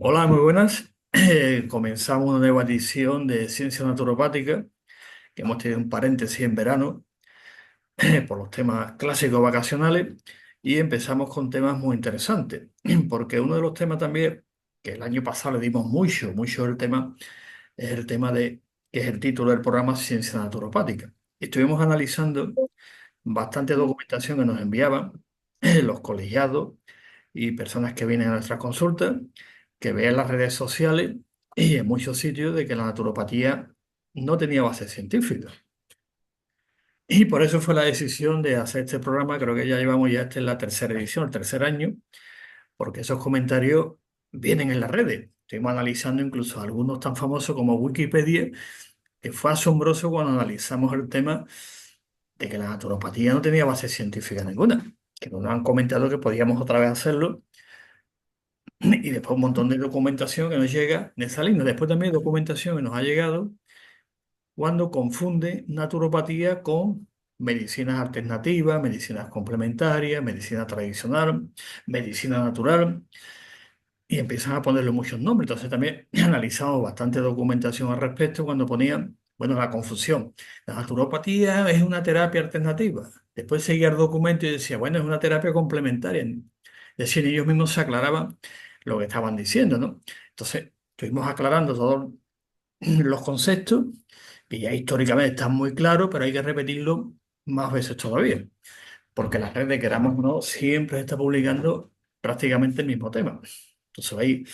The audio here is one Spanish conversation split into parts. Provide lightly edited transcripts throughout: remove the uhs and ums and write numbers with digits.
Hola, muy buenas. Comenzamos una nueva edición de Ciencia Naturopática, que hemos tenido un paréntesis en verano por los temas clásicos vacacionales y empezamos con temas muy interesantes, porque uno de los temas también que el año pasado le dimos mucho el tema, es el tema de, que es el título del programa Ciencia Naturopática. Estuvimos analizando bastante documentación que nos enviaban los colegiados y personas que vienen a nuestras consultas, que ven en las redes sociales y en muchos sitios de que la naturopatía no tenía base científica. Y por eso fue la decisión de hacer este programa. Creo que ya llevamos ya esta es la tercera edición, el tercer año, porque esos comentarios vienen en las redes. Estuvimos analizando incluso algunos tan famosos como Wikipedia, que fue asombroso cuando analizamos el tema de que la naturopatía no tenía base científica ninguna, que nos han comentado que podíamos otra vez hacerlo. Y después un montón de documentación que nos llega de esa línea. Después también documentación que nos ha llegado cuando confunde naturopatía con medicinas alternativas, medicinas complementarias, medicina tradicional, medicina natural, y empiezan a ponerle muchos nombres. Entonces también analizamos bastante documentación al respecto cuando ponían, bueno, la confusión. La naturopatía es una terapia alternativa. Después seguía el documento y decía, bueno, es una terapia complementaria. Es decir, ellos mismos se aclaraban lo que estaban diciendo, ¿no? Entonces, estuvimos aclarando todos los conceptos, que ya históricamente están muy claros, pero hay que repetirlo más veces todavía, porque las redes, queramos o no, siempre se está publicando prácticamente el mismo tema. Entonces hay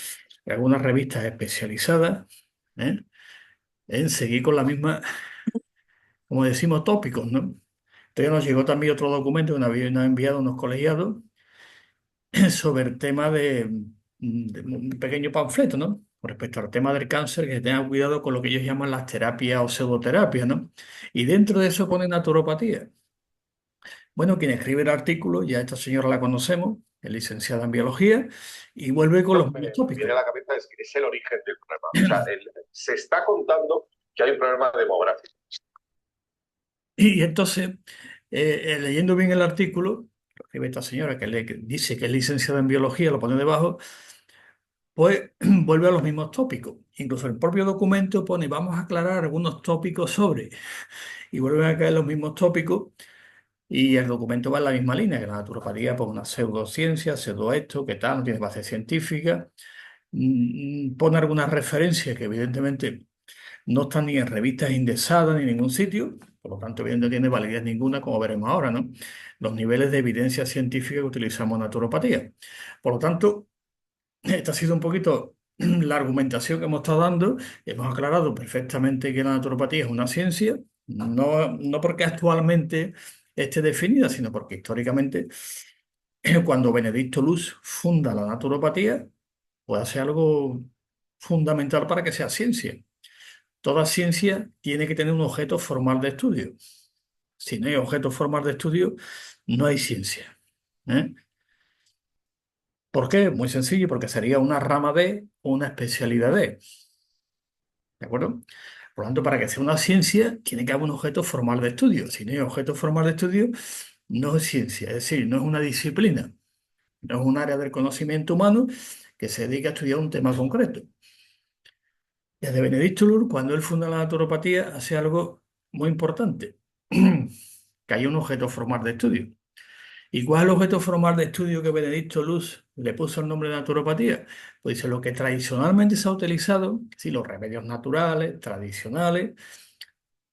algunas revistas especializadas, ¿eh?, en seguir con la misma, como decimos, tópicos, ¿no? Entonces nos llegó también otro documento que nos ha enviado unos colegiados sobre el tema de un pequeño panfleto, ¿no? Con respecto al tema del cáncer, que tengan cuidado con lo que ellos llaman las terapias o pseudoterapias, ¿no? Y dentro de eso pone naturopatía. Bueno, quien escribe el artículo, ya esta señora la conocemos, es licenciada en biología, y vuelve con los mismos Me viene tópicos. a la cabeza es que es el origen del problema. O sea, se está contando que hay un problema demográfico. Y entonces, leyendo bien el artículo, lo escribe esta señora que dice que es licenciada en biología, lo pone debajo, pues vuelve a los mismos tópicos. Incluso el propio documento pone, vamos a aclarar algunos tópicos sobre, y vuelven a caer los mismos tópicos, y el documento va en la misma línea, que la naturopatía, pues una pseudociencia, pseudo esto, que tal, no tiene base científica. Pone algunas referencias que evidentemente no están ni en revistas indexadas ni en ningún sitio, por lo tanto, evidentemente no tiene validez ninguna, como veremos ahora, ¿no? Los niveles de evidencia científica que utilizamos en naturopatía. Por lo tanto, esta ha sido un poquito la argumentación que hemos estado dando. Hemos aclarado perfectamente que la naturopatía es una ciencia, no porque actualmente esté definida, sino porque históricamente, cuando Benedicto Luz funda la naturopatía, puede ser algo fundamental para que sea ciencia. Toda ciencia tiene que tener un objeto formal de estudio. Si no hay objeto formal de estudio, no hay ciencia. ¿Eh? ¿Por qué? Muy sencillo, porque sería una rama de o una especialidad de. ¿De acuerdo? Por lo tanto, para que sea una ciencia, tiene que haber un objeto formal de estudio. Si no hay objeto formal de estudio, no es ciencia, es decir, no es una disciplina, no es un área del conocimiento humano que se dedica a estudiar un tema concreto. Desde Benedicto Lur, cuando él funda la naturopatía, hace algo muy importante, que hay un objeto formal de estudio. ¿Y cuál es el objeto formal de estudio que Benedicto Luz le puso el nombre de naturopatía? Pues dice lo que tradicionalmente se ha utilizado, si los remedios naturales, tradicionales,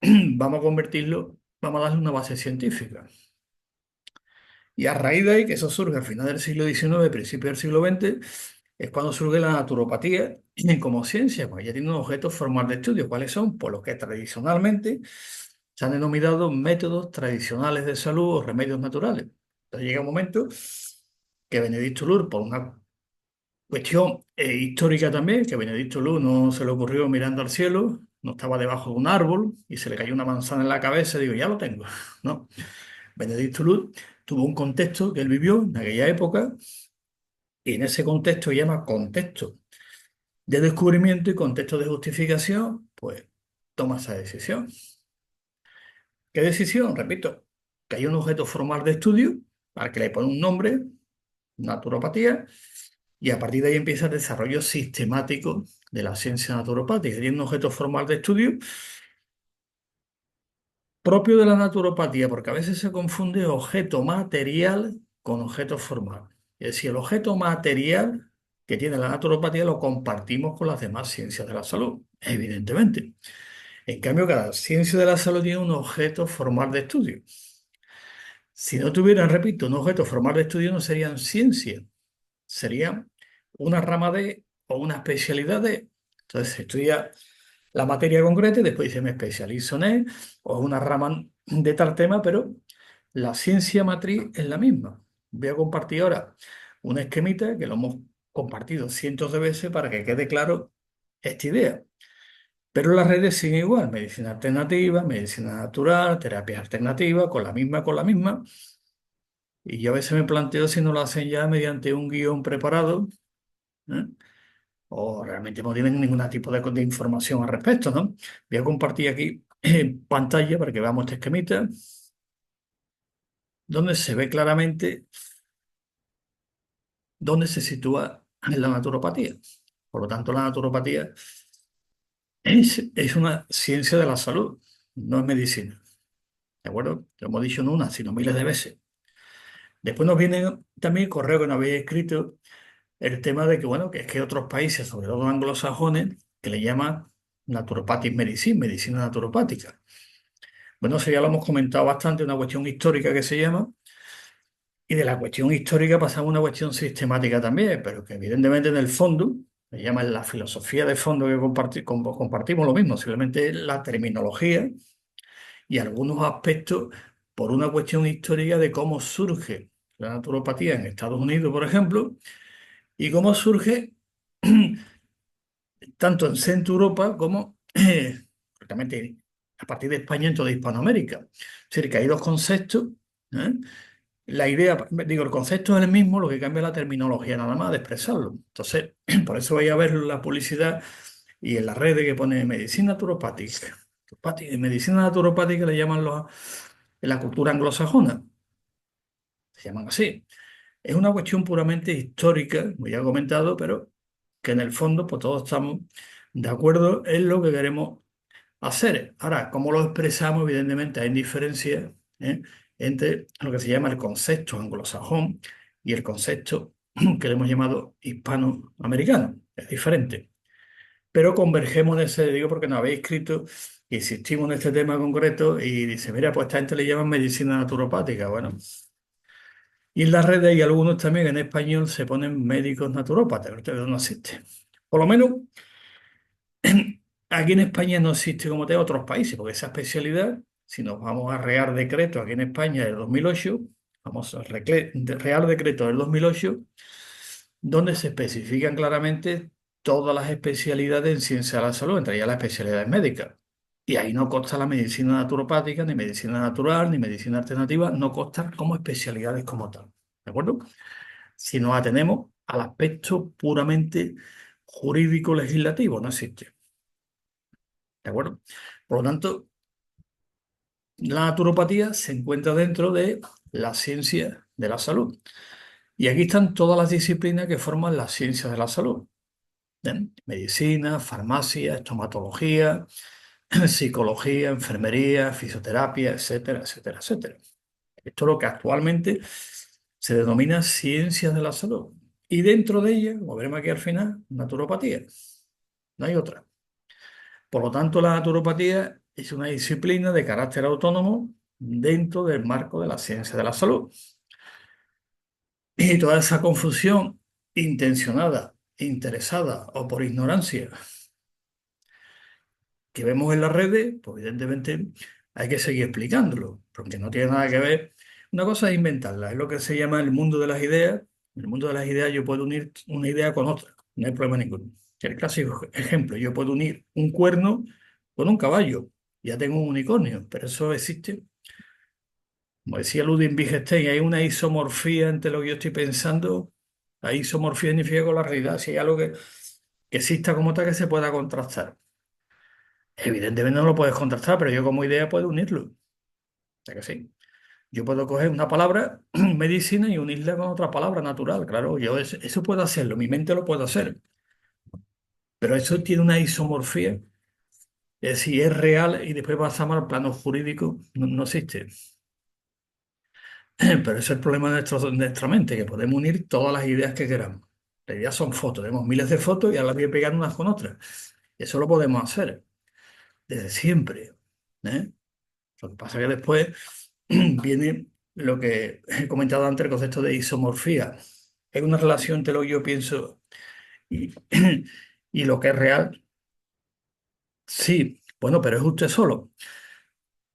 vamos a convertirlo, vamos a darle una base científica. Y a raíz de ahí, que eso surge al final del siglo XIX, principio del siglo XX, es cuando surge la naturopatía como ciencia, pues ya tiene un objeto formal de estudio. ¿Cuáles son? Pues los que tradicionalmente se han denominado métodos tradicionales de salud o remedios naturales. Entonces llega un momento que Benedicto Lur, por una cuestión histórica también, que Benedicto Lur no se le ocurrió mirando al cielo, no estaba debajo de un árbol y se le cayó una manzana en la cabeza y digo, ya lo tengo. No, Benedicto Lur tuvo un contexto que él vivió en aquella época y en ese contexto llama contexto de descubrimiento y contexto de justificación, pues toma esa decisión. ¿Qué decisión? Repito, que hay un objeto formal de estudio para que le pone un nombre, naturopatía, Y a partir de ahí empieza el desarrollo sistemático de la ciencia naturopática. Tiene un objeto formal de estudio propio de la naturopatía, porque a veces se confunde objeto material con objeto formal. Es decir, el objeto material que tiene la naturopatía lo compartimos con las demás ciencias de la salud, evidentemente. En cambio, cada ciencia de la salud tiene un objeto formal de estudio. Si no tuvieran, repito, un objeto formal de estudio, no serían ciencias, serían una rama de o una especialidad de. Entonces se estudia la materia concreta y después dice me especializo en él, o es una rama de tal tema, pero la ciencia matriz es la misma. Voy a compartir ahora un esquemita que lo hemos compartido cientos de veces para que quede claro esta idea. Pero las redes siguen igual, medicina alternativa, medicina natural, terapia alternativa, con la misma. Y yo a veces me planteo si no lo hacen ya mediante un guión preparado, ¿eh? O realmente no tienen ningún tipo de información al respecto, ¿no? Voy a compartir aquí en pantalla para que veamos este esquemita, donde se ve claramente dónde se sitúa en la naturopatía. Por lo tanto, la naturopatía es una ciencia de la salud, no es medicina. ¿De acuerdo? Lo hemos dicho no una, sino miles de veces. Después nos viene también el correo que nos habéis escrito, el tema de que, bueno, que es que otros países, sobre todo anglosajones, que le llaman naturopathic medicine, medicina naturopática. Bueno, eso ya lo hemos comentado bastante, una cuestión histórica que se llama, y de la cuestión histórica pasamos a una cuestión sistemática también, pero que evidentemente en el fondo, le llaman la filosofía de fondo que compartimos lo mismo, simplemente la terminología y algunos aspectos por una cuestión histórica de cómo surge la naturopatía en Estados Unidos, por ejemplo, y cómo surge tanto en Centro Europa como prácticamente a partir de España en toda Hispanoamérica. Es decir, que hay dos conceptos. ¿Eh? La idea, digo, el concepto es el mismo, lo que cambia es la terminología nada más de expresarlo. Entonces, por eso vais a ver la publicidad y en las redes que pone medicina naturopática. Medicina naturopática le llaman en la cultura anglosajona, se llaman así. Es una cuestión puramente histórica, como ya he comentado, pero que en el fondo pues todos estamos de acuerdo en lo que queremos hacer. Ahora, ¿cómo lo expresamos? Evidentemente hay diferencias, ¿eh? Entre lo que se llama el concepto anglosajón y el concepto que le hemos llamado hispanoamericano. Es diferente. Pero convergemos en ese, digo, porque nos habéis escrito, insistimos en este tema concreto y dice, mira, pues esta gente le llaman medicina naturopática. Bueno, y en las redes hay algunos también en español se ponen médicos naturópatas, que ustedes no existe. Por lo menos aquí en España no existe como en otros países, porque esa especialidad, si nos vamos a Real Decreto aquí en España del 2008, vamos al Real Decreto del 2008, donde se especifican claramente todas las especialidades en ciencia de la salud, entre ellas las especialidades médicas. Y ahí no consta la medicina naturopática, ni medicina natural, ni medicina alternativa, no constan como especialidades como tal. ¿De acuerdo? Si nos atenemos al aspecto puramente jurídico-legislativo, no existe. ¿De acuerdo? Por lo tanto, la naturopatía se encuentra dentro de la ciencia de la salud. Y aquí están todas las disciplinas que forman las ciencias de la salud. ¿Ven? Medicina, farmacia, estomatología, psicología, enfermería, fisioterapia, etcétera, etcétera, etcétera. Esto es lo que actualmente se denomina ciencias de la salud. Y dentro de ella, como veremos aquí al final, naturopatía. No hay otra. Por lo tanto, la naturopatía es una disciplina de carácter autónomo dentro del marco de la ciencia de la salud. Y toda esa confusión intencionada, interesada o por ignorancia que vemos en las redes, pues evidentemente hay que seguir explicándolo, porque no tiene nada que ver. Una cosa es inventarla, es lo que se llama el mundo de las ideas. En el mundo de las ideas yo puedo unir una idea con otra, no hay problema ninguno. El clásico ejemplo, yo puedo unir un cuerno con un caballo, ya tengo un unicornio, pero eso existe. Como decía Ludwig Wittgenstein, hay una isomorfía entre lo que yo estoy pensando. La isomorfía significa con la realidad, si hay algo que exista como tal que se pueda contrastar. Evidentemente no lo puedes contrastar, pero yo como idea puedo unirlo. O sea que sí. Yo puedo coger una palabra, medicina, y unirla con otra palabra natural, claro, eso puedo hacerlo, mi mente lo puede hacer, pero eso tiene una isomorfía, es decir, es real y después pasamos al plano jurídico, no existe. Pero ese es el problema de nuestra mente, que podemos unir todas las ideas que queramos. Las ideas son fotos, tenemos miles de fotos y ahora las voy a pegar unas con otras. Eso lo podemos hacer desde siempre. ¿Eh? Lo que pasa es que después viene lo que he comentado antes, el concepto de isomorfía. Es una relación entre lo que yo pienso y, y lo que es real. Sí, bueno, pero es usted solo.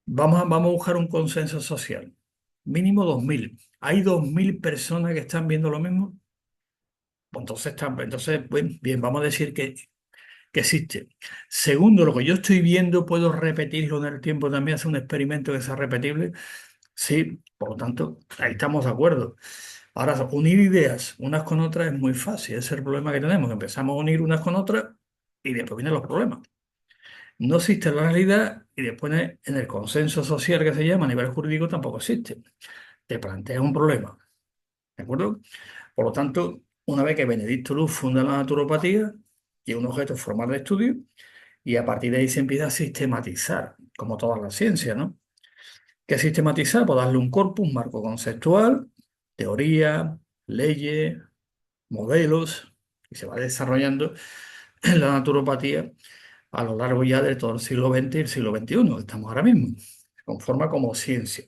Vamos a buscar un consenso social. Mínimo 2000. ¿Hay 2000 personas que están viendo lo mismo? Pues entonces, pues, bien, vamos a decir que existe. Segundo, lo que yo estoy viendo, puedo repetirlo en el tiempo también, hacer un experimento que sea repetible. Sí, por lo tanto, ahí estamos de acuerdo. Ahora, unir ideas unas con otras es muy fácil, ese es el problema que tenemos. Empezamos a unir unas con otras y después vienen los problemas. No existe la realidad y después en el consenso social que se llama a nivel jurídico tampoco existe. Te planteas un problema, ¿de acuerdo? Por lo tanto, una vez que Benedicto Luz funda la naturopatía y un objeto formal de estudio, y a partir de ahí se empieza a sistematizar, como todas las ciencias, ¿no? ¿Qué es sistematizar? Pues darle un corpus, un marco conceptual, teoría, leyes, modelos, y se va desarrollando en la naturopatía a lo largo ya de todo el siglo XX y el siglo XXI, que estamos ahora mismo. Se conforma como ciencia.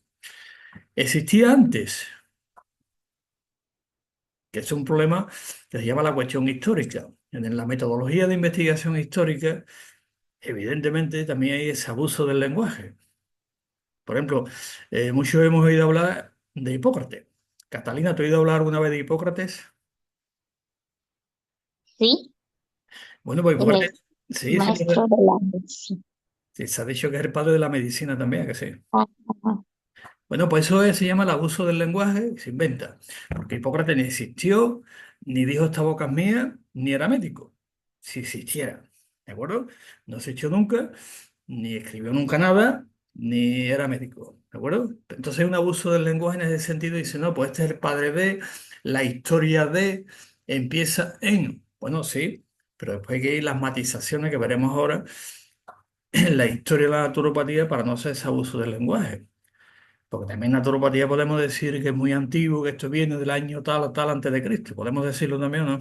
¿Existía antes? Que es un problema que se llama la cuestión histórica. En la metodología de investigación histórica, evidentemente, también hay ese abuso del lenguaje. Por ejemplo, muchos hemos oído hablar de Hipócrates. Catalina, ¿te has oído hablar alguna vez de Hipócrates? Sí, Bueno, pues él es Hipócrates, sí, sí, maestro de la medicina. sí, se ha dicho que es el padre de la medicina también, ¿a que sí? Ajá. Bueno, pues se llama el abuso del lenguaje, se inventa, porque Hipócrates ni existió, ni dijo esta boca es mía, ni era médico, si existiera, ¿de acuerdo? No existió nunca, ni escribió nunca nada, ni era médico, ¿de acuerdo? Entonces un abuso del lenguaje en ese sentido dice, no, pues este es el padre de, la historia de, empieza en, bueno, sí, pero después hay que ir las matizaciones que veremos ahora en la historia de la naturopatía para no hacer ese abuso del lenguaje. Porque también naturopatía podemos decir que es muy antiguo, que esto viene del año tal o tal antes de Cristo. Podemos decirlo también, ¿no?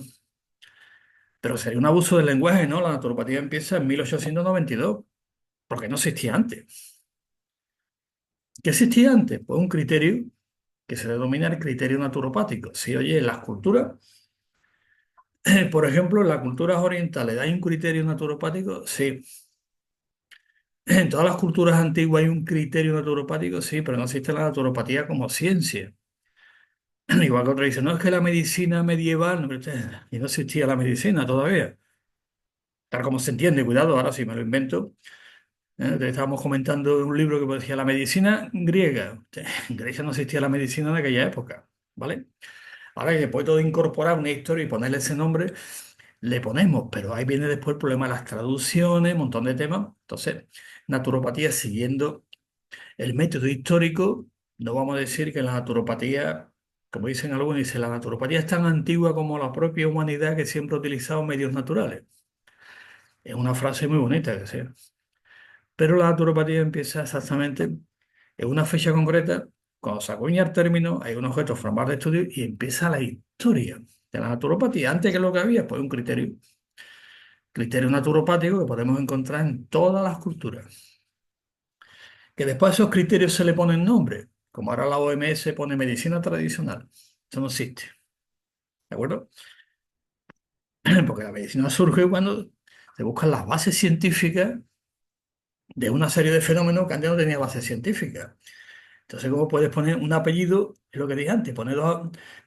Pero sería un abuso del lenguaje, ¿no? La naturopatía empieza en 1892, porque no existía antes. ¿Qué existía antes? Pues un criterio que se denomina el criterio naturopático. Si oye, en las culturas, por ejemplo, en las culturas orientales hay un criterio naturopático, sí. En todas las culturas antiguas hay un criterio naturopático, sí, pero no existe la naturopatía como ciencia. Igual que otro dice, no es que la medicina medieval, no, y no existía la medicina todavía, tal como se entiende, cuidado, ahora sí me lo invento. Te estábamos comentando un libro que decía la medicina griega. En Grecia no existía la medicina en aquella época, ¿vale? Ahora que después todo incorporar una historia y ponerle ese nombre, le ponemos, pero ahí viene después el problema de las traducciones, un montón de temas. Entonces, naturopatía siguiendo el método histórico, no vamos a decir que la naturopatía, como dicen algunos, dice, la naturopatía es tan antigua como la propia humanidad que siempre ha utilizado medios naturales. Es una frase muy bonita que sea. Pero la naturopatía empieza exactamente en una fecha concreta, cuando se acuña el término, hay un objeto formal de estudio y empieza la historia de la naturopatía. Antes que lo que había, pues un criterio naturopático que podemos encontrar en todas las culturas. Que después a esos criterios se le ponen nombres, como ahora la OMS pone medicina tradicional. Eso no existe, ¿de acuerdo? Porque la medicina surge cuando se buscan las bases científicas de una serie de fenómenos que antes no tenía base científica. Entonces, ¿cómo puedes poner un apellido? Es lo que dije antes, poner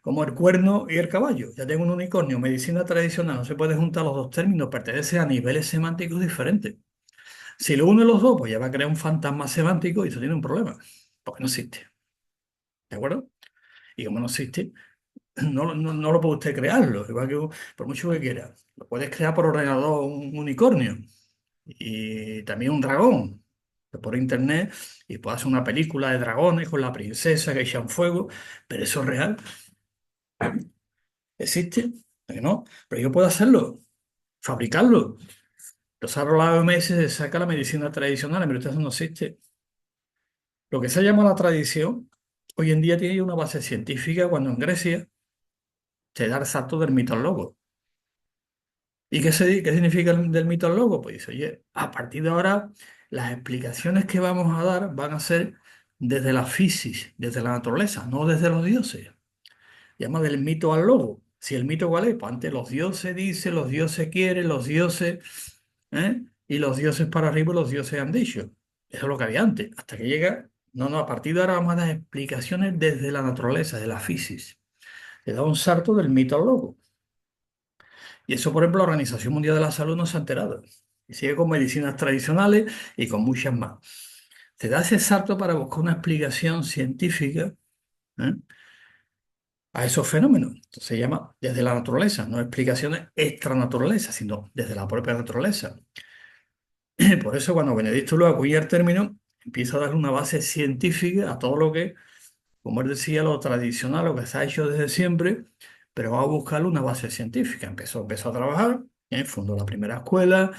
como el cuerno y el caballo. Ya tengo un unicornio, medicina tradicional, no se puede juntar los dos términos, pertenece a niveles semánticos diferentes. Si lo une los dos, pues ya va a crear un fantasma semántico y eso tiene un problema, porque no existe, ¿de acuerdo? Y como no existe, no lo puede usted crearlo, igual que por mucho que quiera. Lo puedes crear por ordenador un unicornio y también un dragón. por internet y puedo hacer una película de dragones con la princesa que echan fuego, pero eso es real, existe, ¿a que no? Pero yo puedo hacerlo, fabricarlo. Entonces ahora la OMS se saca la medicina tradicional, pero eso no existe. Lo que se llama la tradición, hoy en día tiene una base científica cuando en Grecia se da el salto del mito al logo. ¿Y qué significa del mito al logo? Pues dice, oye, a partir de ahora las explicaciones que vamos a dar van a ser desde la física, desde la naturaleza, no desde los dioses. Llama del mito al logo. Si el mito cuál es, pues antes los dioses dicen, los dioses quieren, los dioses, y los dioses para arriba, los dioses han dicho. Eso es lo que había antes, hasta que llega, no, no, a partir de ahora vamos a dar explicaciones desde la naturaleza, de la física. Le da un salto del mito al logo. Y eso, por ejemplo, la Organización Mundial de la Salud no se ha enterado. Y sigue con medicinas tradicionales y con muchas más. Se da ese salto para buscar una explicación científica, ¿eh? A esos fenómenos. Entonces se llama desde la naturaleza, no explicaciones extranaturaleza, sino desde la propia naturaleza. Por eso cuando Benedicto lo acuña el término, empieza a darle una base científica a todo lo que, como él decía, lo tradicional, lo que se ha hecho desde siempre, pero va a buscarle una base científica. Empezó a trabajar, fundó la primera escuela,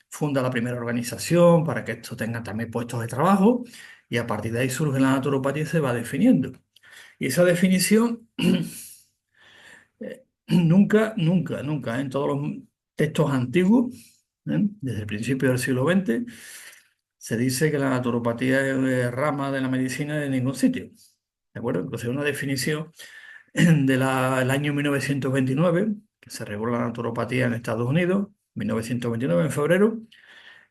funda la primera organización para que esto tenga también puestos de trabajo, y a partir de ahí surge la naturopatía y se va definiendo. Y esa definición nunca, nunca, nunca, en todos los textos antiguos, desde el principio del siglo XX, se dice que la naturopatía es rama de la medicina de ningún sitio. ¿De acuerdo? Entonces, una definición del año 1929, que se reguló la naturopatía en Estados Unidos, 1929, en febrero,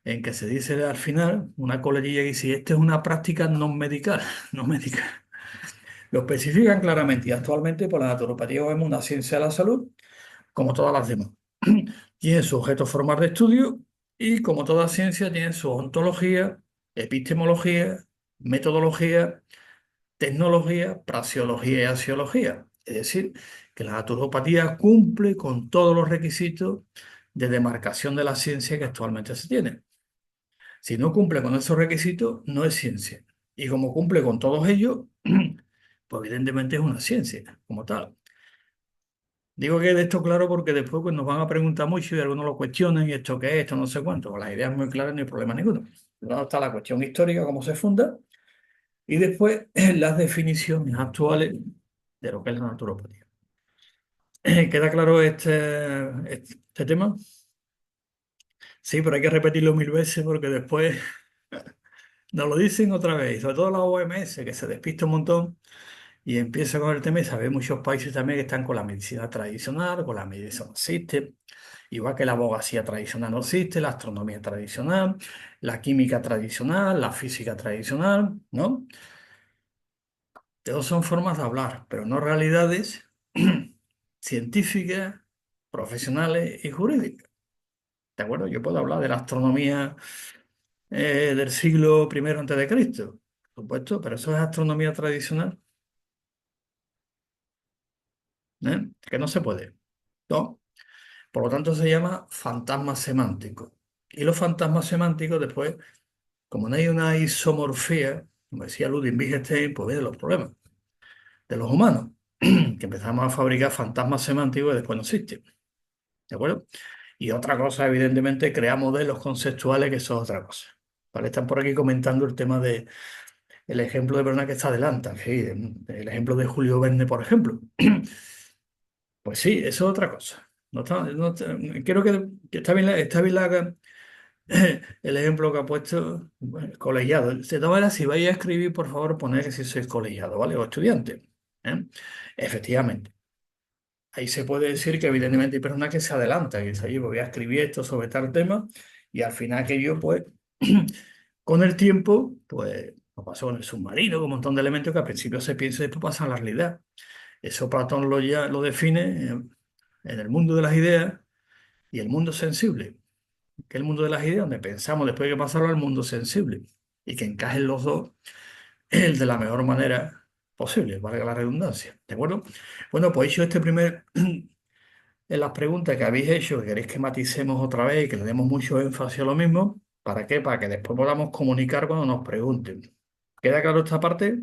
en que se dice al final una coletilla que dice, esta es una práctica no medical, no médica. Lo especifican claramente y actualmente por la naturopatía vemos una ciencia de la salud como todas las demás. Tiene su objeto formal de estudio y, como toda ciencia, tiene su ontología, epistemología, metodología, tecnología, praxeología y axiología. Es decir, que la naturopatía cumple con todos los requisitos de demarcación de la ciencia que actualmente se tiene. Si no cumple con esos requisitos, no es ciencia. Y como cumple con todos ellos, pues evidentemente es una ciencia como tal. Digo que de esto claro porque después pues, nos van a preguntar mucho y algunos lo cuestionan y esto qué es, esto no sé cuánto. Pues la idea es muy clara, no hay problema ninguno. Luego está la cuestión histórica, cómo se funda, y después las definiciones actuales de lo que es la naturopatía. ¿Queda claro este tema? Sí, pero hay que repetirlo mil veces porque después nos lo dicen otra vez, sobre todo la OMS, que se despista un montón y empieza con el tema y sabe muchos países también que están con la medicina tradicional, con la medicina system. Igual que la abogacía tradicional no existe, la astronomía tradicional, la química tradicional, la física tradicional, ¿no? Todos son formas de hablar, pero no realidades científicas, profesionales y jurídicas. ¿De acuerdo? Yo puedo hablar de la astronomía del siglo I antes de Cristo, por supuesto, pero eso es astronomía tradicional, que no se puede, ¿no? Por lo tanto, se llama fantasma semántico. Y los fantasmas semánticos después, como no hay una isomorfía, como decía Ludwig Wittgenstein, pues vienen los problemas de los humanos, que empezamos a fabricar fantasmas semánticos y después no existen. ¿De acuerdo? Y otra cosa, evidentemente, crear modelos conceptuales, que eso es otra cosa. ¿Vale? Están por aquí comentando el tema de el ejemplo de Bernard que está adelanta, sí, el ejemplo de Julio Verne, por ejemplo. Pues sí, eso es otra cosa. Creo que está bien el ejemplo que ha puesto, bueno, colegiado. De todas maneras, si vais a escribir, por favor, poned que si sois colegiado, ¿vale? O estudiante. ¿eh? Efectivamente. Ahí se puede decir que evidentemente hay personas que se adelantan y dicen, oye, pues voy a escribir esto sobre tal tema y al final que yo, pues, con el tiempo, pues, nos pasó con el submarino, con un montón de elementos que al principio se piensa y después pasan a la realidad. Eso Platón ya lo define en el mundo de las ideas y el mundo sensible, que es el mundo de las ideas donde pensamos después de que pasarlo al mundo sensible y que encajen los dos el de la mejor manera posible, valga la redundancia, ¿de acuerdo? Bueno, pues hecho este primer, en las preguntas que habéis hecho, que queréis que maticemos otra vez y que le demos mucho énfasis a lo mismo, ¿Para qué? Para que después podamos comunicar cuando nos pregunten. ¿Queda claro esta parte?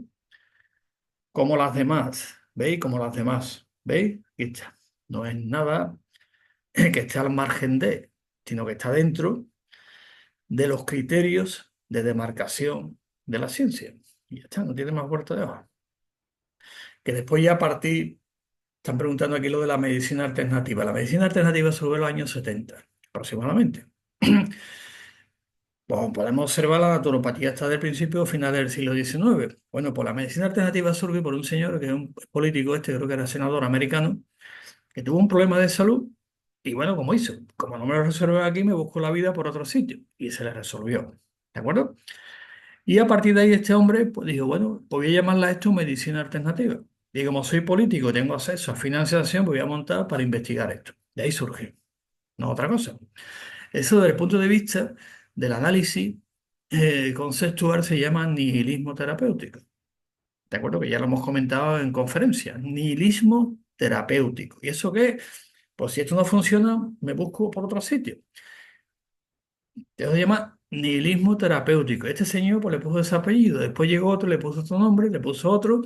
Como las demás, ¿veis? Como las demás, ¿veis? Aquí está. No es nada que esté al margen de, sino que está dentro de los criterios de demarcación de la ciencia. Y ya está, no tiene más vuelta de hoja. Que después ya a partir, están preguntando aquí lo de la medicina alternativa. La medicina alternativa sobre los años 70, aproximadamente. Pues podemos observar la naturopatía hasta del principio o final del siglo XIX. Bueno, pues la medicina alternativa surge por un señor que es un político, creo que era senador americano, que tuvo un problema de salud y bueno, como hizo, como no me lo resuelve aquí, me busco la vida por otro sitio y se le resolvió. ¿De acuerdo? Y a partir de ahí este hombre pues dijo, bueno, pues voy a llamarla a esto medicina alternativa. Y como soy político y tengo acceso a financiación, pues voy a montar para investigar esto. De ahí surge, no otra cosa. Eso desde el punto de vista del análisis conceptual se llama nihilismo terapéutico. De acuerdo que ya lo hemos comentado en conferencias. Nihilismo terapéutico. ¿Y eso qué es? Pues si esto no funciona, me busco por otro sitio. Eso se llama nihilismo terapéutico. Este señor pues, le puso ese apellido. Después llegó otro, le puso otro nombre, le puso otro.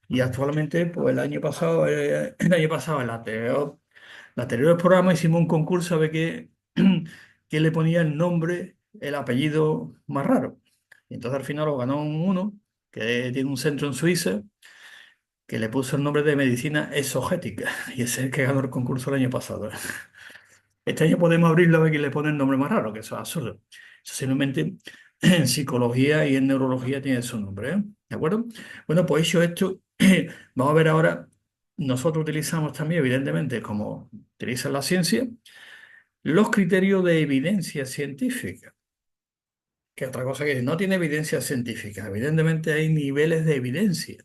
Y actualmente, pues el anterior programa hicimos un concurso a ver qué le ponía el nombre, el apellido más raro. Y entonces al final lo ganó uno que tiene un centro en Suiza que le puso el nombre de medicina esogética. Y ese es el que ganó el concurso el año pasado. Este año podemos abrirlo a ver quién le pone el nombre más raro, que eso es absurdo. Eso simplemente en psicología y en neurología tiene su nombre, ¿eh? ¿De acuerdo? Bueno, pues hecho esto, vamos a ver ahora, nosotros utilizamos también, evidentemente, como utiliza la ciencia, los criterios de evidencia científica, que otra cosa que no tiene evidencia científica. Evidentemente hay niveles de evidencia.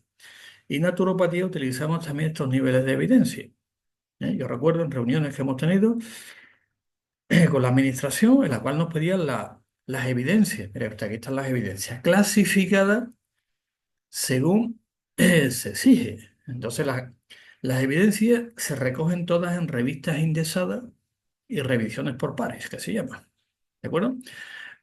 Y en naturopatía utilizamos también estos niveles de evidencia. ¿Eh? Yo recuerdo en reuniones que hemos tenido con la administración, en la cual nos pedían las evidencias. Mira, aquí están las evidencias clasificadas según se exige. Entonces, las evidencias se recogen todas en revistas indexadas y revisiones por pares, que se llama. ¿De acuerdo?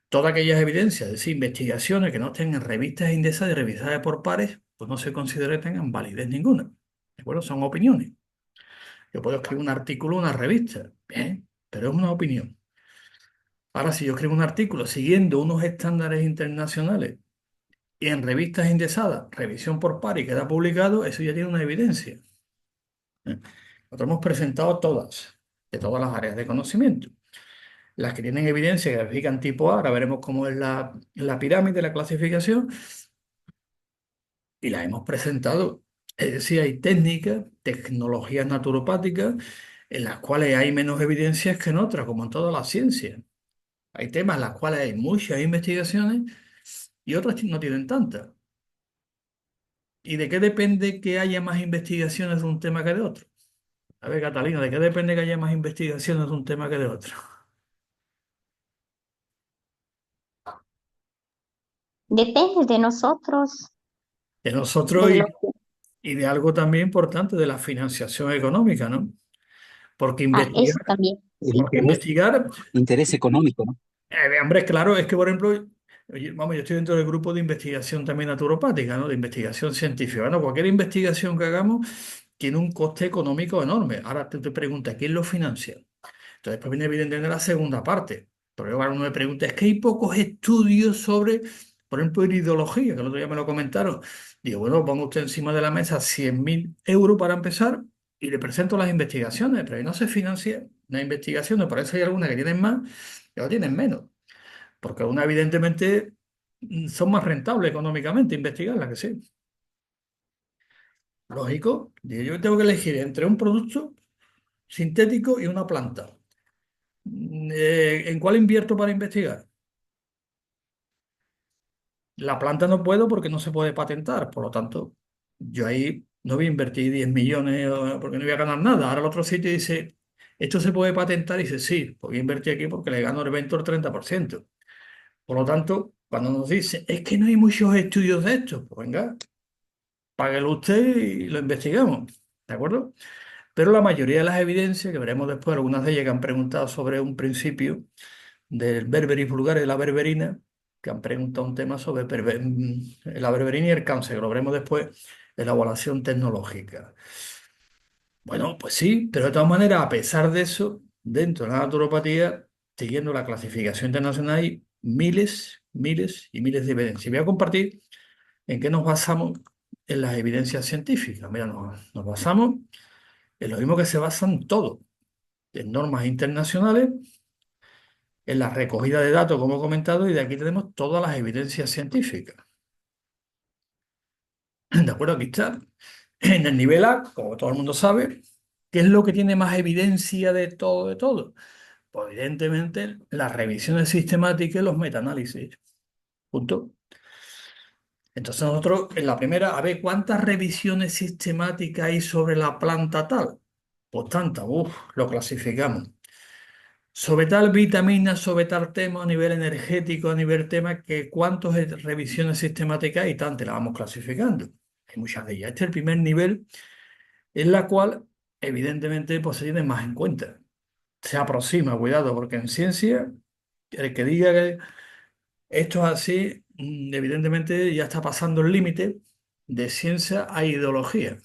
Todas aquellas evidencias, es decir, investigaciones que no estén en revistas indexadas y revisadas por pares, pues no se considera que tengan validez ninguna. ¿De acuerdo? Son opiniones. Yo puedo escribir un artículo en una revista, bien, pero es una opinión. Ahora, si yo escribo un artículo siguiendo unos estándares internacionales y en revistas indexadas, revisión por par y queda publicado, eso ya tiene una evidencia. ¿Eh? Nosotros hemos presentado todas, de todas las áreas de conocimiento. Las que tienen evidencia, que verifican tipo A, ahora veremos cómo es la pirámide, la clasificación, y las hemos presentado. Es decir, hay técnicas, tecnologías naturopáticas, en las cuales hay menos evidencias que en otras, como en toda la ciencia. Hay temas en los cuales hay muchas investigaciones y otras no tienen tantas. ¿Y de qué depende que haya más investigaciones de un tema que de otro? A ver, Catalina, ¿de qué depende que haya más investigaciones de un tema que de otro? Depende de nosotros, De nosotros de lo que, y de algo también importante, de la financiación económica, ¿no? Porque eso investigar, también, sí. porque investigar, Interés económico, ¿no? hombre, claro, es que, por ejemplo, vamos, yo estoy dentro del grupo de investigación también naturopática, ¿no? De investigación científica. Bueno, cualquier investigación que hagamos tiene un coste económico enorme. Ahora tú te preguntas, ¿quién lo financia? Entonces, después viene evidentemente la segunda parte. Pero ahora uno me pregunta, es que hay pocos estudios sobre, por ejemplo, iridología, que el otro día me lo comentaron. Digo, bueno, ponga usted encima de la mesa 100.000 euros para empezar y le presento las investigaciones, pero ahí no se financia las investigaciones, por eso hay algunas que tienen más y otras tienen menos. Porque una, evidentemente, son más rentables económicamente investigarlas, que sí. Lógico, digo, yo tengo que elegir entre un producto sintético y una planta. ¿En cuál invierto para investigar? La planta no puedo porque no se puede patentar, por lo tanto, yo ahí no voy a invertir 10 millones porque no voy a ganar nada. Ahora el otro sitio dice, ¿esto se puede patentar? Y dice, sí, pues voy a invertir aquí porque le gano el 20 o el 30%. Por lo tanto, cuando nos dice, es que no hay muchos estudios de esto, pues venga, páguelo usted y lo investigamos, ¿de acuerdo? Pero la mayoría de las evidencias, que veremos después, algunas de ellas que han preguntado sobre un principio del Berberis vulgaris, de la berberina, que han preguntado un tema sobre la berberina y el cáncer, que lo veremos después de la evaluación tecnológica. Bueno, pues sí, pero de todas maneras, a pesar de eso, dentro de la naturopatía, siguiendo la clasificación internacional, hay miles, miles y miles de evidencias. Y voy a compartir en qué nos basamos en las evidencias científicas. Mira, nos basamos en lo mismo que se basan todo, en normas internacionales, en la recogida de datos, como he comentado, y de aquí tenemos todas las evidencias científicas. ¿De acuerdo? Aquí está. En el nivel A, como todo el mundo sabe, ¿qué es lo que tiene más evidencia de todo, de todo? Pues evidentemente las revisiones sistemáticas y los metaanálisis. Punto. Entonces nosotros en la primera, a ver, ¿cuántas revisiones sistemáticas hay sobre la planta tal? Pues tantas, lo clasificamos. Sobre tal vitamina, sobre tal tema, a nivel energético, a nivel tema, que ¿cuántas revisiones sistemáticas hay? Tantas, las vamos clasificando. Hay muchas de ellas. Este es el primer nivel en la cual, evidentemente, pues se tiene más en cuenta. Se aproxima, cuidado, porque en ciencia, el que diga que esto es así, evidentemente ya está pasando el límite de ciencia a ideología.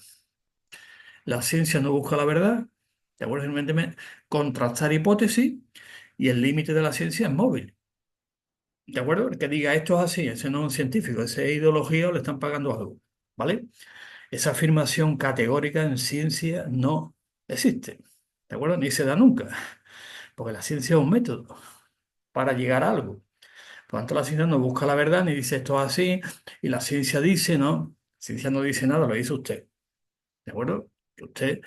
La ciencia no busca la verdad, de acuerdo, simplemente contrastar hipótesis y el límite de la ciencia es móvil. ¿De acuerdo? El que diga esto es así, ese no es un científico, ese es ideología o le están pagando algo. ¿Vale? Esa afirmación categórica en ciencia no existe. ¿De acuerdo? Ni se da nunca. Porque la ciencia es un método para llegar a algo. Por lo tanto, la ciencia no busca la verdad ni dice esto es así. Y la ciencia dice, no. La ciencia no dice nada, lo dice usted. ¿De acuerdo? Que usted,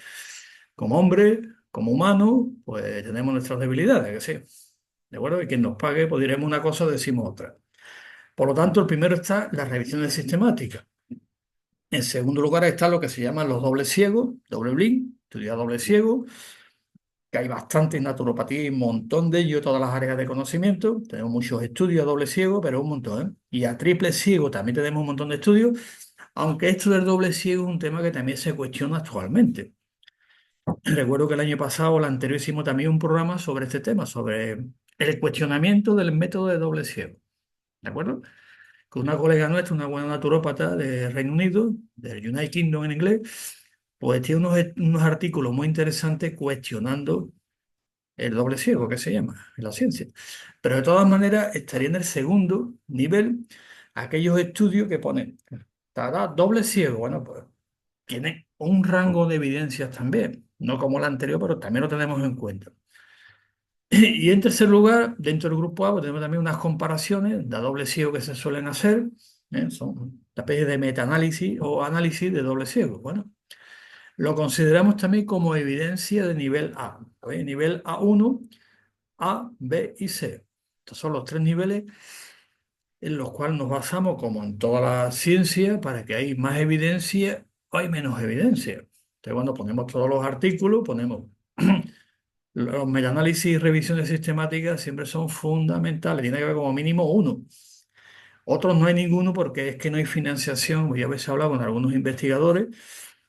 como hombre, como humano, pues tenemos nuestras debilidades, que sí. ¿De acuerdo? Y quien nos pague, pues diremos una cosa, decimos otra. Por lo tanto, el primero está la revisión sistemática. En segundo lugar está lo que se llaman los dobles ciegos, doble blind, estudiar doble ciego, que hay bastante en naturopatía y un montón de ellos, todas las áreas de conocimiento. Tenemos muchos estudios a doble ciego, pero un montón, ¿eh? Y a triple ciego también tenemos un montón de estudios, aunque esto del doble ciego es un tema que también se cuestiona actualmente. Recuerdo que el año pasado, el anterior, hicimos también un programa sobre este tema, sobre el cuestionamiento del método de doble ciego. ¿De acuerdo? Con una colega nuestra, una buena naturópata de Reino Unido, del United Kingdom en inglés, pues tiene unos artículos muy interesantes cuestionando el doble ciego, que se llama en la ciencia. Pero de todas maneras estaría en el segundo nivel aquellos estudios que ponen, estará doble ciego. Bueno, pues tiene un rango de evidencias también, no como el anterior, pero también lo tenemos en cuenta. Y en tercer lugar, dentro del grupo A, pues tenemos también unas comparaciones de doble ciego que se suelen hacer, son una especie de metaanálisis o análisis de doble ciego. Bueno, lo consideramos también como evidencia de nivel A, ¿veis? Nivel A1, A, B y C. Estos son los tres niveles en los cuales nos basamos, como en toda la ciencia, para que hay más evidencia o hay menos evidencia. Entonces, cuando ponemos todos los artículos, ponemos los metaanálisis y revisiones sistemáticas siempre son fundamentales. Tiene que haber como mínimo uno. Otros no hay ninguno porque es que no hay financiación. Yo a veces he hablado con algunos investigadores.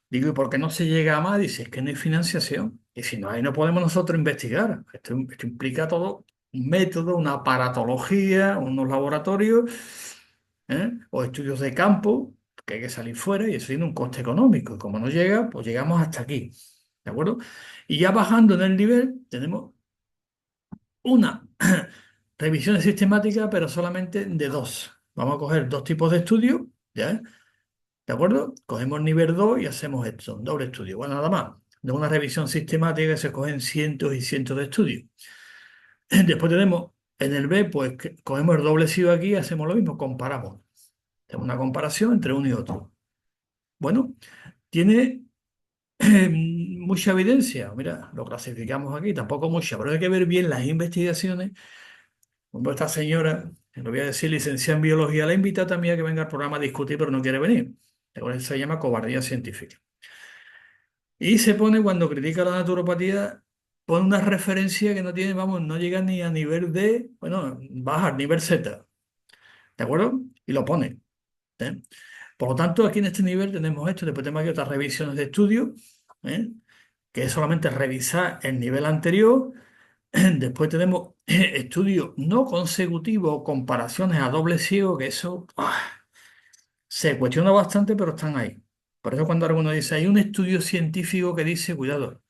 Digo, ¿y por qué no se llega a más? Dice, es que no hay financiación. Y si no hay, no podemos nosotros investigar. Esto implica todo un método, una aparatología, unos laboratorios, o estudios de campo, que hay que salir fuera y eso tiene un coste económico. Y como no llega, pues llegamos hasta aquí. ¿De acuerdo? Y ya bajando en el nivel, tenemos una revisión sistemática, pero solamente de dos. Vamos a coger dos tipos de estudios, ¿ya? ¿De acuerdo? Cogemos nivel 2 y hacemos esto, doble estudio. Bueno, nada más. De una revisión sistemática se cogen cientos y cientos de estudios. Después tenemos en el B, pues cogemos el doble ciego aquí y hacemos lo mismo, comparamos. Tenemos una comparación entre uno y otro. Bueno, tiene mucha evidencia. Mira, lo clasificamos aquí, tampoco mucha, pero hay que ver bien las investigaciones. Por ejemplo, esta señora, que lo voy a decir, licenciada en biología, la invita también a que venga al programa a discutir, pero no quiere venir. Eso se llama cobardía científica. Y se pone, cuando critica la naturopatía, pone una referencia que no tiene, vamos, no llega ni a nivel D, bueno, baja al nivel Z, ¿de acuerdo? Y lo pone. ¿Eh? Por lo tanto, aquí en este nivel tenemos esto, después tenemos aquí otras revisiones de estudio, ¿eh? Que es solamente revisar el nivel anterior, Después tenemos estudios no consecutivos, comparaciones a doble ciego, que eso se cuestiona bastante, pero están ahí. Por eso cuando alguno dice, hay un estudio científico que dice, cuidado,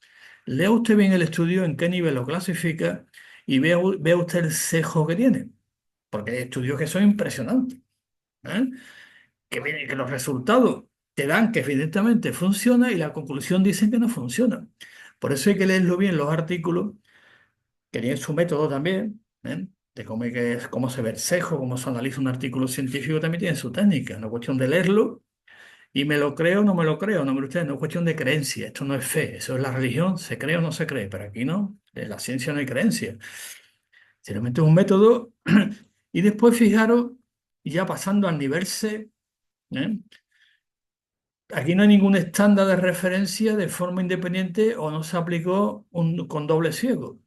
lea usted bien el estudio, en qué nivel lo clasifica y vea usted el sesgo que tiene, porque hay estudios que son impresionantes, ¿eh? Que los resultados te dan que evidentemente funciona y la conclusión dicen que no funciona. Por eso hay que leerlo bien los artículos, que tienen su método también, ¿eh? De cómo se ve el sesgo, cómo se analiza un artículo científico, también tiene su técnica. No es cuestión de leerlo y me lo creo o no me lo creo, no, mire usted, no es cuestión de creencia, esto no es fe, eso es la religión, se cree o no se cree, pero aquí no, en la ciencia no hay creencia, simplemente es un método. Y después fijaros, ya pasando al nivel C, ¿eh? Aquí no hay ningún estándar de referencia de forma independiente o no se aplicó con doble ciego.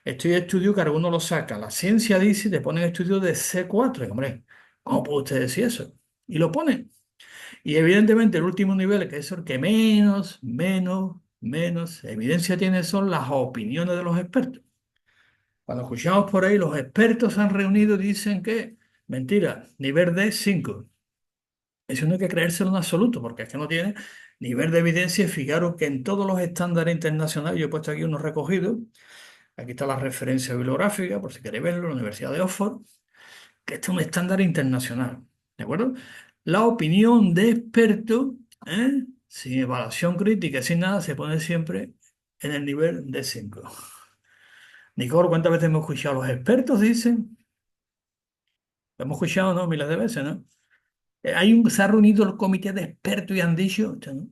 Estoy estudio que alguno lo saca. La ciencia dice, te ponen estudios de C4. Y, hombre, ¿cómo puede usted decir eso? Y lo ponen. Y evidentemente el último nivel, que es el que menos evidencia tiene, son las opiniones de los expertos. Cuando escuchamos por ahí, los expertos se han reunido y dicen que, mentira, nivel D5. Eso no hay que creérselo en absoluto, porque es que no tiene nivel de evidencia. Y fijaros que en todos los estándares internacionales, yo he puesto aquí unos recogidos, aquí está la referencia bibliográfica, por si queréis verlo, la Universidad de Oxford, que este es un estándar internacional, ¿de acuerdo? La opinión de expertos, sin evaluación crítica, sin nada, se pone siempre en el nivel de 5. Nicole, ¿cuántas veces hemos escuchado? Los expertos dicen, lo hemos escuchado, ¿no? Miles de veces, ¿no? Se ha reunido el comité de expertos y han dicho, "Esto no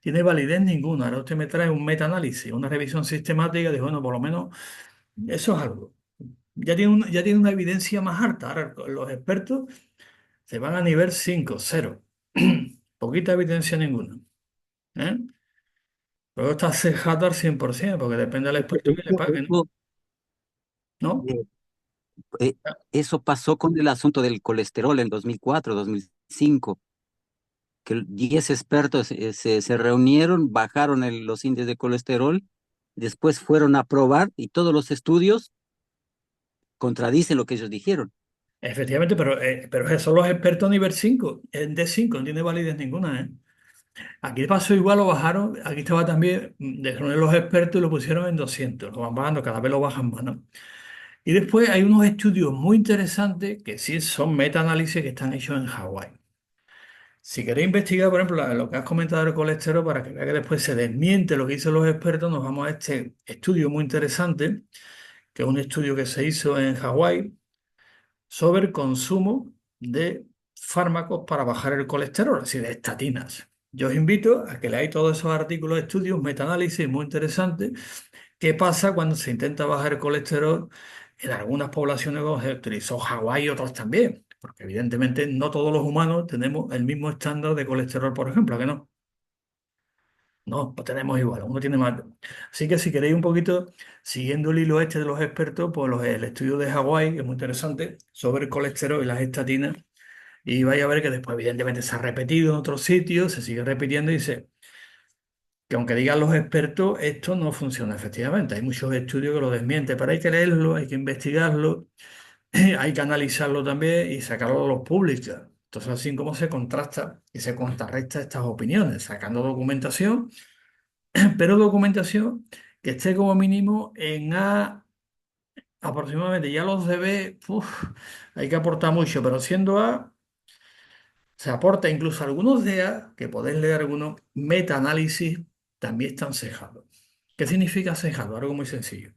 tiene validez ninguna". Ahora usted me trae un metaanálisis, una revisión sistemática, de bueno, por lo menos eso es algo. Ya tiene una evidencia más alta. Ahora los expertos se van a nivel 5 cero. Poquita evidencia ninguna, ¿eh? Luego está cejado al 100%, porque depende del experto que le pague, ¿no? Eso, ¿No? eh, eh, eso pasó con el asunto del colesterol en 2004, 2005, que 10 expertos se reunieron, bajaron los índices de colesterol, después fueron a probar y todos los estudios contradicen lo que ellos dijeron. Efectivamente, pero esos son los expertos nivel 5 en D5 no tiene validez ninguna, ¿eh? Aquí pasó igual, lo bajaron, aquí estaba también, dejaron los expertos y lo pusieron en 200, lo van bajando, cada vez lo bajan más, ¿no? Y después hay unos estudios muy interesantes que sí son metaanálisis que están hechos en Hawái. Si queréis investigar, por ejemplo, lo que has comentado del colesterol, para que vea que después se desmiente lo que dicen los expertos, nos vamos a este estudio muy interesante, que es un estudio que se hizo en Hawái sobre el consumo de fármacos para bajar el colesterol, es decir, de estatinas. Yo os invito a que leáis todos esos artículos, estudios, metaanálisis muy interesantes. ¿Qué pasa cuando se intenta bajar el colesterol en algunas poblaciones como se utilizó Hawái y otros también? Porque evidentemente no todos los humanos tenemos el mismo estándar de colesterol, por ejemplo, ¿a que no? No, pues tenemos igual, uno tiene más. Así que si queréis un poquito, siguiendo el hilo este de los expertos, pues el estudio de Hawái, que es muy interesante, sobre el colesterol y las estatinas, y vais a ver que después evidentemente se ha repetido en otros sitios, se sigue repitiendo y dice que aunque digan los expertos, esto no funciona efectivamente. Hay muchos estudios que lo desmienten, pero hay que leerlo, hay que investigarlo, hay que analizarlo también y sacarlo a los públicos. Entonces, así como se contrasta y se contrarresta estas opiniones, sacando documentación, pero documentación que esté como mínimo en A aproximadamente. Ya los de B, hay que aportar mucho, pero siendo A, se aporta incluso algunos de A, que podéis leer algunos metaanálisis, también están cejados. ¿Qué significa cejado? Algo muy sencillo.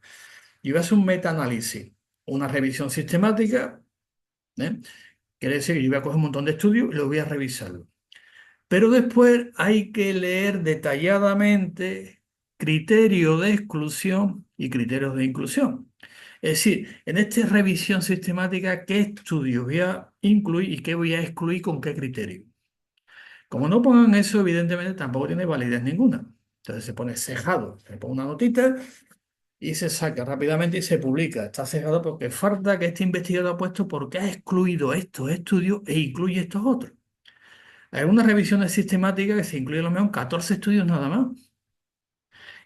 Yo voy a hacer un metaanálisis, una revisión sistemática, ¿eh? Quiere decir que yo voy a coger un montón de estudios y los voy a revisar. Pero después hay que leer detalladamente criterios de exclusión y criterios de inclusión. Es decir, en esta revisión sistemática, ¿qué estudios voy a incluir y qué voy a excluir con qué criterio? Como no pongan eso, evidentemente tampoco tiene validez ninguna. Entonces se pone cejado, se pone una notita y se saca rápidamente y se publica. Está cejado porque falta que este investigador ha puesto por qué ha excluido estos estudios e incluye estos otros. Hay unas revisiones sistemáticas que se incluyen a lo mejor 14 estudios nada más.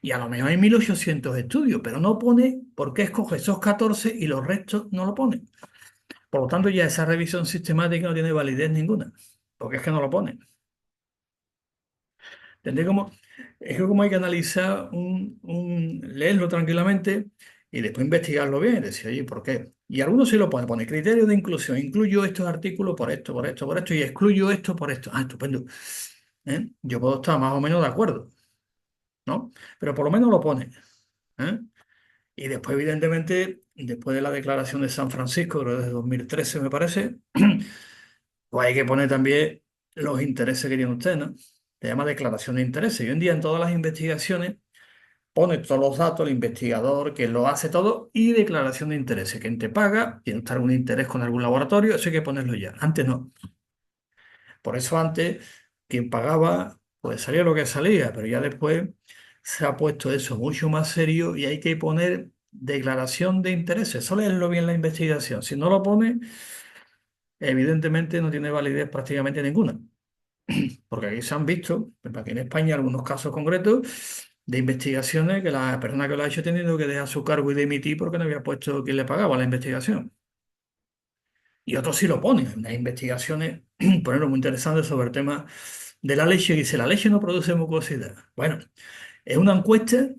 Y a lo mejor hay 1800 estudios, pero no pone por qué escoge esos 14 y los restos no lo pone. Por lo tanto, ya esa revisión sistemática no tiene validez ninguna, porque es que no lo pone. ¿Entendés cómo? Es que como hay que analizar leerlo tranquilamente y después investigarlo bien, decir, oye, ¿por qué? Y algunos sí lo ponen, pone criterio de inclusión, incluyo estos artículos por esto, por esto, por esto, y excluyo esto por esto. Ah, estupendo. Yo puedo estar más o menos de acuerdo, ¿no? Pero por lo menos lo pone. ¿eh? Y después, evidentemente, después de la declaración de San Francisco, creo que desde 2013 me parece, pues hay que poner también los intereses que tiene usted, ¿no? Se llama declaración de intereses. Y hoy en día en todas las investigaciones pone todos los datos, el investigador, que lo hace todo, y declaración de intereses. Quien te paga, tiene usted algún interés con algún laboratorio, eso hay que ponerlo ya. Antes no. Por eso antes, quien pagaba, pues salía lo que salía, pero ya después se ha puesto eso mucho más serio y hay que poner declaración de intereses. Eso leerlo bien la investigación. Si no lo pone, evidentemente no tiene validez prácticamente ninguna. Porque aquí se han visto, aquí en España, algunos casos concretos de investigaciones que la persona que lo ha hecho ha tenido que dejar su cargo y dimitir porque no había puesto quién le pagaba la investigación. Y otros sí lo ponen. Hay investigaciones, ponerlo muy interesante sobre el tema de la leche. Y dice, la leche no produce mucosidad. Bueno, es una encuesta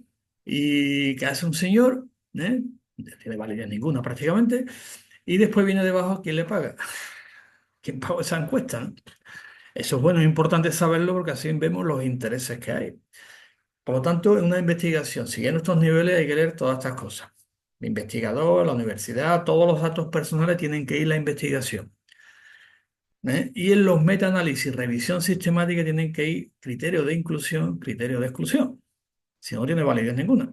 y que hace un señor, ¿eh? No tiene validez ninguna prácticamente, y después viene debajo quién le paga. ¿Quién pagó esa encuesta? ¿No? Eso es bueno, es importante saberlo porque así vemos los intereses que hay. Por lo tanto, en una investigación, siguiendo estos niveles, hay que leer todas estas cosas. El investigador, la universidad, todos los datos personales tienen que ir a la investigación. Y en los metaanálisis, revisión sistemática, tienen que ir criterio de inclusión, criterio de exclusión. Si no, tiene validez ninguna.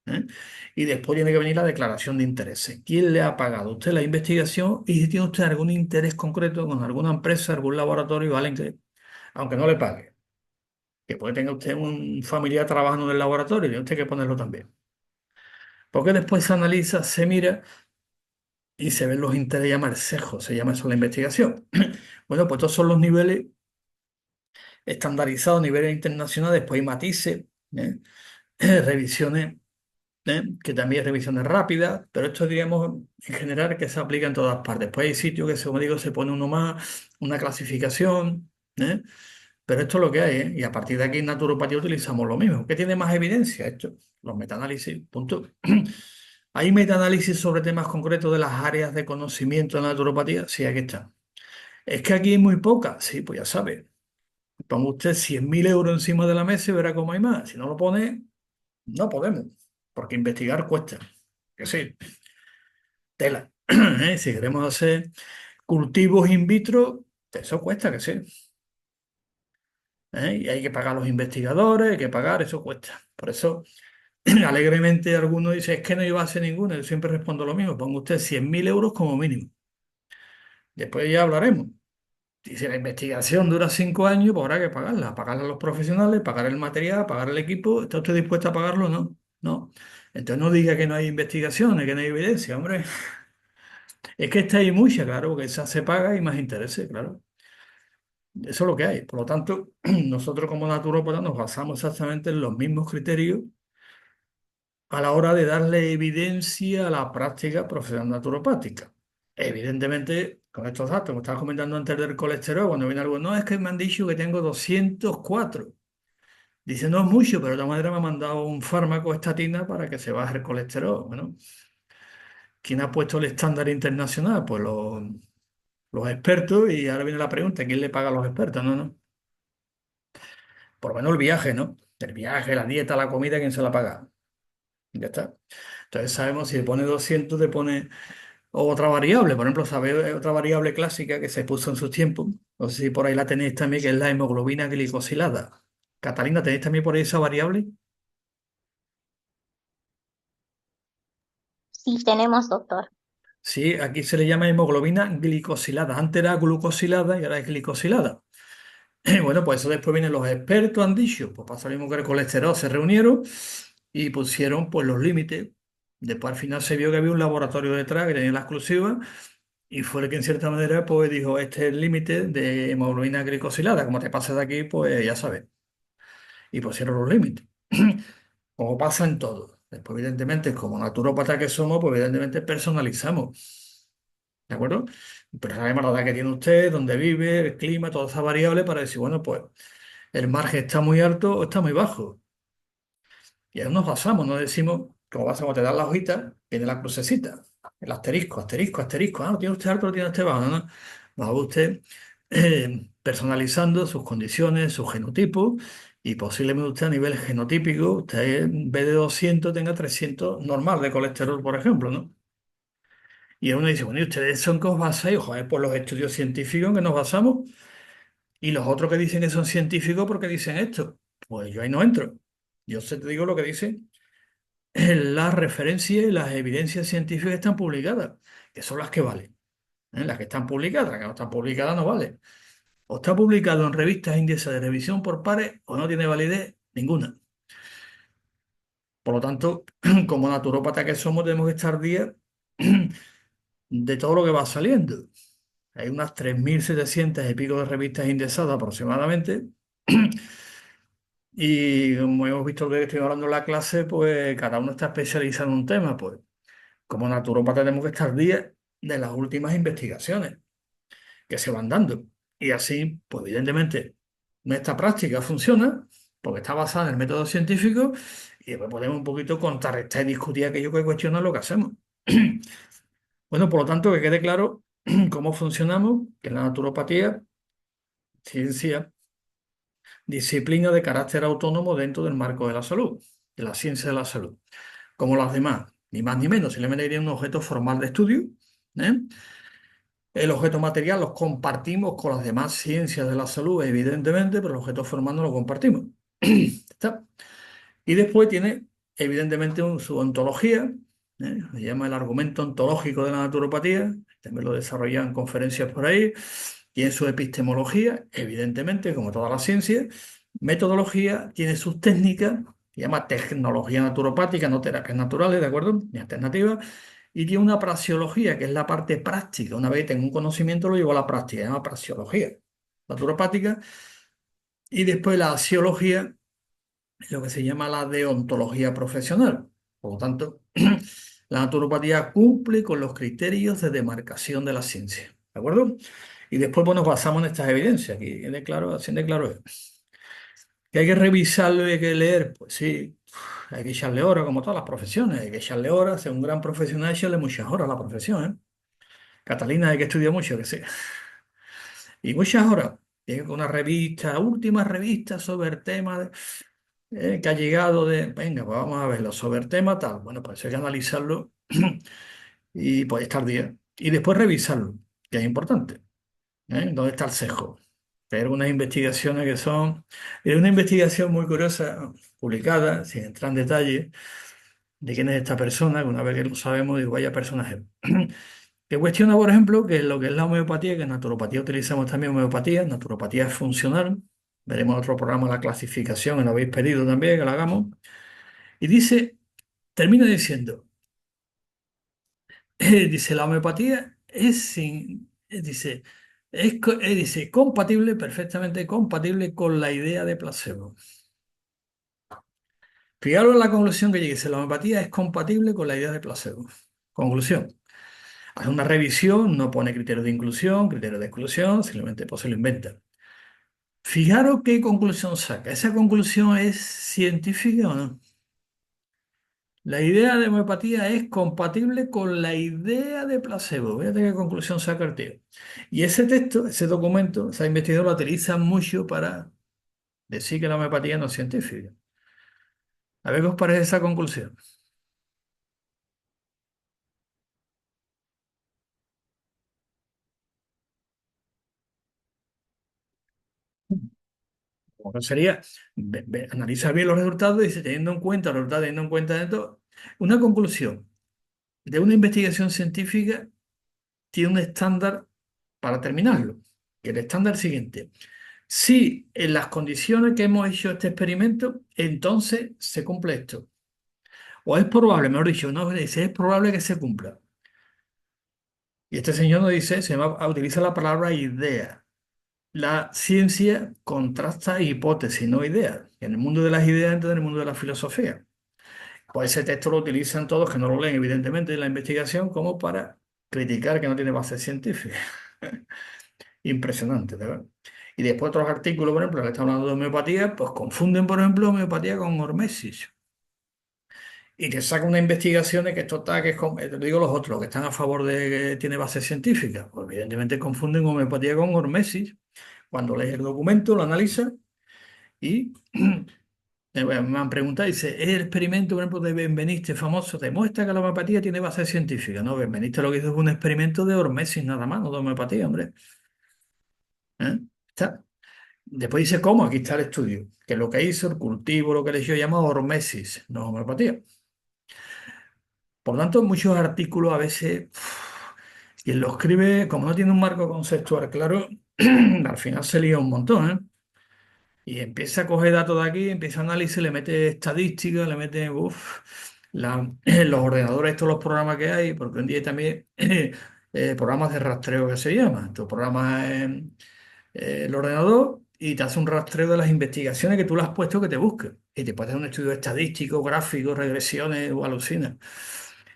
¿eh? Y después tiene que venir la declaración de intereses. ¿Quién le ha pagado a usted la investigación? Y si tiene usted algún interés concreto con alguna empresa, algún laboratorio, alguien que, aunque no le pague, que puede tener usted un familiar trabajando en el laboratorio, tiene usted que ponerlo también. Porque después se analiza, se mira y se ven los intereses, llama el cejo, se llama eso la investigación. Bueno, pues estos son los niveles estandarizados, niveles internacionales, después hay matices, ¿eh? Revisiones, que también hay revisiones rápidas, pero esto diríamos en general que se aplica en todas partes. Después hay sitios que, como digo, se pone uno más, una clasificación, pero esto es lo que hay, ¿eh? Y a partir de aquí en naturopatía utilizamos lo mismo. ¿Qué tiene más evidencia? Esto, los metaanálisis, punto. ¿Hay metaanálisis sobre temas concretos de las áreas de conocimiento de la naturopatía? Sí, aquí está. Es que aquí hay muy poca, sí, pues ya sabe. Ponga usted 100.000 euros encima de la mesa y verá cómo hay más. Si no lo pone, no podemos, porque investigar cuesta. Que sí, tela. Si queremos hacer cultivos in vitro, eso cuesta, que sí. Y hay que pagar a los investigadores, hay que pagar, eso cuesta. Por eso, alegremente, algunos dicen, es que no iba a hacer ninguno. Yo siempre respondo lo mismo, ponga usted 100.000 euros como mínimo. Después ya hablaremos. Y si la investigación dura 5 años, pues habrá que pagarla a los profesionales, pagar el material, pagar el equipo. ¿Está usted dispuesto a pagarlo? No, no. Entonces no diga que no hay investigaciones, que no hay evidencia, hombre. Es que esta hay mucha, claro, porque esa se paga y más intereses, claro. Eso es lo que hay. Por lo tanto, nosotros como naturópatas nos basamos exactamente en los mismos criterios a la hora de darle evidencia a la práctica profesional naturopática. Evidentemente, con estos datos, como estaba comentando antes del colesterol, cuando viene algo, no, es que me han dicho que tengo 204. Dice, no es mucho, pero de todas maneras me ha mandado un fármaco estatina para que se baje el colesterol. Bueno, ¿quién ha puesto el estándar internacional? Pues los expertos, y ahora viene la pregunta, ¿quién le paga a los expertos? No, no. Por lo menos el viaje, ¿no? El viaje, la dieta, la comida, ¿quién se la paga? Ya está. Entonces sabemos si le pone 200, te pone otra variable. Por ejemplo, ¿sabéis otra variable clásica que se puso en su tiempo? No sé si por ahí la tenéis también, que es la hemoglobina glicosilada. Catalina, ¿tenéis también por ahí esa variable? Sí, tenemos, doctor. Sí, aquí se le llama hemoglobina glicosilada. Antes era glucosilada y ahora es glicosilada. Bueno, pues eso después vienen los expertos, han dicho, pues pasa lo mismo que el colesterol, se reunieron y pusieron pues los límites. Después al final se vio que había un laboratorio detrás que tenía la exclusiva y fue el que en cierta manera pues dijo, este es el límite de hemoglobina glicosilada, como te pasa de aquí, pues ya sabes. Y pusieron los límites. como pasa en todo. Después, evidentemente, como naturópata que somos, pues evidentemente personalizamos. ¿De acuerdo? Pero sabemos la edad que tiene usted, dónde vive, el clima, todas esas variables para decir, bueno, pues el margen está muy alto o está muy bajo. Y ahí nos basamos, no decimos, como vas a te dan la hojita, viene la crucecita, el asterisco, asterisco, asterisco. Ah, no tiene usted alto, no tiene usted bajo. No, no. Va usted personalizando sus condiciones, su genotipo, y posiblemente usted a nivel genotípico, usted en vez de 200 tenga 300 normal de colesterol, por ejemplo, ¿no? Y uno dice, bueno, ¿y ustedes son qué os basáis? Joder, por los estudios científicos en que nos basamos. Y los otros que dicen que son científicos, ¿por qué dicen esto? Pues yo ahí no entro. Yo te digo lo que dicen las referencias y las evidencias científicas están publicadas, que son las que valen. Las que están publicadas, las que no están publicadas no valen. O está publicado en revistas índices de revisión por pares o no tiene validez ninguna. Por lo tanto, como naturópata que somos, tenemos que estar día de todo lo que va saliendo. Hay unas 3.700 y pico de revistas indexadas aproximadamente. Y como hemos visto que estoy hablando en la clase, pues cada uno está especializado en un tema. Pues como naturópata tenemos que estar día de las últimas investigaciones que se van dando. Y así, pues evidentemente, nuestra práctica funciona porque está basada en el método científico y después podemos un poquito contrarrestar y discutir aquello que cuestiona lo que hacemos. Bueno, por lo tanto, que quede claro cómo funcionamos, que la naturopatía, ciencia, disciplina de carácter autónomo dentro del marco de la salud, de la ciencia de la salud, como las demás, ni más ni menos, simplemente tiene un objeto formal de estudio. ¿eh? El objeto material los compartimos con las demás ciencias de la salud, evidentemente, pero el objeto formal no lo compartimos. ¿Está? Y después tiene, evidentemente, su ontología, se llama el argumento ontológico de la naturopatía, también lo desarrollan en conferencias por ahí, tiene su epistemología, evidentemente, como toda la ciencia, metodología, tiene sus técnicas, se llama tecnología naturopática, no terapias naturales, ¿de acuerdo? Ni alternativas, y tiene una praxeología, que es la parte práctica. Una vez que tengo un conocimiento, lo llevo a la práctica, se llama praxeología naturopática, y después la axiología, lo que se llama la deontología profesional. Por lo tanto, la naturopatía cumple con los criterios de demarcación de la ciencia. ¿De acuerdo? Y después pues, nos basamos en estas evidencias. Aquí de claro, así de claro es. ¿Que hay que revisarlo y hay que leer? Pues sí, hay que echarle horas, como todas las profesiones. Hay que echarle horas, ser un gran profesional, echarle muchas horas a la profesión. Catalina, hay que estudiar mucho, que sí. Y muchas horas. Tiene una revista, última revista sobre el tema que ha llegado de, venga, pues vamos a verlo, sobre el tema tal. Bueno, pues hay que analizarlo y pues estar día. Y después revisarlo, que es importante. ¿Dónde está el sesgo? Hay algunas investigaciones que son... Es una investigación muy curiosa, publicada, sin entrar en detalle, de quién es esta persona, que una vez que lo sabemos, digo, vaya personaje. Que cuestiona, por ejemplo, que lo que es la homeopatía, que en naturopatía utilizamos también homeopatía, naturopatía es funcional. Veremos en otro programa la clasificación, que nos habéis pedido también que la hagamos. Y dice, termina diciendo, dice, la homeopatía es sin, dice, dice, compatible, perfectamente compatible con la idea de placebo. Fijaros en la conclusión que llegue, dice, la homeopatía es compatible con la idea de placebo. Conclusión. Hace una revisión, no pone criterios de inclusión, criterios de exclusión, simplemente pues se lo inventa. Fijaros qué conclusión saca. ¿Esa conclusión es científica o no? La idea de homeopatía es compatible con la idea de placebo. Fíjate qué conclusión saca el tío. Y ese texto, ese documento, esa investigadora lo utiliza mucho para decir que la homeopatía no es científica. A ver qué os parece esa conclusión. Como sería, analiza bien los resultados y dice, teniendo en cuenta los resultados, teniendo en cuenta esto, una conclusión de una investigación científica tiene un estándar para terminarlo. Que el estándar siguiente. Si en las condiciones que hemos hecho este experimento, entonces se cumple esto. O es probable, mejor dicho, no dice, es probable que se cumpla. Y este señor nos dice, utiliza la palabra idea. La ciencia contrasta hipótesis, no ideas. En el mundo de las ideas entra en el mundo de la filosofía. Pues ese texto lo utilizan todos, que no lo leen evidentemente en la investigación, como para criticar que no tiene base científica. Impresionante, de verdad. Y después otros artículos, por ejemplo, que están hablando de homeopatía, pues confunden, por ejemplo, homeopatía con hormesis. Y te sacan unas investigaciones que esto está, que es te lo digo los otros, que están a favor de que tiene base científica. Pues evidentemente confunden homeopatía con hormesis. Cuando lees el documento, lo analizas y me han preguntado, dice, ¿el experimento, por ejemplo, de Benveniste famoso demuestra que la homeopatía tiene base científica? No, Benveniste lo que hizo fue un experimento de hormesis nada más, no de homeopatía, hombre. ¿Eh? Está. Después dice, ¿cómo? Aquí está el estudio. Que lo que hizo, el cultivo, lo que le yo llama hormesis, no homeopatía. Por lo tanto, muchos artículos a veces, quien lo escribe, como no tiene un marco conceptual claro, al final se lía un montón, ¿eh? Y empieza a coger datos de aquí, empieza a análisis, le mete estadística, le mete, los ordenadores, estos los programas que hay, porque hoy en día hay también programas de rastreo que se llaman. Estos programas el ordenador y te hace un rastreo de las investigaciones que tú le has puesto que te busque. Y te puede hacer un estudio estadístico, gráfico, regresiones o alucina.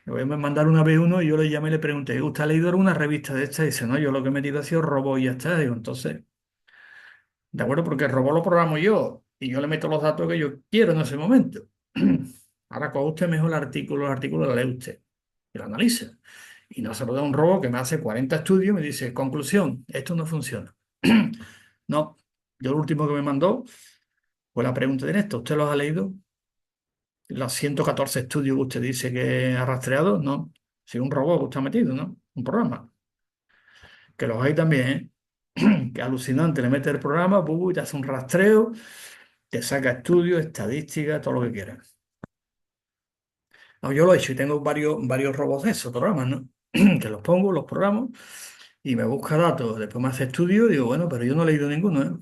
Me voy a mandar una vez uno y yo le llamé y le pregunté, ¿usted ha leído alguna revista de esta? Y dice, no, yo lo que he metido ha sido robot y ya está. Digo, entonces, ¿de acuerdo? Porque el robot lo programo yo y yo le meto los datos que yo quiero en ese momento. Ahora coja usted mejor el artículo lo lee usted y lo analiza. Y no se lo da a un robot que me hace 40 estudios y me dice, conclusión, esto no funciona. No, yo lo último que me mandó fue la pregunta directa, ¿usted los ha leído? Los 114 estudios que usted dice que ha rastreado, no. Si un robot que usted ha metido, ¿no? Un programa. Que los hay también, ¿eh? Que alucinante, le mete el programa, y te hace un rastreo, te saca estudios, estadísticas, todo lo que quieras. No, yo lo he hecho y tengo varios robots de esos programas, ¿no? Que los pongo, los programo y me busca datos, después me hace estudios y digo, bueno, pero yo no he leído ninguno, ¿eh?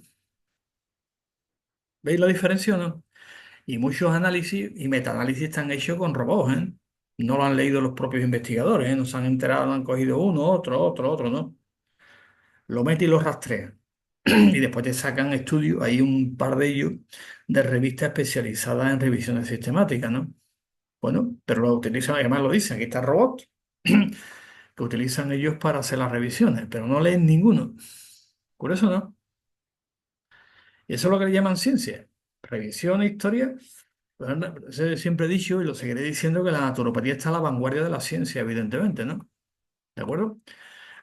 ¿Veis la diferencia o no? Y muchos análisis y metaanálisis están hechos con robots, ¿eh? No lo han leído los propios investigadores, ¿eh? No se han enterado, no han cogido uno, otro, ¿no? Lo mete y lo rastrea. Y después te sacan estudios, hay un par de ellos, de revistas especializadas en revisiones sistemáticas, ¿no? Bueno, pero lo utilizan, además lo dicen, aquí está el robot, que utilizan ellos para hacer las revisiones, pero no leen ninguno. Por eso no. Y eso es lo que le llaman ciencia. Revisión e historia. Pues, siempre he dicho y lo seguiré diciendo que la naturopatía está a la vanguardia de la ciencia, evidentemente, ¿no? ¿De acuerdo?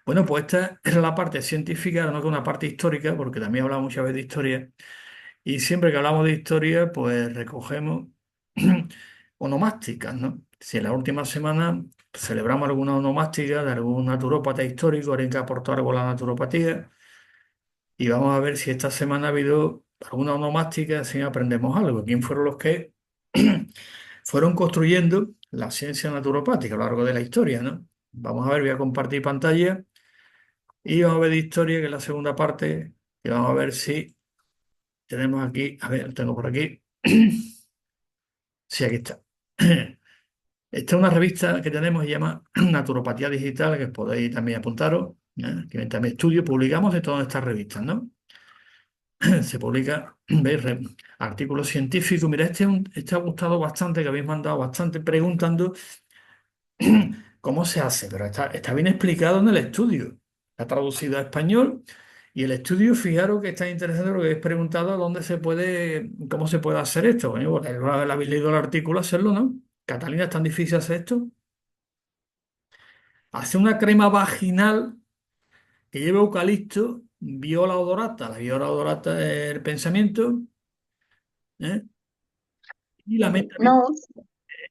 Bueno, pues esta es la parte científica, no que una parte histórica, porque también he hablado muchas veces de historia. Y siempre que hablamos de historia, pues recogemos onomásticas, ¿no? Si en la última semana celebramos alguna onomástica de algún naturópata histórico, alguien que aportó algo a la naturopatía, y vamos a ver si esta semana ha habido alguna onomástica, así aprendemos algo. ¿Quién fueron los que fueron construyendo la ciencia naturopática a lo largo de la historia, ¿no? Vamos a ver, voy a compartir pantalla y vamos a ver de historia, que es la segunda parte, y vamos a ver si tenemos aquí, a ver, lo tengo por aquí. Sí, aquí está. Esta es una revista que tenemos, se llama Naturopatía Digital, que podéis también apuntaros, ¿eh? Que también estudio, publicamos de todas estas revistas, ¿no? Se publica, ¿veis? Artículos científicos. Mira, este ha gustado bastante, que habéis mandado bastante preguntando cómo se hace, pero está bien explicado en el estudio. Está traducido a español y el estudio, fijaros que está interesante lo que habéis preguntado, cómo se puede hacer esto. Bueno, pues, habéis leído el artículo, hacerlo, ¿no? Catalina, ¿es tan difícil hacer esto? Hace una crema vaginal que lleva eucalipto, viola odorata. La viola odorata es el pensamiento, ¿eh? Y la mente. No,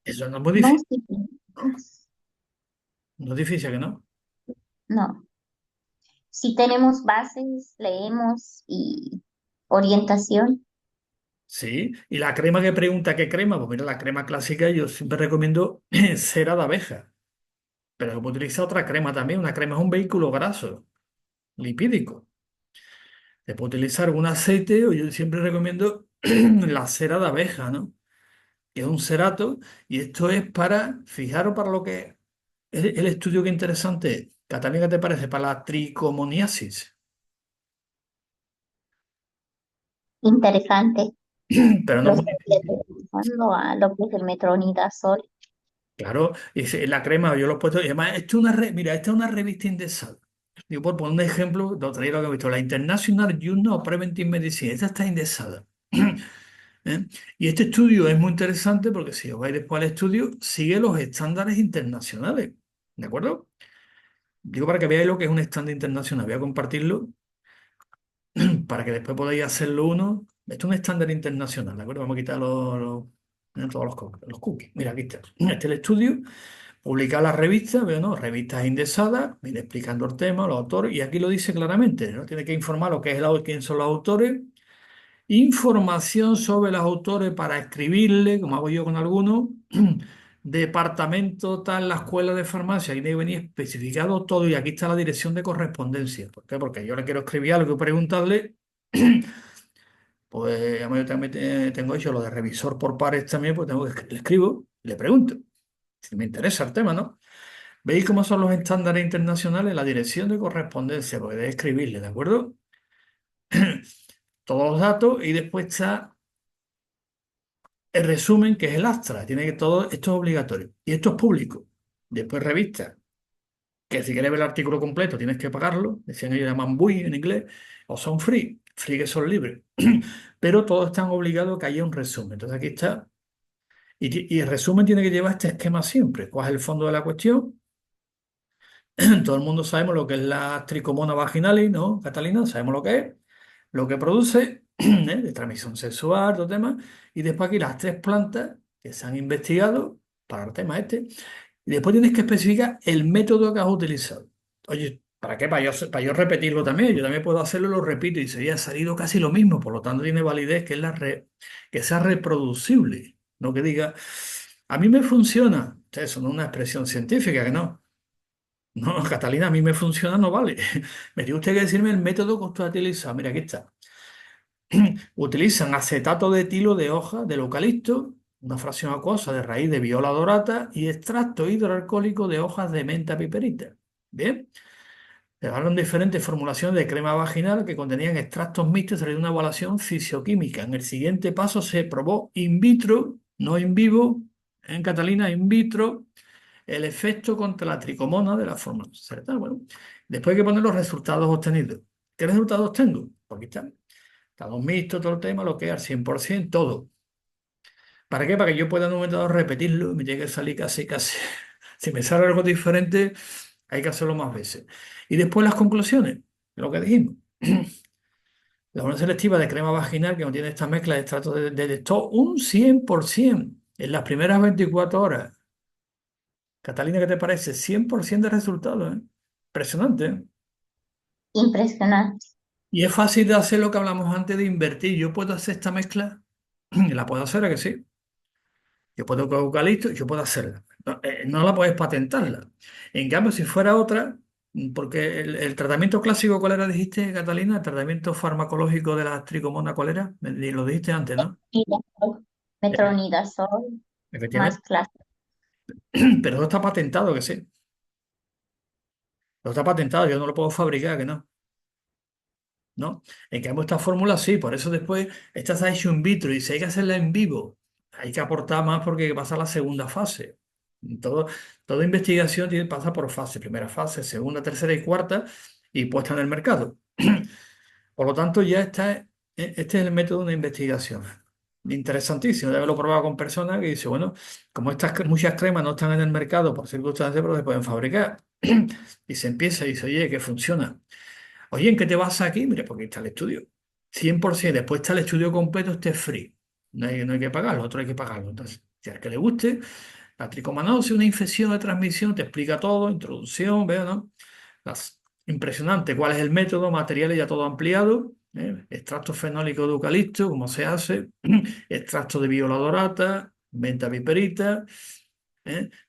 Eso no es muy no, difícil, sí, ¿no? No es difícil, ¿que no? no. Si tenemos bases, leemos y orientación Sí, y la crema que pregunta qué crema, pues mira, la crema clásica yo siempre recomiendo cera de abeja, pero se puede utilizar otra crema también. Una crema es un vehículo graso, lipídico. Se puede utilizar un aceite o yo siempre recomiendo la cera de abeja, ¿no? Que es un cerato y esto es para, fijaros para lo que es el estudio que interesante es. Catalina, ¿qué te parece? Para la tricomoniasis. interesante. Pero no es Los muy difícil. pasando a lo que es el metronidazol. Claro, la crema, yo lo he puesto, y además, mira, esta es una revista indexada. Digo, por poner un ejemplo, lo traía lo que he visto, la International Journal of Preventive Medicine, esta está indexada. ¿Eh? Y este estudio es muy interesante porque si os vais después al estudio, sigue los estándares internacionales, ¿de acuerdo? Digo para que veáis lo que es un estándar internacional, voy a compartirlo para que después podáis hacerlo uno. Esto es un estándar internacional, ¿de acuerdo? Vamos a quitar todos los cookies. Mira, aquí está. Este es el estudio. Publicar la revista, veo, ¿no? Revistas indexadas, viene explicando el tema, los autores, y aquí lo dice claramente, ¿no? Tiene que informar lo que es quién son los autores, información sobre los autores para escribirle, como hago yo con algunos, departamento tal, la escuela de farmacia, aquí debe venir especificado todo, y aquí está la dirección de correspondencia. ¿Por qué? Porque yo le quiero escribir algo y preguntarle, pues además yo también tengo hecho lo de revisor por pares también, pues tengo que le escribo, le pregunto, si me interesa el tema, ¿no? ¿Veis cómo son los estándares internacionales? La dirección de correspondencia, porque debe escribirle, ¿de acuerdo? Todos los datos y después está el resumen, que es el Astra. Tiene que todo esto es obligatorio. Y esto es público. Después revistas, que si quieres ver el artículo completo tienes que pagarlo. Decían ellos, llaman BUI en inglés, o son free. Free que son libres. Pero todos están obligados a que haya un resumen. Entonces aquí está. Y el resumen tiene que llevar este esquema siempre. ¿Cuál es el fondo de la cuestión? Todo el mundo sabemos lo que es la tricomona vaginalis, ¿no, Catalina? Sabemos lo que es, lo que produce, de transmisión sexual, todo tema. Y después aquí las tres plantas que se han investigado para el tema este. Y después tienes que especificar el método que has utilizado. Oye, ¿para qué? Para yo repetirlo también. Yo también puedo hacerlo y lo repito y sería salido casi lo mismo. Por lo tanto, tiene validez que, que sea reproducible. No que diga, a mí me funciona. Eso no es una expresión científica, que no. No, Catalina, a mí me funciona, no vale. Me tiene usted que decirme el método que usted ha utilizado. Mira, aquí está. Utilizan acetato de etilo de hoja del eucalipto, una fracción acuosa de raíz de viola dorata y extracto hidroalcohólico de hojas de menta piperita. Bien. Llevaron diferentes formulaciones de crema vaginal que contenían extractos mixtos de una evaluación fisioquímica. En el siguiente paso se probó in vitro, no in vivo, en Catalina in vitro el efecto contra la tricomona de la forma certa. Bueno, después hay que poner los resultados obtenidos. ¿Qué resultados tengo? Porque están estados mixtos, todo el tema, lo que es al 100%, todo. ¿Para qué? Para que yo pueda en un momento dado repetirlo y me llegue a salir casi. Si me sale algo diferente, hay que hacerlo más veces. Y después las conclusiones, lo que dijimos. La unión selectiva de crema vaginal que contiene esta mezcla de extractos detectó un 100% en las primeras 24 horas. Catalina, ¿qué te parece? 100% de resultados, ¿eh? Impresionante, ¿eh? Impresionante. Y es fácil de hacer lo que hablamos antes de invertir. Yo puedo hacer esta mezcla, la puedo hacer, ¿a que sí? Yo puedo con eucalipto, yo puedo hacerla. No, no la puedes patentarla. En cambio, si fuera otra, porque el tratamiento clásico, ¿cuál era, dijiste, Catalina? El tratamiento farmacológico de la tricomona, ¿cuál era? Lo dijiste antes, ¿no? Ya, Metronidazol, más efectivamente. clásico. Pero no está patentado, que sí. No está patentado, yo no lo puedo fabricar, que no. ¿No? En cambio, esta fórmula sí, por eso después esta se ha hecho in vitro y si hay que hacerla en vivo, hay que aportar más porque pasa a la segunda fase. Todo, toda investigación pasa por fase, primera fase, segunda, tercera y cuarta, y puesta en el mercado. Por lo tanto, ya este es el método de investigación. Interesantísimo, de haberlo probado con personas que dicen, bueno, como muchas cremas no están en el mercado por circunstancias, pero se pueden fabricar. Y se empieza y dice, oye, que funciona. Oye, ¿en qué te vas aquí? Mire, porque está el estudio. 100%. Después está el estudio completo, este es free. No hay que pagarlo, otro hay que pagarlo. Entonces, si al que le guste, la tricomanosis, una infección de transmisión, te explica todo, introducción, veo, ¿no? Impresionante. ¿Cuál es el método? Materiales ya todo ampliado. Extracto fenólico de eucalipto, cómo se hace. Extracto de viola dorata, menta viperita.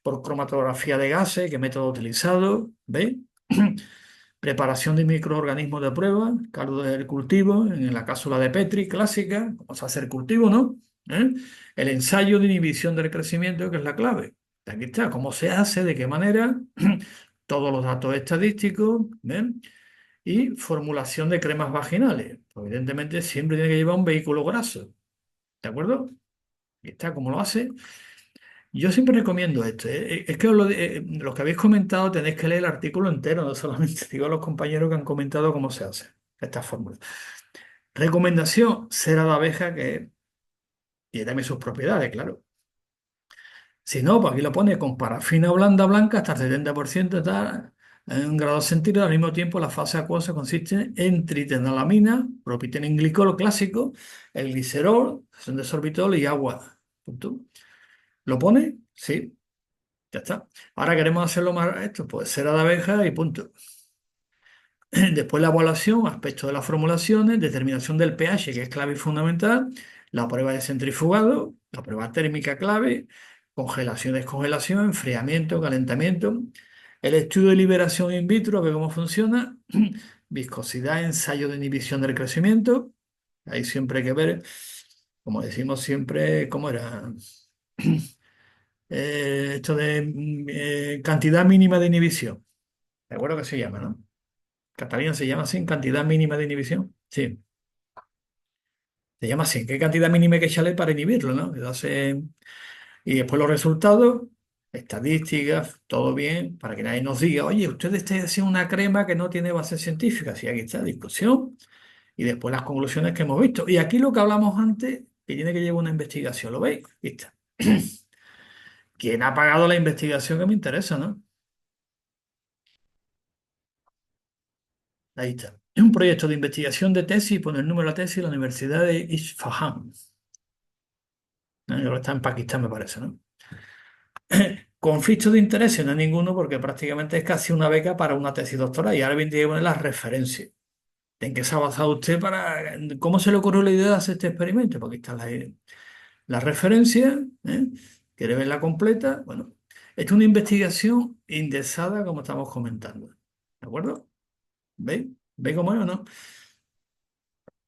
Por cromatografía de gases, qué método utilizado. ¿Veis? Preparación de microorganismos de prueba, caldo del cultivo, en la cápsula de Petri clásica, cómo se hace el cultivo, ¿no? ¿Eh? El ensayo de inhibición del crecimiento, que es la clave. Aquí está, cómo se hace, de qué manera, todos los datos estadísticos, ¿ven? Y formulación de cremas vaginales. Evidentemente siempre tiene que llevar un vehículo graso, ¿de acuerdo? Y está como lo hace. Yo siempre recomiendo esto. Es que lo que habéis comentado tenéis que leer el artículo entero, no solamente digo a los compañeros que han comentado cómo se hace esta fórmula. Recomendación, cera de abeja que tiene también sus propiedades, claro. Si no, pues aquí lo pone con parafina blanda blanca hasta el 70% tal, en un grado centígrado. Al mismo tiempo, la fase acuosa consiste en tritenalamina, propitenenglicol clásico, el glicerol, son de sorbitol y agua. Punto. ¿Lo pone? Sí, ya está. Ahora queremos hacerlo más esto, pues cera de abeja y punto. Después la evaluación, aspectos de las formulaciones, determinación del pH, que es clave y fundamental, la prueba de centrifugado, la prueba térmica clave, congelación, descongelación, enfriamiento, calentamiento, el estudio de liberación in vitro, a ver cómo funciona, viscosidad, ensayo de inhibición del crecimiento, ahí siempre hay que ver, como decimos siempre, ¿cómo era? Esto de cantidad mínima de inhibición, ¿de acuerdo que se llama, no? Catalina se llama así, cantidad mínima de inhibición. Sí, se llama así. ¿Qué cantidad mínima hay que echarle para inhibirlo, no? Y después los resultados, estadísticas, todo bien, para que nadie nos diga, oye, usted está haciendo una crema que no tiene base científica. Sí, aquí está, discusión. Y después las conclusiones que hemos visto. Y aquí lo que hablamos antes, que tiene que llevar una investigación, ¿lo veis? Aquí está. ¿Quién ha pagado la investigación que me interesa, no? Ahí está. Es un proyecto de investigación de tesis, pone el número de la tesis de la Universidad de Isfahan. Ahora está en Pakistán, me parece, ¿no? Conflicto de intereses, no hay ninguno, porque prácticamente es casi una beca para una tesis doctoral. Y ahora bien, tiene que poner las referencias. ¿En qué se ha basado usted para... ¿Cómo se le ocurrió la idea de hacer este experimento? Porque aquí están las referencias, ¿eh? ¿Quiere verla completa? Bueno, esto es una investigación indexada, como estamos comentando. ¿De acuerdo? ¿Veis? ¿Veis cómo es o no?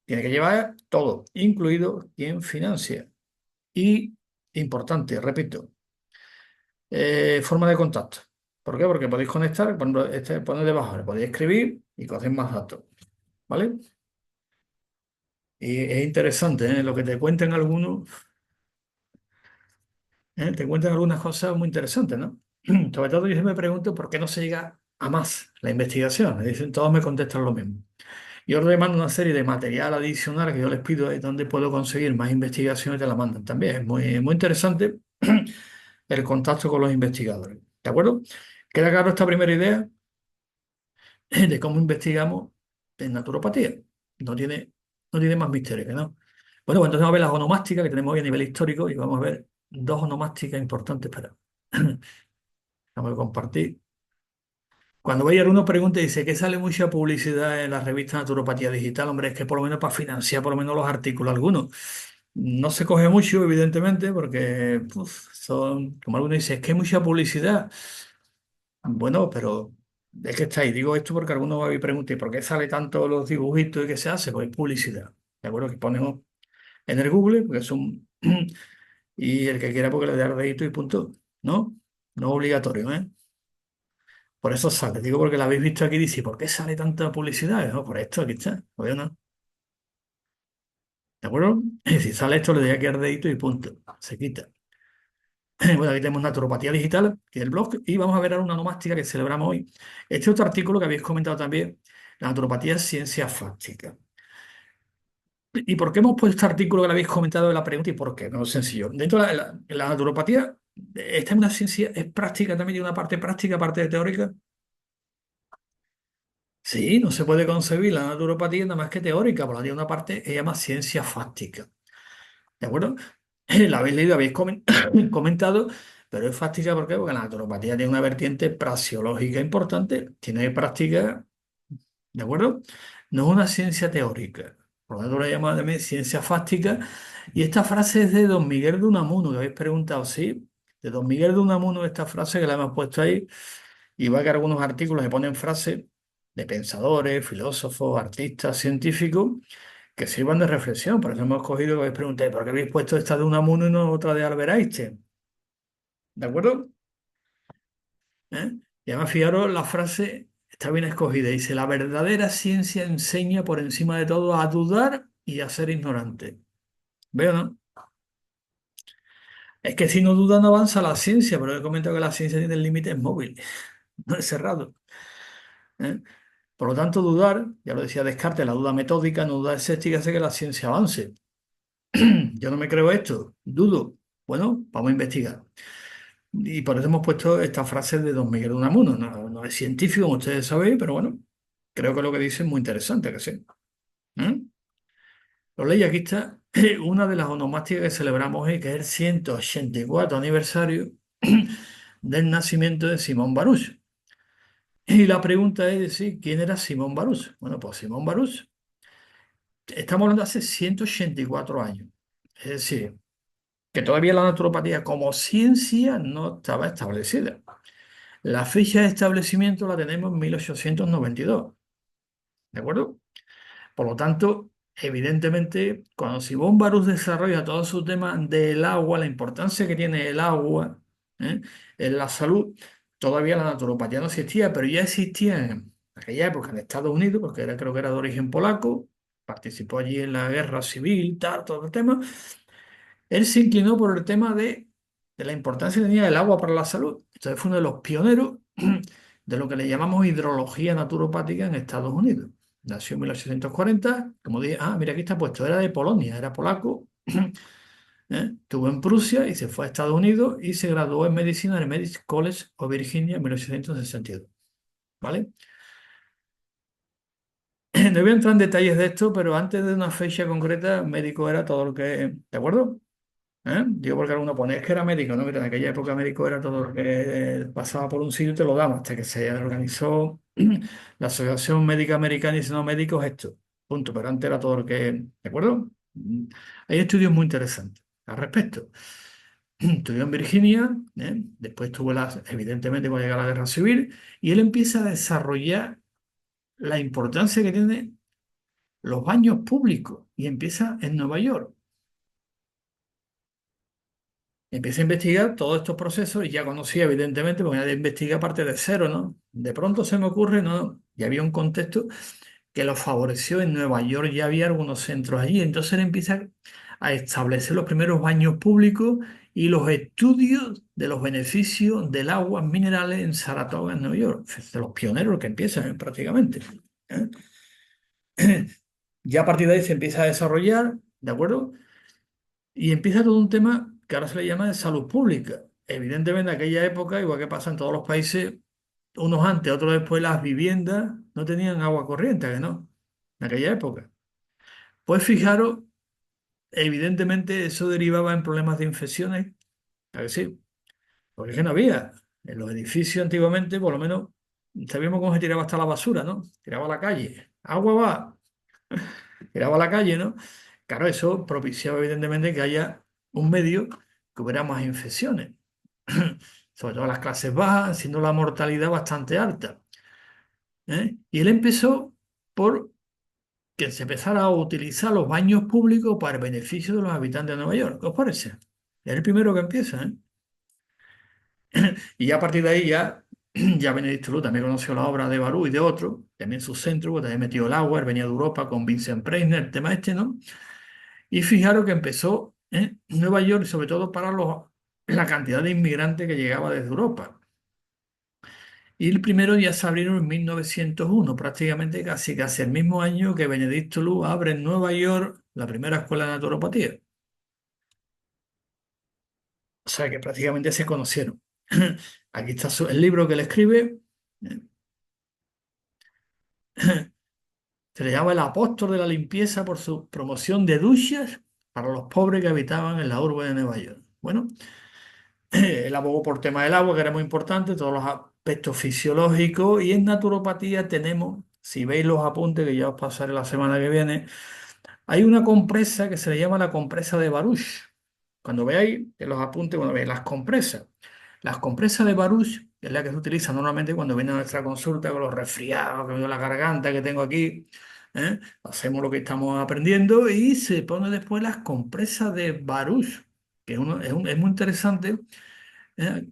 Tiene que llevar todo, incluido quien financia. Y, importante, repito, forma de contacto. ¿Por qué? Porque podéis conectar, por ejemplo, este pone debajo, le podéis escribir y coger más datos. ¿Vale? Y es interesante, ¿eh? Lo que te cuentan algunos, te cuentan algunas cosas muy interesantes, ¿no? Sobre todo yo me pregunto por qué no se llega a más la investigación. Me dicen, todos me contestan lo mismo. Yo les mando una serie de material adicional que yo les pido de dónde puedo conseguir más investigación y te la mandan también. Es muy, muy interesante el contacto con los investigadores. ¿De acuerdo? ¿Queda claro esta primera idea de cómo investigamos en naturopatía? No tiene, no tiene más misterio, que ¿no? Bueno, pues entonces vamos a ver las onomásticas que tenemos hoy a nivel histórico y vamos a ver dos onomásticas importantes para. Vamos a compartir. Cuando vaya uno pregunta y dice que sale mucha publicidad en la revista Naturopatía Digital, hombre, es que por lo menos para financiar por lo menos los artículos algunos. No se coge mucho, evidentemente, porque son, como algunos dicen, es que hay mucha publicidad. Bueno, pero es que está ahí. Digo esto porque algunos me habéis preguntado, ¿por qué sale tanto los dibujitos y qué se hace? Pues hay publicidad. ¿De acuerdo? Que ponemos en el Google, porque son. Y el que quiera, porque le dé al dedito y punto. ¿No? No es obligatorio, ¿eh? Por eso sale. Digo porque la habéis visto aquí y dice, ¿por qué sale tanta publicidad? No, por esto, aquí está. Pues no. ¿De acuerdo? Si sale esto, le doy aquí al dedito y punto. Se quita. Bueno, aquí tenemos Naturopatía Digital, que es el blog, y vamos a ver ahora una nomástica que celebramos hoy. Este otro artículo que habéis comentado también, la naturopatía es ciencia fáctica. ¿Y por qué hemos puesto este artículo que lo habéis comentado de la pregunta y por qué? No es sencillo. Dentro de la naturopatía, esta es una ciencia, es práctica también, tiene una parte práctica, parte teórica. Sí, no se puede concebir la naturopatía nada más que teórica, por la tiene una parte que se llama ciencia fáctica. ¿De acuerdo? La habéis leído, habéis comentado, pero es fáctica ¿por qué? Porque la naturopatía tiene una vertiente praxeológica importante, tiene práctica, ¿de acuerdo? No es una ciencia teórica, por lo tanto la llamamos también ciencia fáctica. Y esta frase es de Don Miguel de Unamuno, que habéis preguntado, sí, de Don Miguel de Unamuno, esta frase que la hemos puesto ahí, y va que algunos artículos se ponen frases de pensadores, filósofos, artistas, científicos que sirvan de reflexión. Por eso hemos cogido que habéis preguntado, ¿por qué habéis puesto esta de Unamuno y no otra de Albert Einstein? ¿De acuerdo? ¿Eh? Y además, fijaros, la frase está bien escogida. Dice, la verdadera ciencia enseña por encima de todo a dudar y a ser ignorante. ¿Veo, no? Es que si no duda no avanza la ciencia, pero he comentado que la ciencia tiene límites móviles, no es cerrado. ¿Eh? Por lo tanto, dudar, ya lo decía Descartes, la duda metódica, no duda escéptica hace que la ciencia avance. Yo no me creo esto, dudo. Bueno, vamos a investigar. Y por eso hemos puesto esta frase de don Miguel de Unamuno. No, no es científico, como ustedes saben, pero bueno, creo que lo que dice es muy interesante, que sí. ¿Eh? Lo leí, aquí está una de las onomásticas que celebramos hoy, que es el 184 aniversario del nacimiento de Simón Baruch. Y la pregunta es decir, ¿quién era Simón Baruch? Bueno, pues Simón Baruch, estamos hablando de hace 184 años. Es decir, que todavía la naturopatía como ciencia no estaba establecida. La fecha de establecimiento la tenemos en 1892, ¿de acuerdo? Por lo tanto, evidentemente, cuando Simón Barús desarrolla todo su tema del agua, la importancia que tiene el agua, ¿eh? En la salud, todavía la naturopatía no existía, pero ya existía en aquella época en Estados Unidos, porque creo que era de origen polaco, participó allí en la guerra civil, tal, todo el tema. Él se inclinó por el tema de la importancia que tenía el agua para la salud. Entonces fue uno de los pioneros de lo que le llamamos hidrología naturopática en Estados Unidos. Nació en 1840, como dije, mira, aquí está puesto, era de Polonia, era polaco, estuvo en Prusia y se fue a Estados Unidos y se graduó en medicina en el Medical College of Virginia en 1862. ¿Vale? No voy a entrar en detalles de esto, pero antes de una fecha concreta, médico era todo lo que... ¿De acuerdo? Digo porque alguno pone, es que era médico, ¿no? Mira, en aquella época médico era todo lo que pasaba por un sitio y te lo daban, hasta que se organizó la Asociación Médica Americana y dice, no, médicos esto, punto, pero antes era todo lo que, ¿de acuerdo? Hay estudios muy interesantes al respecto. Estudió en Virginia, después tuvo evidentemente cuando llega la guerra civil, y él empieza a desarrollar la importancia que tienen los baños públicos, y empieza en Nueva York. Empecé a investigar todos estos procesos y ya conocía, evidentemente, porque nadie investiga parte de cero, ¿no? De pronto se me ocurre, no, y había un contexto que lo favoreció. En Nueva York ya había algunos centros allí, entonces él empieza a establecer los primeros baños públicos y los estudios de los beneficios del agua minerales en Saratoga, en Nueva York. Es de los pioneros que empiezan prácticamente. ¿Eh? Ya a partir de ahí se empieza a desarrollar, ¿de acuerdo? Y empieza todo un tema que ahora se le llama de salud pública. Evidentemente, en aquella época, igual que pasa en todos los países, unos antes, otros después, las viviendas no tenían agua corriente, ¿a que no? En aquella época. Pues fijaros, evidentemente eso derivaba en problemas de infecciones, ¿a que sí? Porque es que no había. En los edificios antiguamente, por lo menos, sabíamos cómo se tiraba hasta la basura, ¿no? Tiraba a la calle. Agua va, tiraba a la calle, ¿no? Claro, eso propiciaba evidentemente que haya un medio que hubiera más infecciones, sobre todo en las clases bajas, siendo la mortalidad bastante alta. Y él empezó por que se empezara a utilizar los baños públicos para el beneficio de los habitantes de Nueva York. ¿Qué os parece? Es el primero que empieza, ¿eh? Y ya a partir de ahí ya Benedicto Luz también conoció la obra de Barú y de otros, también sus centros, porque también metió el agua, él venía de Europa con Vincent Preisner, el tema este, ¿no? Y fijaros que empezó en Nueva York, sobre todo para la cantidad de inmigrantes que llegaba desde Europa. Y el primero ya se abrieron en 1901, prácticamente casi el mismo año que Benedicto Luz abre en Nueva York la primera escuela de naturopatía. O sea que prácticamente se conocieron. Aquí está el libro que él escribe. Se le llama el apóstol de la limpieza por su promoción de duchas para los pobres que habitaban en la urbe de Nueva York. Bueno, él abogó por tema del agua, que era muy importante, todos los aspectos fisiológicos, y en naturopatía tenemos, si veis los apuntes que ya os pasaré la semana que viene, hay una compresa que se le llama la compresa de Baruch. Cuando veáis en los apuntes, cuando veáis las compresas de Baruch es la que se utiliza normalmente cuando viene a nuestra consulta con los resfriados, que me duele la garganta que tengo aquí. Hacemos lo que estamos aprendiendo y se pone después las compresas de Baruch, que es muy interesante. ¿eh?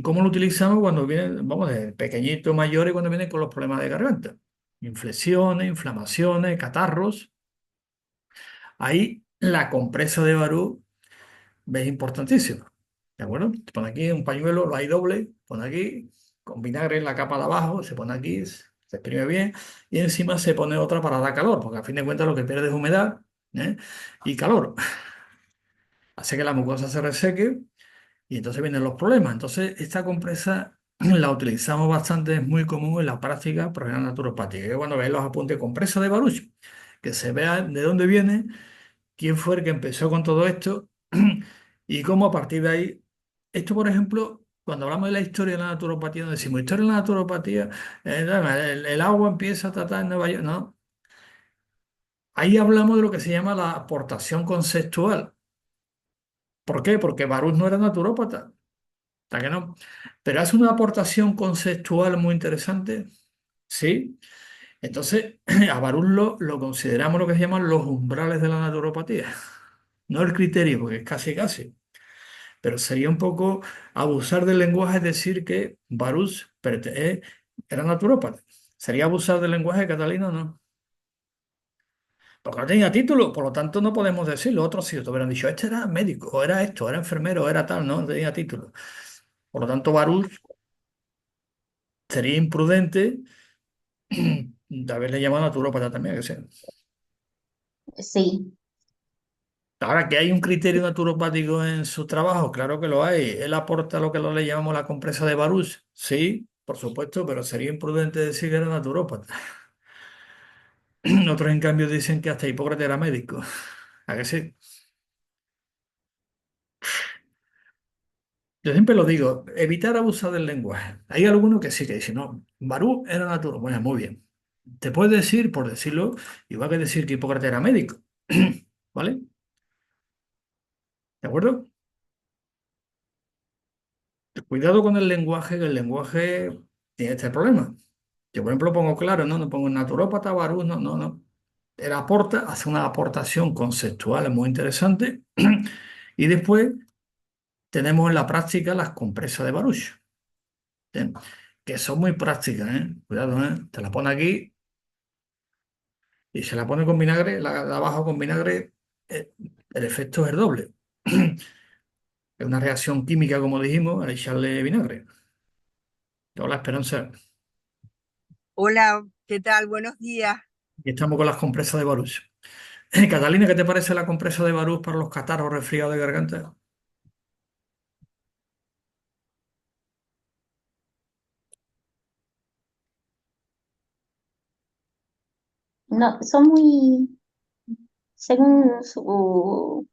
¿Cómo lo utilizamos cuando vienen, vamos, de pequeñitos, mayores, cuando vienen con los problemas de garganta? Inflexiones, inflamaciones, catarros. Ahí la compresa de Barú ¿Ves? Importantísimo. ¿De acuerdo? Te pone aquí un pañuelo, lo hay doble, pone aquí, con vinagre en la capa de abajo, se pone aquí, se exprime bien, y encima se pone otra para dar calor, porque a fin de cuentas lo que pierde es humedad, ¿eh? Y calor. Hace que la mucosa se reseque y entonces vienen los problemas. Entonces, esta compresa la utilizamos bastante, es muy común en la práctica profesional naturopática. Que cuando veis los apuntes compresa de Baruch, que se vea de dónde viene, quién fue el que empezó con todo esto y cómo a partir de ahí, esto por ejemplo, cuando hablamos de la historia de la naturopatía, no decimos historia de la naturopatía, el agua empieza a tratar en Nueva York, no. Ahí hablamos de lo que se llama la aportación conceptual. ¿Por qué? Porque Baruch no era naturópata. ¿Está que no? Pero hace una aportación conceptual muy interesante, ¿sí? Entonces, a Baruch lo consideramos lo que se llaman los umbrales de la naturopatía. No el criterio, porque es casi casi. Pero sería un poco abusar del lenguaje decir que Baruch era naturópata. Sería abusar del lenguaje catalino, no. Porque no tenía título, por lo tanto no podemos decirlo. Otros sí, te hubieran dicho, este era médico, o era esto, era enfermero, o era tal, no tenía título. Por lo tanto, Baruch sería imprudente de haberle llamado naturópata también, que sea. Sí, Ahora que hay un criterio naturopático en su trabajo, claro que lo hay. Él aporta lo que le llamamos la compresa de Baruch, sí, por supuesto, pero sería imprudente decir que era naturópata. Otros, en cambio, dicen que hasta Hipócrates era médico. ¿A que sí? Yo siempre lo digo, evitar abusar del lenguaje. Hay algunos que sí que dicen, no, Baruch era naturópata. Bueno, muy bien. Te puedes decir, por decirlo, igual que decir que Hipócrates era médico. ¿Vale? ¿De acuerdo? Cuidado con el lenguaje, que el lenguaje tiene este problema. Yo, por ejemplo, pongo claro, no pongo naturópata, Baruch, no, no, no. Él aporta, hace una aportación conceptual muy interesante. Y después tenemos en la práctica las compresas de Baruch, ¿eh? Que son muy prácticas, ¿eh? Cuidado, ¿eh? Te la pone aquí y se la pone con vinagre, la de abajo con vinagre, el efecto es el doble. Es una reacción química, como dijimos, al echarle vinagre. Hola, Esperanza. Hola, ¿qué tal? Buenos días. Y estamos con las compresas de Baruch. Catalina, ¿qué te parece la compresa de Baruch para los catarros resfriados de garganta? no, son muy, según su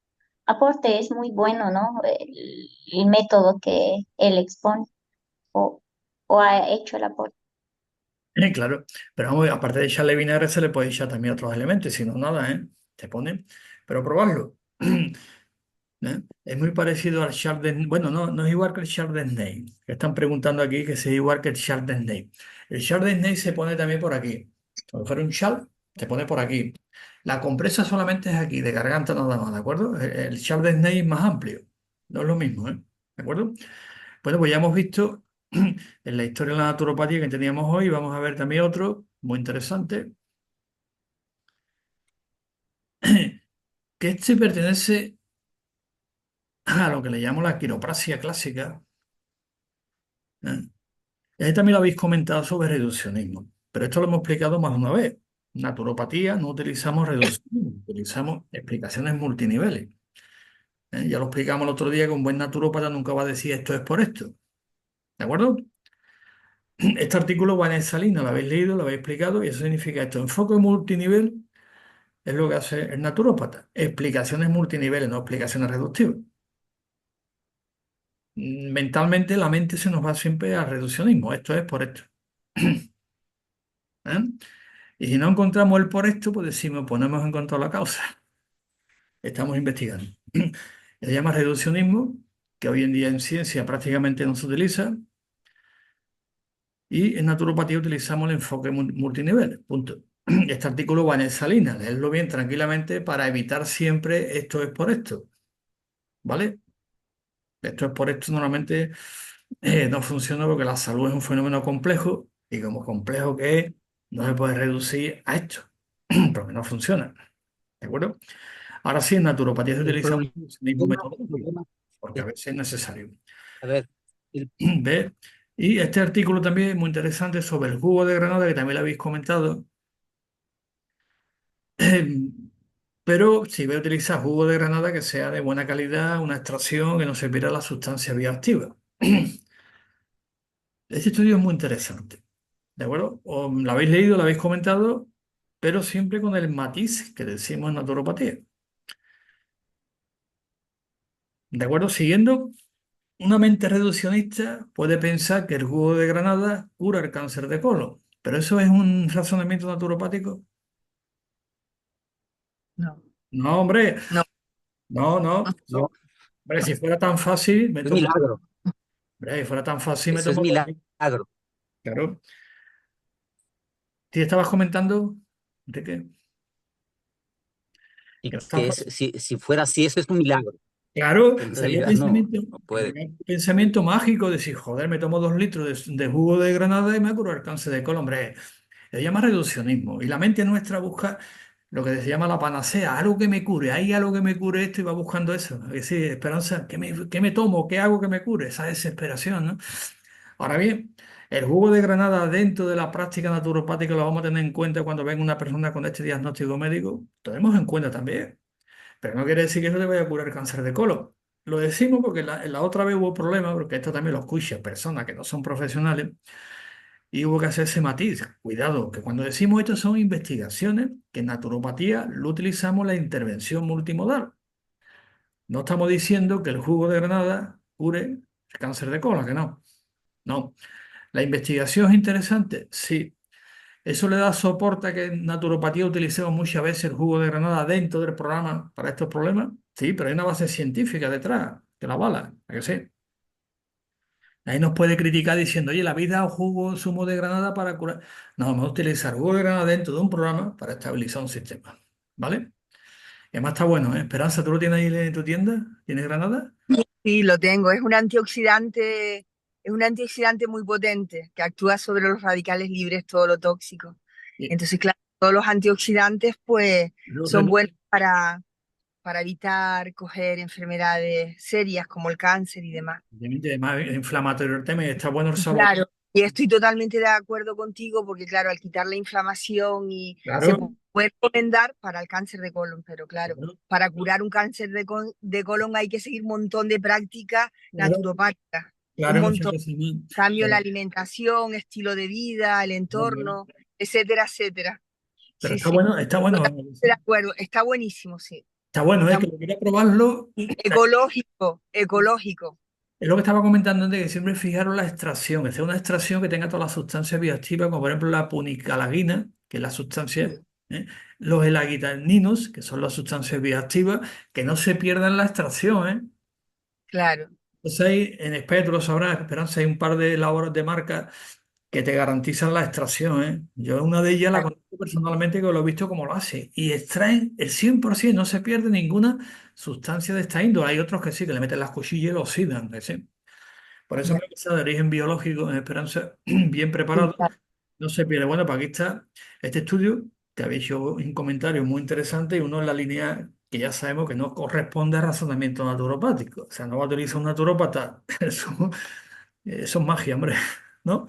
aporte es muy bueno, ¿no? El método que él expone o, o ha hecho el aporte. Claro, pero vamos, aparte de echarle vinagre, se le puede echar también otros elementos, si no, nada, ¿eh? Te pone, pero probarlo. ¿Eh? Es muy parecido al Chardonnay. Bueno, no, no es igual que el Chardonnay. Que están preguntando aquí que si es igual que el Chardonnay. El Chardonnay se pone también por aquí. Como si fuera un chal, se pone por aquí. La compresa solamente es aquí, de garganta nada más, ¿de acuerdo? El Chardonnay es más amplio. No es lo mismo, ¿eh? ¿De acuerdo? Bueno, pues ya hemos visto en la historia de la naturopatía que teníamos hoy. Vamos a ver también otro muy interesante. Que este pertenece a lo que le llamo la quiropraxia clásica. ¿Eh? Y ahí también lo habéis comentado sobre reduccionismo, pero esto lo hemos explicado más de una vez. Naturopatía no utilizamos reduccionismo, utilizamos explicaciones multiniveles. Ya lo explicamos el otro día que un buen naturópata nunca va a decir esto es por esto. ¿De acuerdo? Este artículo va en esa línea, lo habéis leído, lo habéis explicado y eso significa esto. Enfoque multinivel es lo que hace el naturópata. Explicaciones multiniveles, no explicaciones reductivas. Mentalmente la mente se nos va siempre al reduccionismo. Esto es por esto. ¿Eh? Y si no encontramos el por esto, pues decimos, pues no hemos encontrado la causa. Estamos investigando. Se llama reduccionismo, que hoy en día en ciencia prácticamente no se utiliza, y en naturopatía utilizamos el enfoque multinivel. Punto. Este artículo va en esa línea, leerlo bien tranquilamente para evitar siempre esto es por esto. ¿Vale? Esto es por esto normalmente no funciona porque la salud es un fenómeno complejo y como complejo que es, no se puede reducir a esto, porque no funciona. ¿De acuerdo? Ahora sí, en naturopatía se El utiliza mucho problema, el mismo el metodológico, problema, porque a eh, veces es necesario. a ver, el, ¿Ves? Y este artículo también es muy interesante sobre el jugo de granada, que también lo habéis comentado. Pero si voy a utilizar jugo de granada que sea de buena calidad, una extracción que no se pierda la sustancia bioactiva. Este estudio es muy interesante, ¿de acuerdo? O lo habéis leído, lo habéis comentado, pero siempre con el matiz que decimos en naturopatía. ¿De acuerdo? Siguiendo, una mente reduccionista puede pensar que el jugo de granada cura el cáncer de colon, pero eso es un razonamiento naturopático. No, No, hombre, no, no, no. no, Hombre, si fuera tan fácil, me es tomo. milagro, Hombre, si fuera tan fácil, me eso es tomo dos. milagro. Claro. ¿Te estabas comentando, Enrique? Y Que no es tan que es, fácil. si fuera así, eso es un milagro. Claro, En sería realidad no, no puede. pensamiento mágico de decir, joder, me tomo 2 litros de jugo de granada y me curo el cáncer de colon. Hombre, se llama reduccionismo. Y la mente nuestra busca lo que se llama la panacea, algo que me cure, hay algo que me cure esto y va buscando eso. Es decir, esperanza, ¿qué me tomo? ¿Qué hago que me cure? Esa desesperación, ¿no? Ahora bien, el jugo de granada dentro de la práctica naturopática lo vamos a tener en cuenta cuando venga una persona con este diagnóstico médico. Lo tenemos en cuenta también. Pero no quiere decir que eso te vaya a curar el cáncer de colon. Lo decimos porque la otra vez hubo problemas, porque esto también lo escuchan personas que no son profesionales, y hubo que hacer ese matiz. Cuidado, que cuando decimos esto son investigaciones, que en naturopatía lo utilizamos la intervención multimodal. No estamos diciendo que el jugo de granada cure el cáncer de colon, que no. No. ¿La investigación es interesante? Sí. ¿Eso le da soporte a que en naturopatía utilicemos muchas veces el jugo de granada dentro del programa para estos problemas? Sí, pero hay una base científica detrás que la avala, ¿a que sí? Ahí nos puede criticar diciendo, oye, la vida o jugo, zumo de granada para curar. No, vamos a utilizar jugo de granada dentro de un programa para estabilizar un sistema. ¿Vale? Y además está bueno, ¿eh? Esperanza, ¿tú lo tienes ahí en tu tienda? ¿Tienes granada? sí, lo tengo. Es un antioxidante muy potente que actúa sobre los radicales libres, todo lo tóxico. Y Entonces, claro, todos los antioxidantes, pues, lo son reduce, buenos para evitar coger enfermedades serias como el cáncer y demás. obviamente, además es inflamatorio el tema y está bueno el sabor. Claro, y estoy totalmente de acuerdo contigo porque, claro, al quitar la inflamación y se Claro, puede recomendar para el cáncer de colon, pero claro, claro, para curar un cáncer de colon hay que seguir un montón de prácticas claro, naturopáticas, un claro, muchas montón. cosas más. Cambio en la Pero, alimentación, estilo de vida, el entorno, etcétera, etcétera. pero Sí, sí, está bueno, totalmente de acuerdo. Está buenísimo, sí. está bueno, es Está que lo quería probarlo. ecológico, ecológico. Es lo que estaba comentando antes, que siempre fijaros la extracción, que sea una extracción que tenga todas las sustancias bioactivas, como por ejemplo la punicalagina, que es la sustancia, ¿eh? Los elaguitaninos, que son las sustancias bioactivas, que no se pierdan la extracción, ¿eh? Claro, Entonces hay, en España, tú lo sabrás, Esperanza, hay un par de labores de marca que te garantizan la extracción, ¿eh? Yo una de ellas la conozco personalmente, que lo he visto cómo lo hace, y extraen el 100%, no se pierde ninguna sustancia de esta índole. Hay otros que sí, que le meten las cuchillas y lo oxidan, ¿eh? ¿Sí? Por eso ya, creo que sea de origen biológico en Esperanza, bien sí, preparado, claro. no se pierde. Bueno, pues aquí está este estudio que habéis hecho un comentario muy interesante y uno en la línea que ya sabemos que no corresponde a razonamiento naturopático. O sea, no va a utilizar un naturópata. Eso es magia, hombre, ¿no?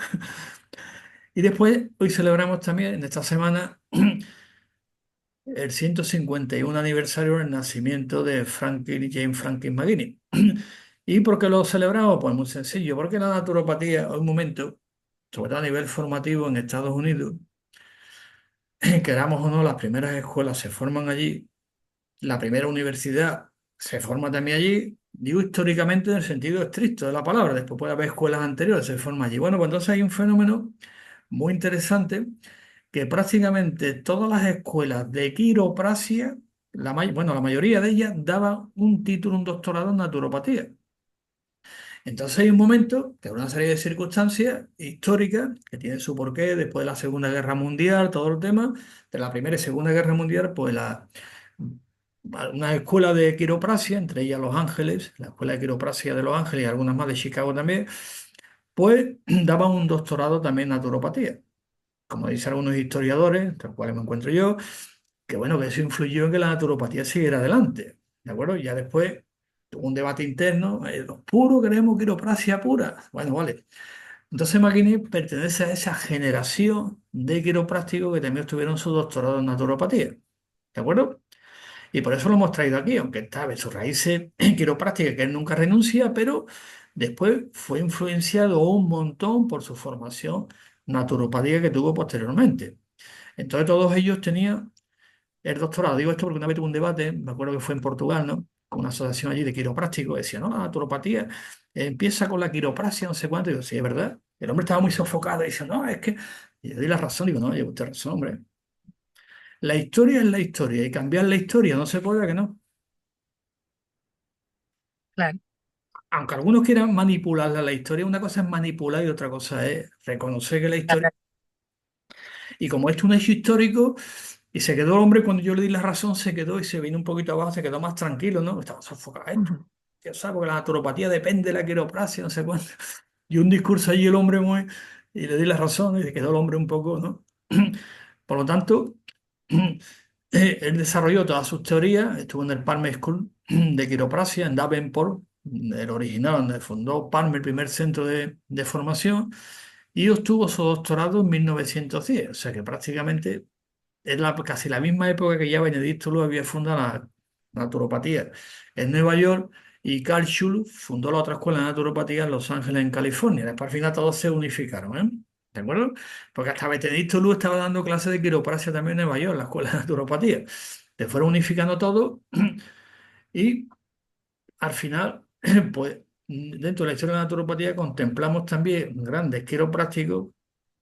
Y después, hoy celebramos también en esta semana el 151 aniversario del nacimiento de Franklin James Franklin McGinnis. ¿Y por qué lo celebramos? Pues muy sencillo, porque la naturopatía, hoy un momento, sobre todo a nivel formativo en Estados Unidos, queramos o no, las primeras escuelas se forman allí, la primera universidad se forma también allí, digo históricamente en el sentido estricto de la palabra, después puede haber escuelas anteriores, se forma allí. Bueno, pues entonces hay un fenómeno muy interesante que prácticamente todas las escuelas de quiropraxia, bueno, la mayoría de ellas daban un título, un doctorado en naturopatía. Entonces hay un momento, de una serie de circunstancias históricas que tienen su porqué después de la Segunda Guerra Mundial, todo el tema, de la Primera y Segunda Guerra Mundial, pues una escuela de quiropraxia, entre ellas Los Ángeles, la Escuela de Quiropraxia de Los Ángeles y algunas más de Chicago también, pues daban un doctorado también en naturopatía. Como dicen algunos historiadores, entre los cuales me encuentro yo, que bueno, que eso influyó en que la naturopatía siguiera adelante, ¿de acuerdo? Ya después tuvo un debate interno, los puros queremos quiropraxia pura. Bueno, vale. Entonces Maguini pertenece a esa generación de quiroprácticos que también tuvieron su doctorado en naturopatía, ¿de acuerdo? Y por eso lo hemos traído aquí, aunque está en sus raíces quiroprácticas, que él nunca renuncia, pero después fue influenciado un montón por su formación naturopática que tuvo posteriormente. Entonces todos ellos tenían el doctorado. Digo esto porque una vez tuve un debate, me acuerdo que fue en Portugal, ¿no? Con una asociación allí de quiroprácticos, decía, no, la naturopatía empieza con la quiropraxia, no sé cuánto. Y digo, sí, es verdad. El hombre estaba muy sofocado y dice, no, es que... Y le doy la razón, digo, no, lleva usted razón, hombre. La historia es la historia y cambiar la historia no se puede, ¿a que no? Claro. Aunque algunos quieran manipular la historia, una cosa es manipular y otra cosa es reconocer que la historia... Y como esto es un hecho histórico, y se quedó el hombre, cuando yo le di la razón, se quedó y se vino un poquito abajo, se quedó más tranquilo, ¿no? Estaba sofocado esto. Ujú. Ya sabes, porque la naturopatía depende de la quiropraxia, no sé cuánto. Y un discurso allí el hombre muy... Y le di la razón y se quedó el hombre un poco, ¿no? Por lo tanto, él desarrolló todas sus teorías, estuvo en el Palmer School de quiropraxia en Davenport, el original, donde fundó Palmer, el primer centro de formación, y obtuvo su doctorado en 1910. O sea que prácticamente es casi la misma época que ya Benedicto Luz había fundado la naturopatía en Nueva York y Carl Schulz fundó la otra escuela de naturopatía en Los Ángeles, en California. Después al final todos se unificaron, ¿eh? ¿De acuerdo? Porque hasta Benedicto Luz estaba dando clases de quiropraxia también en Nueva York, en la escuela de naturopatía. Se fueron unificando todo y al final, pues dentro de la historia de la naturopatía contemplamos también grandes quiroprácticos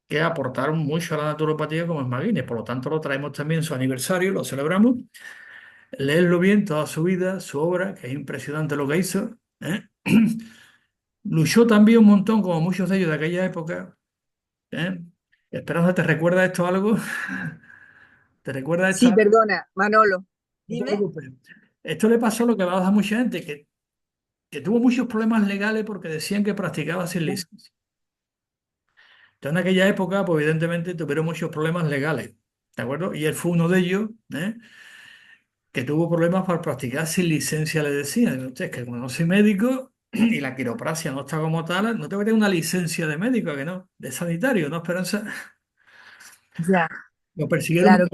que aportaron mucho a la naturopatía como es Maguines. Por lo tanto, lo traemos también en su aniversario, lo celebramos. Leerlo bien, toda su vida, su obra, que es impresionante lo que hizo, ¿eh? Luchó también un montón, como muchos de ellos de aquella época, ¿eh? Esperanza, ¿te recuerda esto algo? ¿Te recuerda esto Sí, algo? perdona, Manolo. No te Dime. preocupes. Esto le pasó lo que va a mucha gente, que tuvo muchos problemas legales porque decían que practicaba sin licencia. Entonces, en aquella época, pues evidentemente tuvieron muchos problemas legales, ¿de acuerdo? Y él fue uno de ellos, ¿eh? Que tuvo problemas para practicar sin licencia, le decían. Usted es que como no soy médico y la quiropraxia no está como tal, no tengo que tener una licencia de médico, ¿a que no? De sanitario, ¿no, Esperanza? Ya, Lo persiguieron. claro,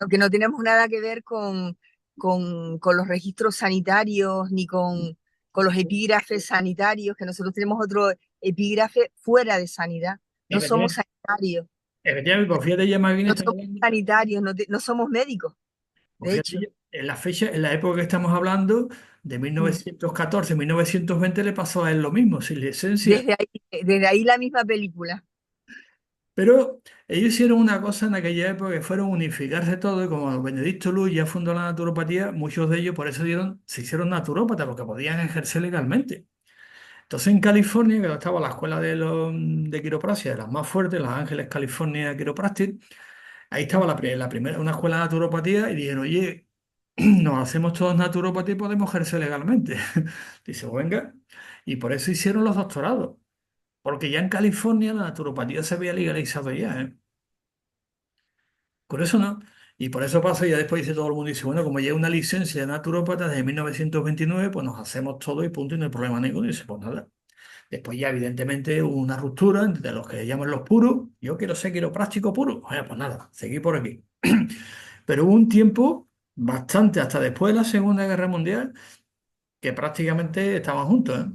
que no tenemos nada que ver con los registros sanitarios ni con los epígrafes sanitarios, que nosotros tenemos otro epígrafe fuera de sanidad. No somos Efectivamente, sanitarios, efectivamente, pues fíjate, ya más bien no está somos hablando. sanitarios, no somos médicos, Pues de hecho. fíjate, en la fecha, en la época que estamos hablando, de Mm. 1914, 1920, le pasó a él lo mismo, sin licencia. Desde ahí la misma película. Pero ellos hicieron una cosa en aquella época que fueron unificarse todo y como Benedicto Luz ya fundó la naturopatía, muchos de ellos por eso se hicieron naturópatas porque podían ejercer legalmente. Entonces en California, que estaba la escuela de quiropraxia, de las más fuertes, Los Ángeles, California Chiropractic, ahí estaba la primera, una escuela de naturopatía y dijeron, oye, nos hacemos todos naturópatas y podemos ejercer legalmente. Dice, "Pues venga, y por eso hicieron los doctorados, porque ya en California la naturopatía se había legalizado ya, ¿eh? Por eso no. Y por eso pasa, y ya después dice todo el mundo, dice, bueno, como ya hay una licencia de naturópata desde 1929, pues nos hacemos todo y punto, y no hay problema ninguno. Y dice, pues nada. Después ya evidentemente hubo una ruptura entre los que llaman los puros. Yo quiero ser quiropráctico puro. Bueno, pues nada, seguí por aquí. Pero hubo un tiempo bastante, hasta después de la Segunda Guerra Mundial, que prácticamente estaban juntos, ¿eh?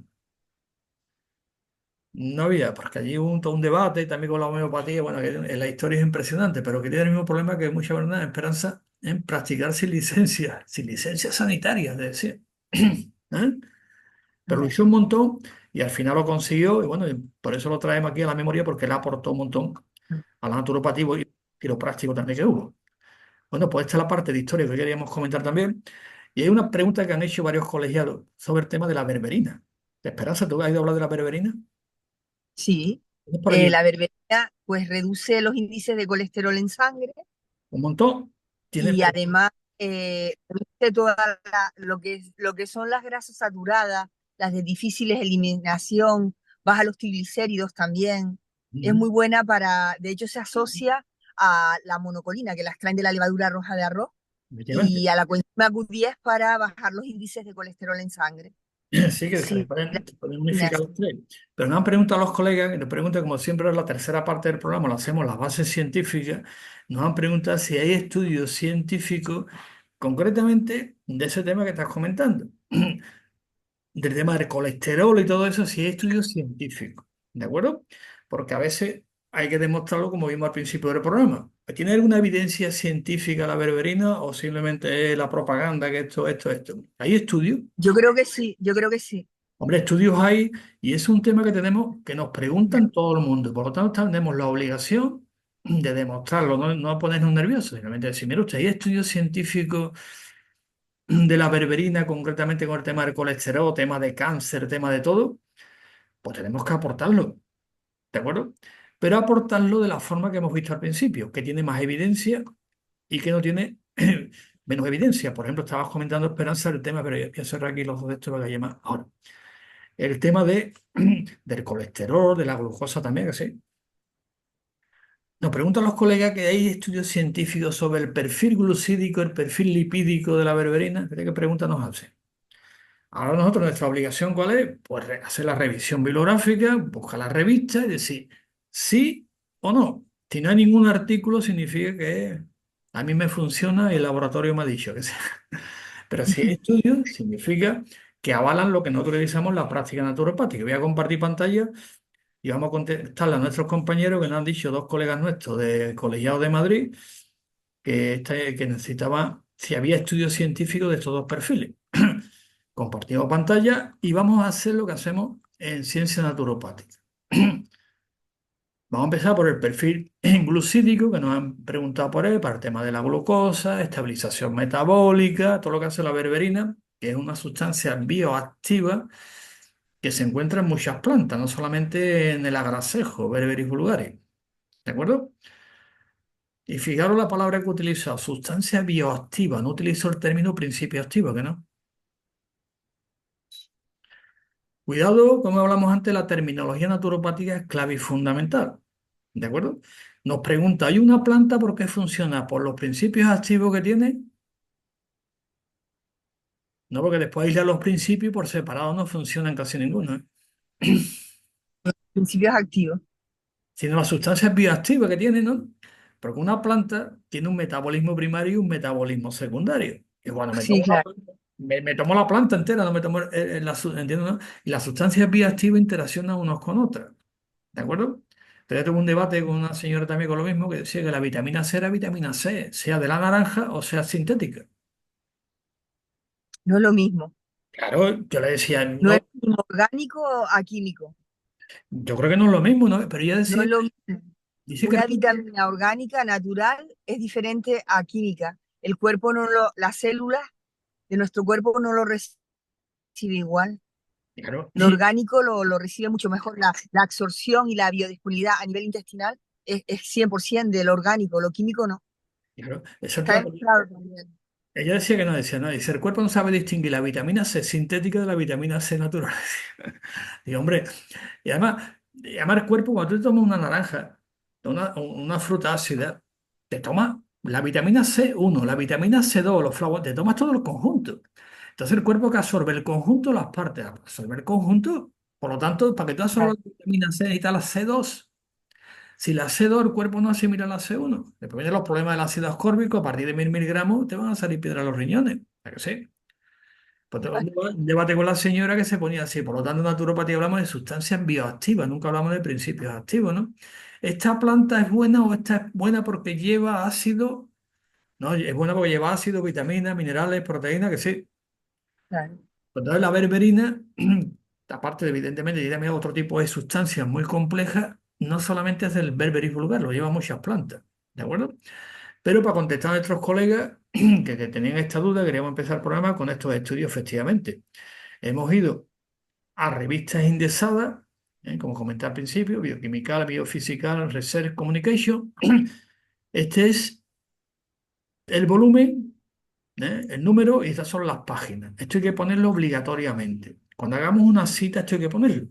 No había, porque allí hubo todo un debate también con la homeopatía, bueno, que la historia es impresionante, pero que tiene el mismo problema que mucha verdad, esperanza en practicar sin licencia sanitaria, es decir, ¿eh? Pero lo Ya. hizo un montón y al final lo consiguió, y bueno, y por eso lo traemos aquí a la memoria, porque él aportó un montón a la naturopatía y quiropráctico también que hubo. Bueno, pues esta es la parte de historia que queríamos comentar también. Y hay una pregunta que han hecho varios colegiados sobre el tema de la berberina. Esperanza, ¿tú has ido a hablar de la berberina? Sí, ¿Tienes por allí la berberina pues reduce los índices de colesterol en sangre un montón? ¿Tienes y por... además reduce lo que son las grasas saturadas, las de difíciles eliminación, baja los triglicéridos también. Es Ujú. muy buena de hecho se asocia a la monocolina, que la extraen de la levadura roja de arroz. efectivamente. y a la coenzima Q10 para bajar los índices de colesterol en sangre. Sí, que Sí, se pueden unificar los tres. Pero nos han preguntado a los colegas, y nos preguntan, como siempre, en la tercera parte del programa, lo hacemos las bases científicas, nos han preguntado si hay estudios científicos concretamente de ese tema que estás comentando, del tema del colesterol y todo eso, si hay estudios científicos, ¿de acuerdo? Porque a veces hay que demostrarlo como vimos al principio del programa. ¿Tiene alguna evidencia científica la berberina o simplemente es la propaganda que esto? ¿Hay estudios? yo creo que sí, yo creo que sí. Hombre, estudios hay y es un tema que tenemos, que nos preguntan todo el mundo. Por lo tanto, tenemos la obligación de demostrarlo, no ponernos nerviosos, simplemente decir, mire usted, hay estudios científicos de la berberina, concretamente con el tema del colesterol, tema de cáncer, tema de todo, pues tenemos que aportarlo, ¿de acuerdo? Pero aportarlo de la forma que hemos visto al principio, que tiene más evidencia y que no tiene menos evidencia. Por ejemplo, estabas comentando, Esperanza, el tema, pero ya voy a cerrar aquí los dos de estos para que haya más. Ahora, el tema del colesterol, de la glucosa también, que sí. Nos preguntan los colegas que hay estudios científicos sobre el perfil glucídico, el perfil lipídico de la berberina. ¿Qué pregunta nos hace? Ahora nosotros, nuestra obligación, ¿cuál es? Pues hacer la revisión bibliográfica, buscar la revista y decir sí o no. Si no hay ningún artículo, significa que a mí me funciona y el laboratorio me ha dicho que sí. Pero si hay estudios, significa que avalan lo que nosotros realizamos la práctica naturopática. Voy a compartir pantalla y vamos a contestarle a nuestros compañeros que nos han dicho dos colegas nuestros de Colegiado de Madrid que necesitaban si había estudios científicos de estos dos perfiles. Compartimos pantalla y vamos a hacer lo que hacemos en ciencia naturopática. Vamos a empezar por el perfil glucídico, que nos han preguntado por él, para el tema de la glucosa, estabilización metabólica, todo lo que hace la berberina, que es una sustancia bioactiva que se encuentra en muchas plantas, no solamente en el agracejo, Berberis vulgaris. ¿De acuerdo? Y fijaros la palabra que he utilizado, sustancia bioactiva, no utilizo el término principio activo, que no. Cuidado, como hablamos antes, la terminología naturopática es clave y fundamental. ¿De acuerdo? Nos pregunta, ¿hay una planta por qué funciona? ¿Por los principios activos que tiene? No, porque después aislar los principios y por separado no funcionan casi ninguno, ¿eh? Principios activos. Sino las sustancias bioactivas que tiene, ¿no? Porque una planta tiene un metabolismo primario y un metabolismo secundario. Y bueno, Sí, claro. me tomo la planta entera, no me tomo ¿entiendes, no? Y las sustancias bioactivas interaccionan unos con otras. ¿De acuerdo? Pero yo tuve un debate con una señora también con lo mismo que decía que la vitamina C era vitamina C, sea de la naranja o sea sintética. No es lo mismo. Claro, yo le decía, No es no, lo mismo orgánico a químico. yo creo que no es lo mismo, ¿no? Pero ella No decía, es lo mismo. dice que Una vitamina orgánica natural es diferente a química. El cuerpo no lo, las células de nuestro cuerpo no lo recibe igual. claro, Lo orgánico lo recibe mucho mejor. La absorción y la biodisponibilidad a nivel intestinal es 100% de lo orgánico, lo químico no. claro, Está demostrado también. ella decía que no, decía, no, dice, el cuerpo no sabe distinguir la vitamina C sintética de la vitamina C natural. Digo, hombre, y además el cuerpo, cuando tú te tomas una naranja, una fruta ácida, te tomas la vitamina C1, la vitamina C2, los flavonoides, te tomas todo el conjunto. Entonces el cuerpo que absorbe el conjunto, las partes, absorbe el conjunto, por lo tanto, para que tú absorbas la vitamina C necesitas la C2. Si la C2 el cuerpo no asimila la C1, después vienen los problemas del ácido ascórbico, a partir de 1000 miligramos te van a salir piedras a los riñones. ¿A que sí? Pues tuve un debate con la señora que se ponía así. Por lo tanto, en naturopatía hablamos de sustancias bioactivas, nunca hablamos de principios activos, ¿no? ¿Esta planta es buena o esta es buena porque lleva ácido? No, es buena porque lleva ácido, vitaminas, minerales, proteínas, que sí. Claro. Pues entonces la berberina, aparte de evidentemente tiene también otro tipo de sustancias muy complejas, no solamente es del berberis vulgar, lo lleva muchas plantas, ¿de acuerdo? Pero para contestar a nuestros colegas que tenían esta duda, queríamos empezar el programa con estos estudios, efectivamente. Hemos ido a revistas indexadas, como comenté al principio, Biochemical, Biophysical, Research Communication. Este es el volumen, el número y estas son las páginas. Esto hay que ponerlo obligatoriamente. Cuando hagamos una cita, esto hay que ponerlo.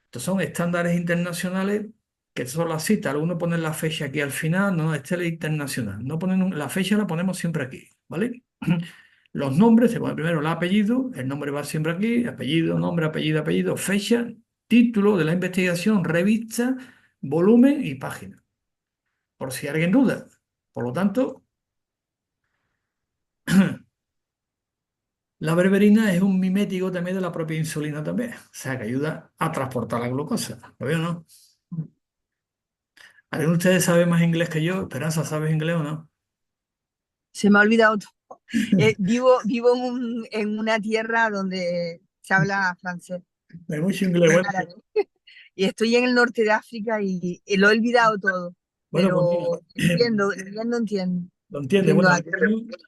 Estos son estándares internacionales que son las citas. Algunos ponen la fecha aquí al final, no, este es el internacional. No ponen la fecha, la ponemos siempre aquí, ¿vale? Los nombres, se pone primero el apellido, el nombre va siempre aquí, apellido, nombre, apellido, apellido, fecha, título de la investigación, revista, volumen y página, por si alguien duda. Por lo tanto, la berberina es un mimético también de la propia insulina también, o sea que ayuda a transportar la glucosa. ¿Lo veo, no? ¿Alguno de ustedes sabe más inglés que yo? Esperanza, ¿sabes inglés o no? Se me ha olvidado todo. Vivo en una tierra donde se habla francés Hay mucho inglés y bueno. árabe. Y estoy en el norte de África y lo he olvidado todo. Bueno, pues mira, Pero entiendo. lo entiende. Entiendo Bueno, algo.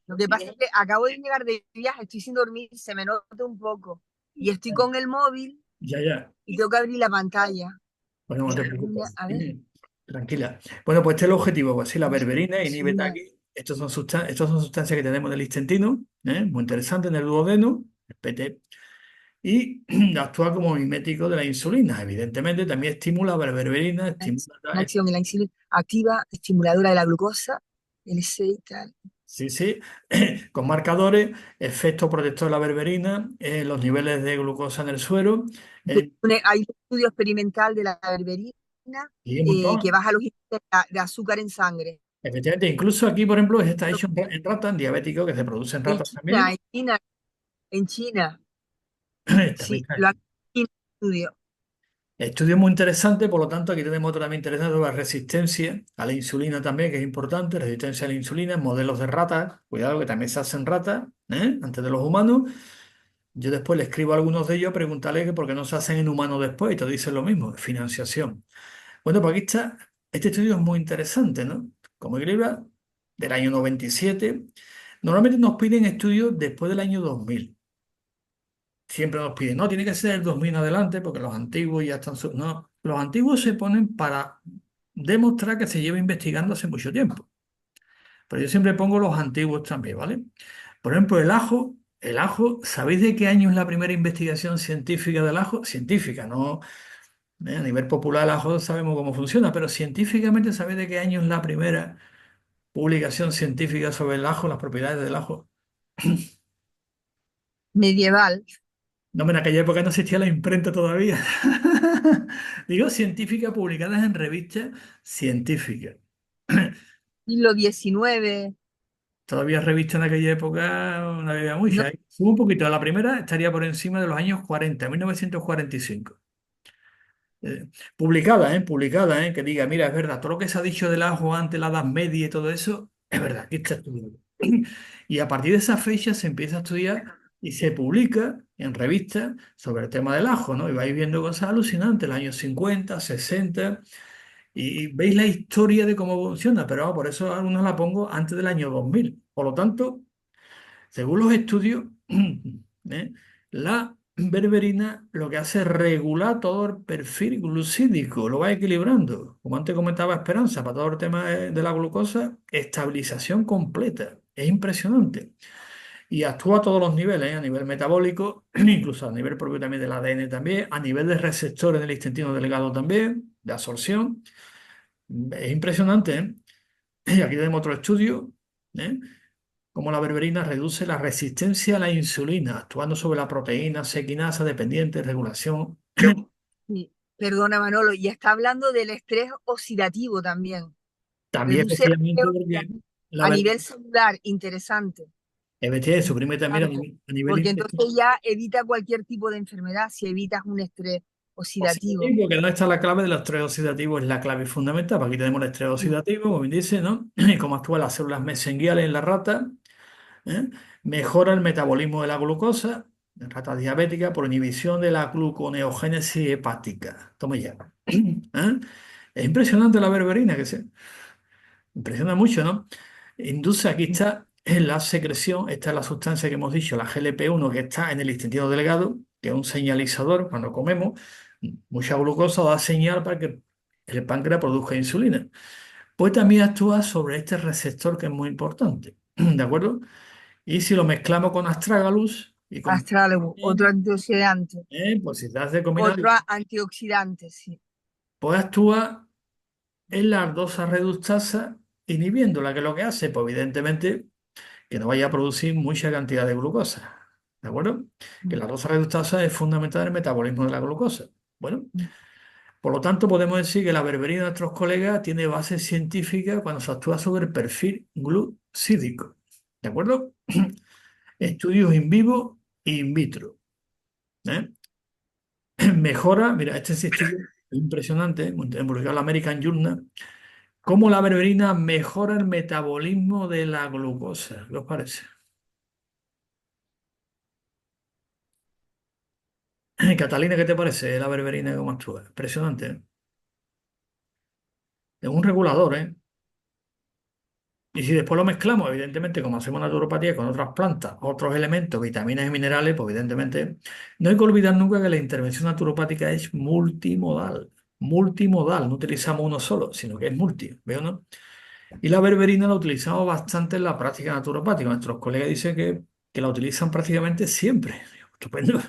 Lo que pasa es que acabo de llegar de viaje, estoy sin dormir, se me nota un poco. Y estoy con el móvil ya, ya. y tengo que abrir la pantalla. Bueno, no te preocupes. A ver, Tranquila. Bueno, pues este es el objetivo. Pues sí, la berberina, insulina. inhibetaki, estos son sustancias que tenemos en el intestino, muy interesante en el duodeno, el PT, y actúa como mimético de la insulina. Evidentemente, también estimula la berberina, Una acción en la insulina activa, estimuladora de la glucosa, LC y tal. sí, sí, con marcadores, efecto protector de la berberina, los niveles de glucosa en el suero, eh, Hay un estudio experimental de la berberina y un que montón. baja los índices de azúcar en sangre. Efectivamente, incluso aquí, por ejemplo, está hecho en ratas, en diabéticos, que se produce en En ratas China, también. en China, en China, También sí, está lo hecho. han en estudio. Estudio muy interesante, por lo tanto, aquí tenemos otro también interesante, la resistencia a la insulina también, que es importante, resistencia a la insulina, modelos de ratas, cuidado que también se hacen ratas, antes de los humanos. Yo después le escribo a algunos de ellos, preguntarle que por qué no se hacen en humanos después, y te dicen lo mismo, financiación. Bueno, pues aquí está, este estudio es muy interesante, ¿no? Como equilibra, del año 97. Normalmente nos piden estudios después del año 2000. Siempre nos piden, no, tiene que ser el 2000 en adelante porque los antiguos ya están... No, los antiguos se ponen para demostrar que se lleva investigando hace mucho tiempo. Pero yo siempre pongo los antiguos también, ¿vale? Por ejemplo, el ajo, ¿sabéis de qué año es la primera investigación científica del ajo? Científica, no, a nivel popular el ajo sabemos cómo funciona, pero científicamente ¿sabéis de qué año es la primera publicación científica sobre el ajo, las propiedades del ajo? Medieval, No, en aquella época no existía la imprenta todavía. Digo, científicas publicadas en revistas científicas. siglo XIX. Todavía revistas en aquella época no había No, muchas. Sube un poquito. La primera estaría por encima de los años 40, 1945. Publicada, publicada, que diga, mira, es verdad, todo lo que se ha dicho del ajo antes, la Edad Media y todo eso, es verdad, aquí está estudiado. Y a partir de esa fecha se empieza a estudiar y se publica en revistas sobre el tema del ajo, ¿no? Y vais viendo cosas alucinantes, los años 50, 60, y veis la historia de cómo funciona, pero por eso algunos la pongo antes del año 2000. Por lo tanto, según los estudios, la berberina lo que hace es regular todo el perfil glucídico, lo va equilibrando. Como antes comentaba Esperanza, para todo el tema de la glucosa, estabilización completa. Es impresionante. Y actúa a todos los niveles, a nivel metabólico, incluso a nivel propio también del ADN también, a nivel de receptores del intestino delgado también, de absorción. Es impresionante, ¿eh? Y aquí tenemos otro estudio, ¿eh? Cómo la berberina reduce la resistencia a la insulina, actuando sobre la proteína C quinasa dependiente, regulación. sí, perdona Manolo, y está hablando del estrés oxidativo también. También Reduce el efectivamente estrés porque oxidativo la a berberina nivel celular, interesante. suprime también Interesante, a nivel porque intestinal. entonces ya evita cualquier tipo de enfermedad si evitas un estrés oxidativo. Oxidativo, que no está la clave del estrés oxidativo, es la clave fundamental. Porque aquí tenemos el estrés oxidativo, como bien dice, ¿no? Y cómo actúan las células mesenquiales en la rata, ¿eh? Mejora el metabolismo de la glucosa en ratas diabéticas por inhibición de la gluconeogénesis hepática. Toma ya. ¿Eh? Es impresionante la berberina, que se impresiona mucho, ¿no? Induce, aquí está en la secreción, esta es la sustancia que hemos dicho, la GLP-1, que está en el intestino delgado, que es un señalizador cuando comemos mucha glucosa, da señal para que el páncreas produzca insulina. Pues también actúa sobre este receptor que es muy importante, ¿de acuerdo? Y si lo mezclamos con astragalus y con... Astragalus, otro antioxidante, pues si te hace combinar, antioxidante, sí. pues actúa. es la ardosa reductasa inhibiéndola, que lo que hace, pues evidentemente, que no vaya a producir mucha cantidad de glucosa. ¿De acuerdo? Que la ardosa reductasa es fundamental en el metabolismo de la glucosa. Bueno, por lo tanto, podemos decir que la berberina de nuestros colegas tiene base científica cuando se actúa sobre el perfil glucídico. ¿De acuerdo? Estudios in vivo e in vitro. ¿Eh? Mejora, mira, este es estudio impresionante, en publicado en la American Journal, cómo la berberina mejora el metabolismo de la glucosa. ¿Qué os parece? Catalina, ¿qué te parece la berberina cómo actúa? Impresionante, ¿eh? Es un regulador, ¿eh? Y si después lo mezclamos, evidentemente, como hacemos naturopatía con otras plantas, otros elementos, vitaminas y minerales, pues evidentemente no hay que olvidar nunca que la intervención naturopática es multimodal. Multimodal, no utilizamos uno solo, sino que es multi, ¿veo, no? Y la berberina la utilizamos bastante en la práctica naturopática. Nuestros colegas dicen que la utilizan prácticamente siempre. Estupendo.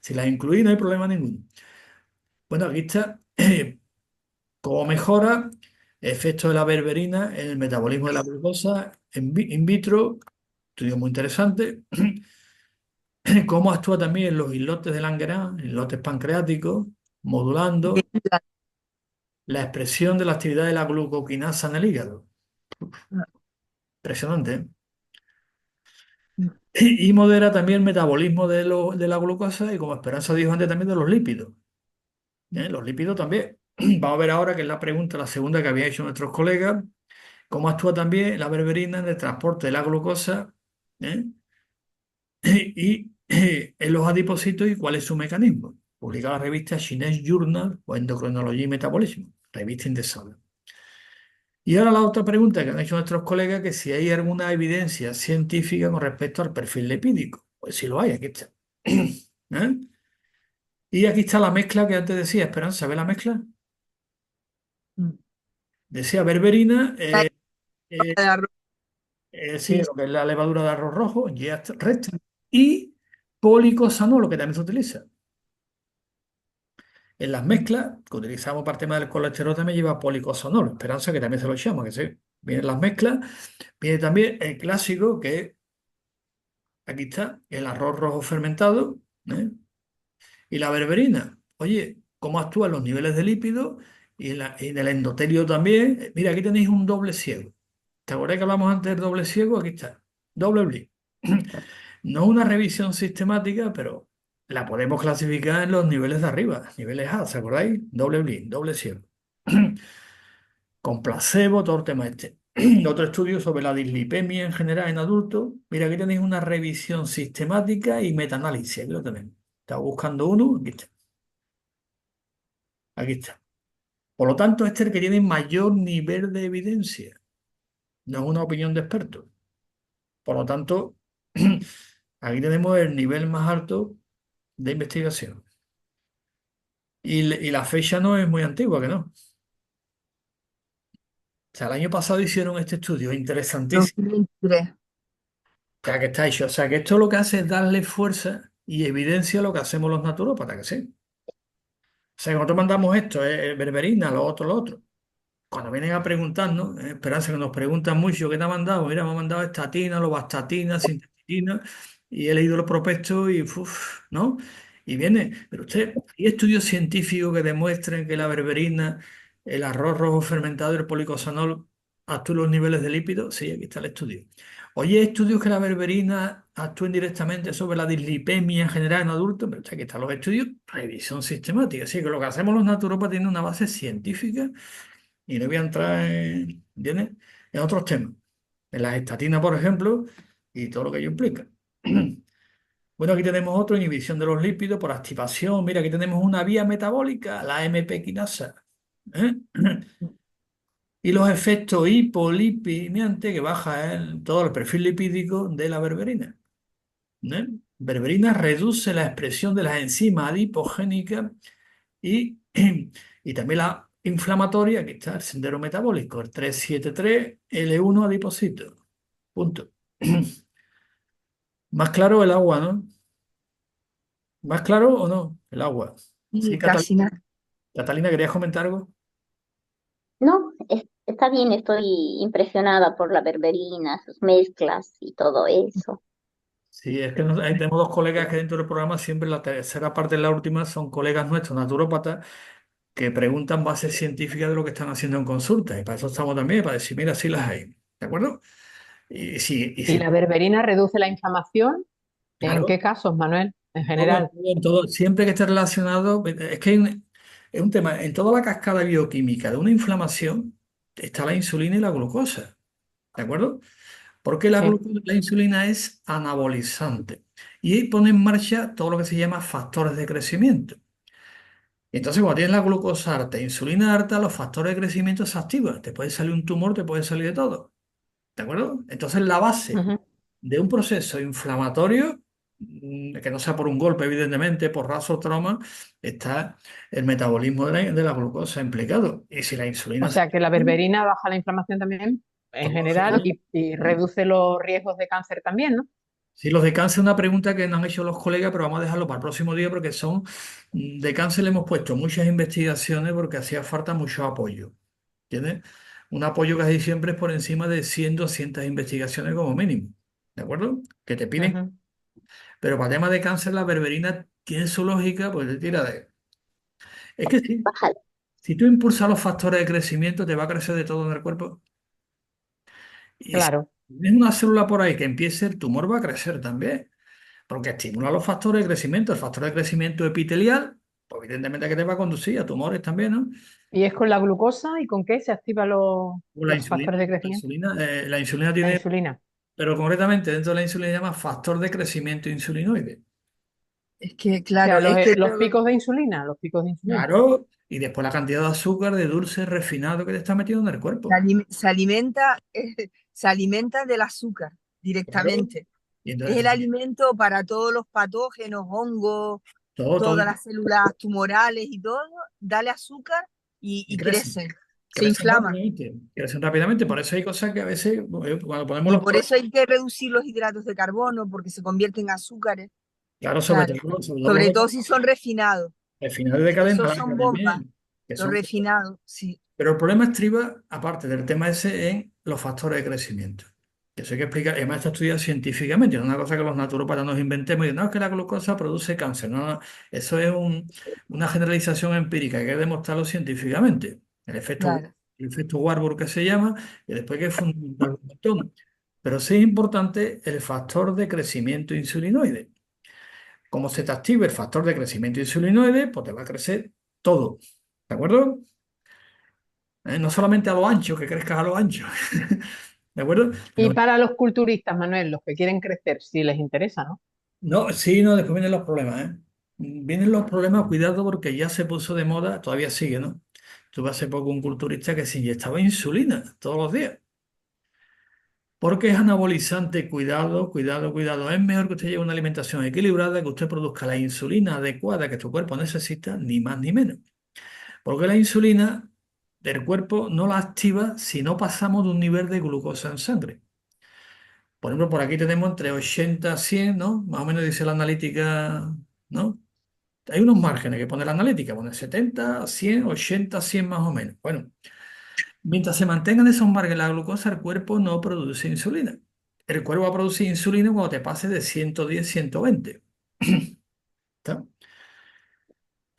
Si la incluís, no hay problema ninguno. Bueno, aquí está. ¿Cómo mejora efecto de la berberina en el metabolismo de la glucosa in vitro? Estudio muy interesante. Cómo actúa también en los islotes de Langerhans, islotes pancreáticos, modulando la expresión de la actividad de la glucokinasa en el hígado. Impresionante, ¿eh? Y modera también el metabolismo de la glucosa y, como Esperanza dijo antes, también de los lípidos. Los lípidos también. Vamos a ver ahora, que es la pregunta, la segunda que habían hecho nuestros colegas, cómo actúa también la berberina en el transporte de la glucosa, ¿eh? y en los adipocitos, y cuál es su mecanismo. Publica la revista Chinese Journal o Endocrinología y Metabolismo, revista indexada. Y ahora la otra pregunta que han hecho nuestros colegas, que si hay alguna evidencia científica con respecto al perfil lipídico. Pues sí lo hay, aquí está. ¿Eh? Y aquí está la mezcla que antes decía, Esperanza, ¿ve la mezcla? Decía berberina, eh, sí, Sí, lo que es la levadura de arroz rojo, yeast resting, y policosanol, que también se utiliza. En las mezclas que utilizamos para el tema del colesterol también lleva policosanol. Esperanza, que también se lo echamos, que sí. Vienen las mezclas. Viene también el clásico, que aquí está, el arroz rojo fermentado, ¿eh? Y la berberina. Oye, ¿cómo actúan los niveles de lípidos? Y en el endotelio también. Mira, aquí tenéis un doble ciego. ¿Te acuerdas que hablamos antes del doble ciego? Aquí está. Doble blind. No es una revisión sistemática, pero la podemos clasificar en los niveles de arriba, niveles A, ¿se acordáis? Doble blind, doble ciego. Con placebo, todo el tema este. Otro estudio sobre la dislipemia en general en adultos. Mira, aquí tenéis una revisión sistemática y metaanálisis. Aquí lo tenéis. Estaba buscando uno, aquí está. Aquí está. Por lo tanto, este es el que tiene mayor nivel de evidencia. No es una opinión de expertos. Por lo tanto, aquí tenemos el nivel más alto de investigación. Y la fecha no es muy antigua, que no. O sea, el año pasado hicieron este estudio interesantísimo. 2023. O sea, que está hecho. O sea, que esto lo que hace es darle fuerza y evidencia a lo que hacemos los naturópatas, que sí. O sea, que nosotros mandamos esto, berberina, lo otro. Cuando vienen a preguntarnos, Esperanza, que nos preguntan mucho, ¿qué te ha mandado? Mira, me ha mandado estatina, lovastatina, sintetina, y he leído los prospectos y, uf, ¿no? Y viene, pero usted, ¿hay estudios científicos que demuestren que la berberina, el arroz rojo fermentado y el policosanol actúan los niveles de lípidos? Sí, aquí está el estudio. Oye, ¿hay estudios que la berberina actúen directamente sobre la dislipemia en general en adultos? Pero aquí están los estudios, revisión sistemática. Así que lo que hacemos los naturópatas tiene una base científica, y no voy a entrar ¿entiendes? En otros temas, en las estatinas, por ejemplo, y todo lo que ello implica. Bueno, aquí tenemos otro, inhibición de los lípidos por activación. Mira, aquí tenemos una vía metabólica, la MP quinasa. ¿Eh? Y los efectos hipolipemiantes, que baja todo el perfil lipídico de la berberina. ¿Eh? Berberina reduce la expresión de las enzimas adipogénicas y, y también la inflamatoria. Aquí está el sendero metabólico, el 373L1 adipocito. Punto. Más claro el agua, ¿no? ¿Más claro o no? El agua. Sí, Y casi nada. Catalina, ¿querías comentar algo? No, está bien, estoy impresionada por la berberina, sus mezclas y todo eso. Sí, es que ahí tenemos dos colegas que dentro del programa, siempre la tercera parte de la última, son colegas nuestros, naturópatas, que preguntan bases científicas de lo que están haciendo en consulta. Y para eso estamos también, para decir, mira, sí las hay. ¿De acuerdo? Y ¿Y si, la berberina reduce la inflamación? ¿En claro, qué casos, Manuel? En todo, general. todo, siempre que esté relacionado, es que es un tema, en toda la cascada bioquímica de una inflamación está la insulina y la glucosa. ¿De acuerdo? Porque Sí. la insulina es anabolizante y pone en marcha todo lo que se llama factores de crecimiento. Y entonces, cuando tienes la glucosa alta e insulina alta, los factores de crecimiento se activan. Te puede salir un tumor, te puede salir de todo. ¿De acuerdo? Entonces, la base Ujú. de un proceso inflamatorio, que no sea por un golpe, evidentemente, por razón trauma, está el metabolismo de la glucosa implicado. Y si la O insulina se sea que la activa, berberina baja la inflamación también, en todo general, genial. y reduce los riesgos de cáncer también, ¿no? Sí, los de cáncer, una pregunta que nos han hecho los colegas, pero vamos a dejarlo para el próximo día porque son, de cáncer le hemos puesto muchas investigaciones porque hacía falta mucho apoyo. ¿Entiendes? Un apoyo casi siempre es por encima de 100, 200 investigaciones como mínimo. ¿De acuerdo? Que te piden. Ujú. Pero para temas de cáncer, la berberina tiene su lógica, pues te tira de. Es que sí, Baja. si tú impulsas los factores de crecimiento, te va a crecer de todo en el cuerpo. Y si Claro. tienes una célula por ahí que empiece, el tumor va a crecer también. Porque estimula los factores de crecimiento. El factor de crecimiento epitelial, pues evidentemente que te va a conducir a tumores también, ¿no? ¿Y es con la glucosa y con qué se activan O la los insulina. factores de La crecimiento? insulina, la insulina La tiene, insulina. pero concretamente dentro de la insulina se llama factor de crecimiento insulinoide. Es que, O sea, claro, es que los picos de insulina, los picos de insulina. Claro, y después la cantidad de azúcar, de dulce, refinado que te está metiendo en el cuerpo. se alimenta, se alimenta del azúcar Claro. directamente. Y Es el entonces, alimento para todos los patógenos, hongos, todo, todas las células tumorales y todo. Dale azúcar y y crecen. crecen, se Crecen inflaman. rápidamente. Crecen rápidamente. Por eso hay cosas que a veces, cuando ponemos Y los por eso hay que reducir los hidratos de carbono, porque se convierten en azúcares. claro, sobre Claro. todo, sobre todo Sobre todo si son refinados. el final de cadena Esos larga son bombas, también, que los son. refinados, sí, Pero el problema estriba, aparte del tema ese, en los factores de crecimiento. Que eso hay que explicar, además está estudiado científicamente, no es una cosa que los naturópatas nos inventemos y dicen, no, es que la glucosa produce cáncer. No, no, eso es una generalización empírica, hay que demostrarlo científicamente. claro, El efecto Warburg que se llama, y después hay que fundamentarlo un montón. Pero sí es importante el factor de crecimiento insulinoide. Como se te active el factor de crecimiento insulinoide, pues te va a crecer todo. ¿De acuerdo? No solamente a lo ancho, que crezcas a lo ancho. ¿De acuerdo? Y No, para los culturistas, Manuel, los que quieren crecer, si les interesa, ¿no? no, sí, no, después vienen los problemas, ¿eh? Vienen los problemas, cuidado, porque ya se puso de moda, todavía sigue, ¿no? Tuve hace poco un culturista que se inyectaba insulina todos los días. Porque es anabolizante, cuidado, cuidado, cuidado. Es mejor que usted lleve una alimentación equilibrada, que usted produzca la insulina adecuada que tu cuerpo necesita, ni más ni menos. Porque la insulina del cuerpo no la activa si no pasamos de un nivel de glucosa en sangre. Por ejemplo, por aquí tenemos entre 80 a 100, ¿no? Más o menos dice la analítica, ¿no? Hay unos márgenes que pone la analítica, pone 70, 100, 80, 100 más o menos. Bueno, mientras se mantengan esos márgenes la glucosa, el cuerpo no produce insulina. El cuerpo va a producir insulina cuando te pase de 110, 120. ¿Está?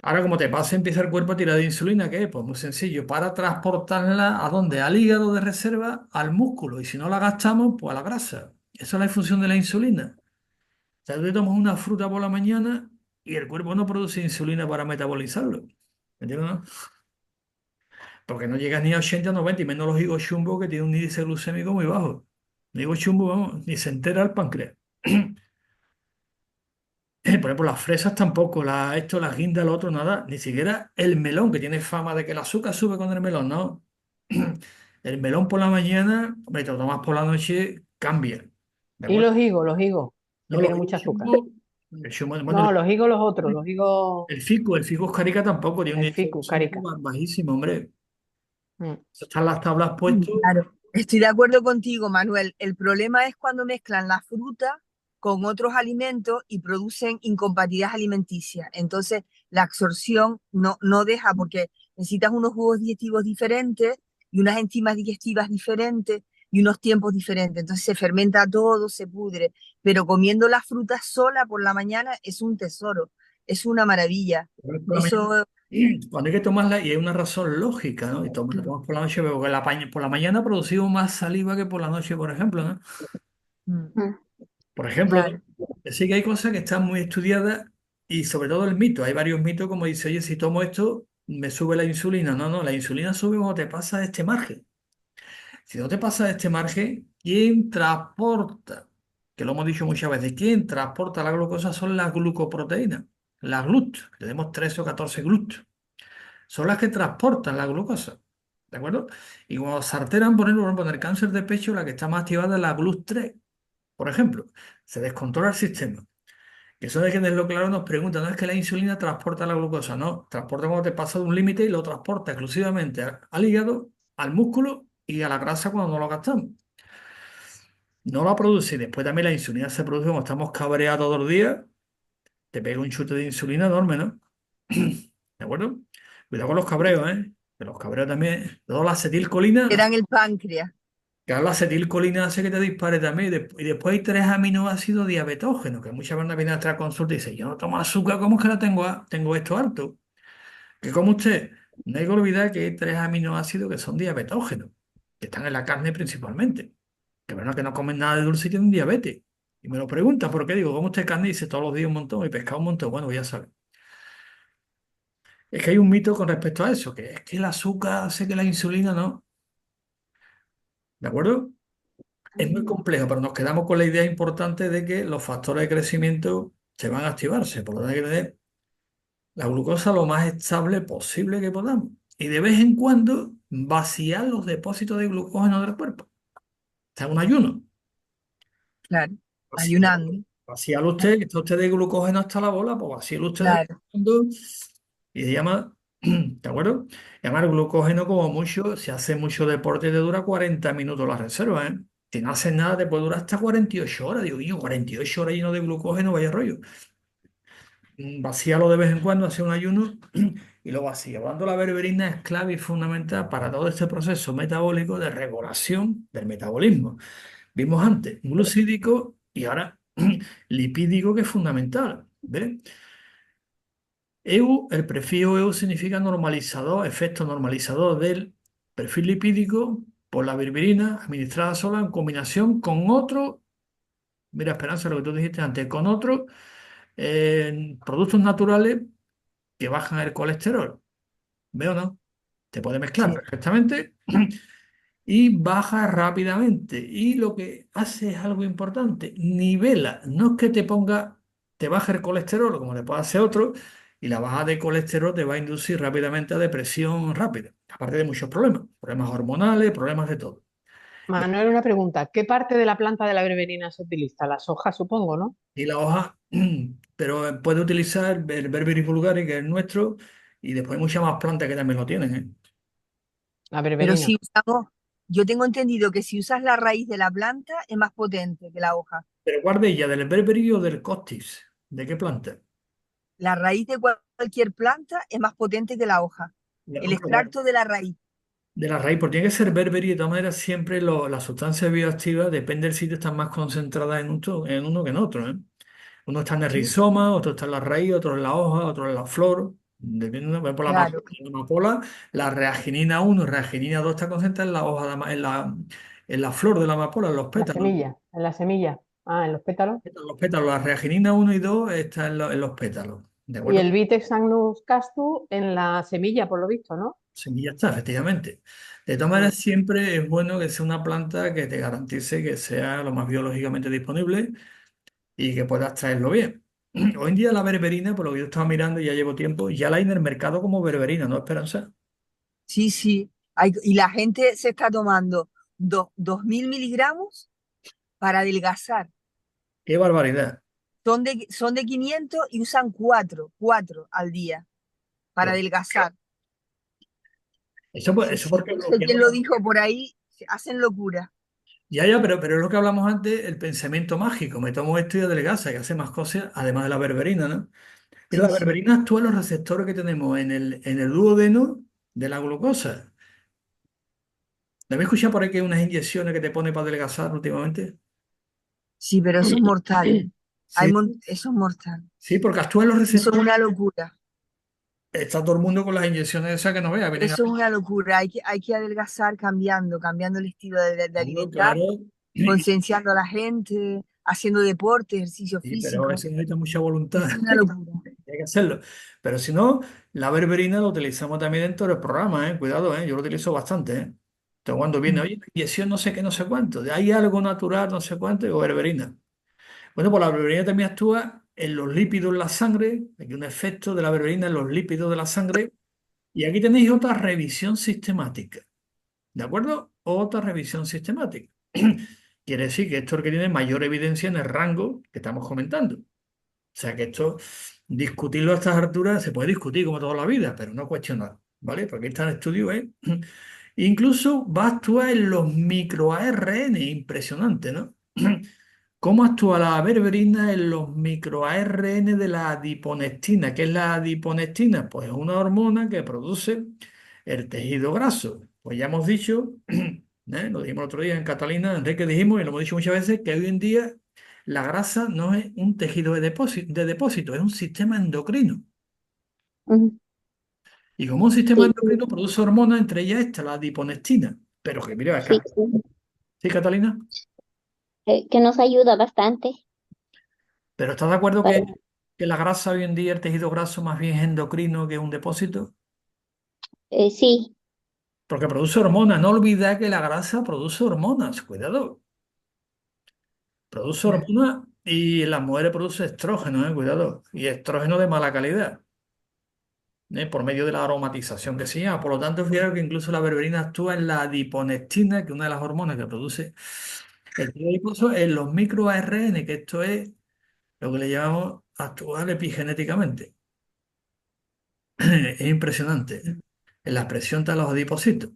Ahora, como te pase, empieza el cuerpo a tirar de insulina, ¿qué es? Pues muy sencillo, para transportarla ¿a dónde? Al hígado de reserva, al músculo. Y si no la gastamos, pues a la grasa. Esa es la función de la insulina. O sea, tú te tomas una fruta por la mañana y el cuerpo no produce insulina para metabolizarlo. ¿Me entiendes, no? Porque no llegas ni a 80 o 90 y menos los higos chumbo que tienen un índice glucémico muy bajo. Los higos chumbo, vamos, ni se entera el páncreas. Por ejemplo, las fresas tampoco, las guindas, lo otro, nada. Ni siquiera el melón, que tiene fama de que el azúcar sube con el melón, no. El melón por la mañana, hombre, te lo tomas por la noche, cambia. ¿De Y acuerdo? los higos, que No, los tienen higos mucha azúcar. chumbo, el chumbo, bueno, No, los higos los otros, los higos, el figo carica tampoco tiene un el índice ficus, glucémico carica. bajísimo, hombre. Mm. Eso están las tablas sí, puestas. claro. Estoy de acuerdo contigo, Manuel. El problema es cuando mezclan la fruta con otros alimentos y producen incompatibilidad alimenticia. Entonces, la absorción no deja, porque necesitas unos jugos digestivos diferentes y unas enzimas digestivas diferentes y unos tiempos diferentes. Entonces se fermenta todo, se pudre, pero comiendo las frutas sola por la mañana es un tesoro, es una maravilla. Por la mañana, Eso, cuando hay que tomarla, y hay una razón lógica, ¿no? Y la tomas por la noche, porque por la mañana producimos más saliva que por la noche, por ejemplo, ¿no? mm, Mm. Por ejemplo, claro, sí que hay cosas que están muy estudiadas y sobre todo el mito. Hay varios mitos como dice, oye, si tomo esto, me sube la insulina. No, no, la insulina sube cuando te pasa de este margen. Si no te pasa de este margen, ¿quién transporta? Que lo hemos dicho muchas veces, ¿quién transporta la glucosa? Son las glucoproteínas, las GLUT. Tenemos 13 o 14 GLUT. Son las que transportan la glucosa. ¿De acuerdo? Y cuando se alteran, por ejemplo, en el cáncer de pecho, la que está más activada es la GLUT3. Por ejemplo, se descontrola el sistema. Que eso de que tenerlo claro nos preguntan, no es que la insulina transporta la glucosa, no, transporta cuando te pasa de un límite y lo transporta exclusivamente al hígado, al músculo y a la grasa cuando no lo gastamos. No la produce y después también la insulina se produce cuando estamos cabreados todos los días, te pega un chute de insulina enorme, ¿no? ¿De acuerdo? Cuidado con los cabreos, ¿eh? Que los cabreos también, toda la acetilcolina. eran el páncreas, Claro, la acetilcolina hace que te dispare también. Y después hay tres aminoácidos diabetógenos, que muchas veces vienen a nuestra consulta y dicen, yo no tomo azúcar, ¿cómo es que la tengo, tengo esto alto? Que como usted, no hay que olvidar que hay tres aminoácidos que son diabetógenos, que están en la carne principalmente. Que bueno, que no comen nada de dulce y tienen diabetes. Y me lo preguntan, ¿por qué? Digo, ¿cómo usted carne? Y dice todos los días un montón y pescado un montón. Bueno, ya sabe. Es que hay un mito con respecto a eso, que es que el azúcar hace que la insulina no. ¿De acuerdo? Es muy complejo, pero nos quedamos con la idea importante de que los factores de crecimiento se van a activarse, por lo tanto hay que tener la glucosa lo más estable posible que podamos. Y de vez en cuando vaciar los depósitos de glucógeno del cuerpo. Está en un ayuno. claro, Vaciar, ayunando, vaciar usted, que está usted de glucógeno hasta la bola, pues vacíelo usted de vez claro, en cuando y se llama, ¿de acuerdo? Y además el glucógeno como mucho, si hace mucho deporte te dura 40 minutos la reserva, ¿eh? Si no haces nada te puede durar hasta 48 horas. Digo, yo, 48 horas lleno de glucógeno, vaya rollo. Vacíalo de vez en cuando, hace un ayuno y lo vacía. Por lo tanto, la berberina es clave y fundamental para todo este proceso metabólico de regulación del metabolismo. Vimos antes glucídico y ahora lipídico, que es fundamental. ¿Ves? El prefijo EU significa normalizador, efecto normalizador del perfil lipídico por la berberina administrada sola en combinación con otro, mira, Esperanza, lo que tú dijiste antes, con otros productos naturales que bajan el colesterol. ¿Veo o no? Te puede mezclar sí, perfectamente y baja rápidamente. Y lo que hace es algo importante, nivela, no es que te ponga, te baja el colesterol, como le puede hacer otro, y la baja de colesterol te va a inducir rápidamente a depresión rápida, aparte de muchos problemas, problemas hormonales, problemas de todo. Manuel, una pregunta. ¿Qué parte de la planta de la berberina se utiliza? Las hojas, supongo, ¿no? Y la hoja, pero puede utilizar el Berberis vulgaris, que es el nuestro, y después hay muchas más plantas que también lo tienen, ¿eh? La pero berberina. si usamos, yo tengo entendido que si usas la raíz de la planta es más potente que la hoja. Pero guarde ya, ¿del Berberis o del Costis? ¿De qué planta? La raíz de cualquier planta es más potente que la hoja. El extracto de la raíz. De la raíz, porque tiene que ser berberis, de todas maneras, siempre las sustancias bioactivas, depende del sitio, están más concentradas en uno que en otro, ¿eh? Uno está en el Sí, rizoma, otro está en la raíz, otro en la hoja, otro en la flor. Dependiendo, por ejemplo, claro, la amapola, la reaginina 1 y reaginina 2 está concentrada en la hoja, en la flor de la amapola, en los La pétalos. semilla. En la semilla. Ah, en los pétalos. Los pétalos, la reaginina 1 y 2 está en los pétalos. ¿De Y acuerdo? el Vitex agnus castus en la semilla, por lo visto, ¿no? Semilla está, efectivamente. De todas Mm. maneras, siempre es bueno que sea una planta que te garantice que sea lo más biológicamente disponible y que puedas traerlo bien. Hoy en día la berberina, por lo que yo estaba mirando y ya llevo tiempo, ya la hay en el mercado como berberina, ¿no, Esperanza? sí, sí. Y la gente se está tomando 2000 miligramos para adelgazar. ¡Qué barbaridad! Son de 500 y usan cuatro al día para Pero adelgazar. eso, Sí, eso sí. porque No sé quién lo dijo por ahí, se hacen locura. ya, pero es lo que hablamos antes, el pensamiento mágico. Me tomo esto y adelgaza, que hace más cosas, además de la berberina, ¿no? Mira, Sí, la sí, berberina actúa en los receptores que tenemos en el duodeno de la glucosa. ¿No habéis escuchado por ahí que hay unas inyecciones que te pone para adelgazar últimamente? Sí, pero eso es mortal. Sí, Eso es mortal. sí, porque actúa en los Eso es receptores. una locura. Está todo el mundo con las inyecciones esas que no vea. Vienen a... Eso es una locura. Hay que adelgazar cambiando el estilo de Claro, alimentar, claro. concienciando a la gente, haciendo deporte, ejercicio Sí, pero físico. eso necesita mucha voluntad. Es una locura. Hay que hacerlo. Pero si no, la berberina lo utilizamos también dentro del programa, ¿eh? Cuidado, ¿eh? Yo lo utilizo bastante, ¿eh? Entonces, cuando viene, Mm, oye, inyección no sé qué, no sé cuánto, hay algo natural, no sé cuánto, digo berberina. Bueno, pues la berberina también actúa en los lípidos en la sangre, hay un efecto de la berberina en los lípidos de la sangre, y aquí tenéis otra revisión sistemática, ¿de acuerdo? Otra revisión sistemática. Quiere decir que esto es lo que tiene mayor evidencia en el rango que estamos comentando. O sea que esto, discutirlo a estas alturas, se puede discutir como toda la vida, pero no cuestionar, ¿vale? Porque está en estudio, ¿eh? Incluso va a actuar en los microARN, impresionante, ¿no? ¿Cómo actúa la berberina en los microARN de la adiponectina? ¿Qué es la adiponectina? Pues es una hormona que produce el tejido graso. Pues ya hemos dicho, lo dijimos el otro día en Catalina, Enrique dijimos, y lo hemos dicho muchas veces, que hoy en día la grasa no es un tejido de depósito, es un sistema endocrino. Ujú. Y como un sistema Sí, sí, endocrino produce hormonas, entre ellas esta, la adiponectina. Pero que mira sí, acá. sí. ¿Sí, Catalina? Que nos ayuda bastante ¿Pero estás de acuerdo para, que la grasa hoy en día, el tejido graso, más bien es endocrino que un depósito? sí, Porque produce hormonas. No olvidad que la grasa produce hormonas. Cuidado. Produce claro, hormonas y en las mujeres produce estrógeno, cuidado. Y estrógeno de mala calidad, por medio de la aromatización que se llama. Por lo tanto, fijaros que incluso la berberina actúa en la adiponectina, que es una de las hormonas que produce el tejido adiposo, en los microARN, que esto es lo que le llamamos actuar epigenéticamente. Es impresionante, ¿eh? En la expresión de los adipocitos.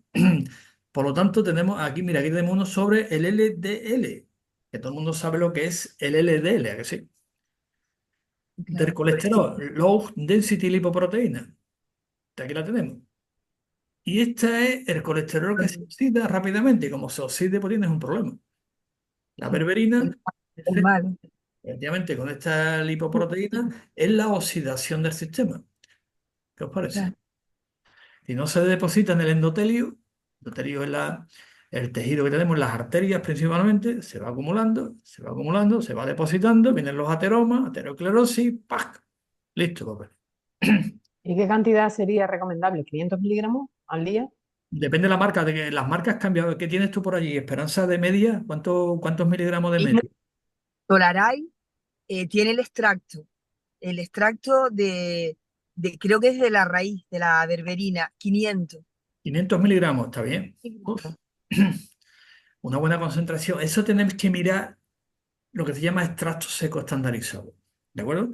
Por lo tanto, tenemos aquí, mira, aquí tenemos uno sobre el LDL, que todo el mundo sabe lo que es el LDL, ¿a que sí? Del claro. Sí, colesterol, Low Density Lipoproteína. Aquí la tenemos. Y este es el colesterol que se oxida rápidamente. Y como se oxide, pues tienes un problema. La sí. berberina, Es malo. efectivamente, con esta lipoproteína, es la oxidación del sistema. ¿Qué os parece? Claro, Si no se deposita en el endotelio es el tejido que tenemos en las arterias principalmente, se va acumulando, se va acumulando, se va depositando, vienen los ateromas, aterosclerosis, ¡pac! Listo, papel. ¿Y qué cantidad sería recomendable? ¿500 mg al día? Depende de la marca, de que las marcas cambian. ¿Qué tienes tú por allí? ¿Esperanza de media? ¿Cuántos miligramos de media? Solaray tiene el extracto creo que es de la raíz, de la berberina, 500. 500 miligramos, está bien. Uf. Una buena concentración. Eso tenemos que mirar lo que se llama extracto seco estandarizado. ¿De acuerdo?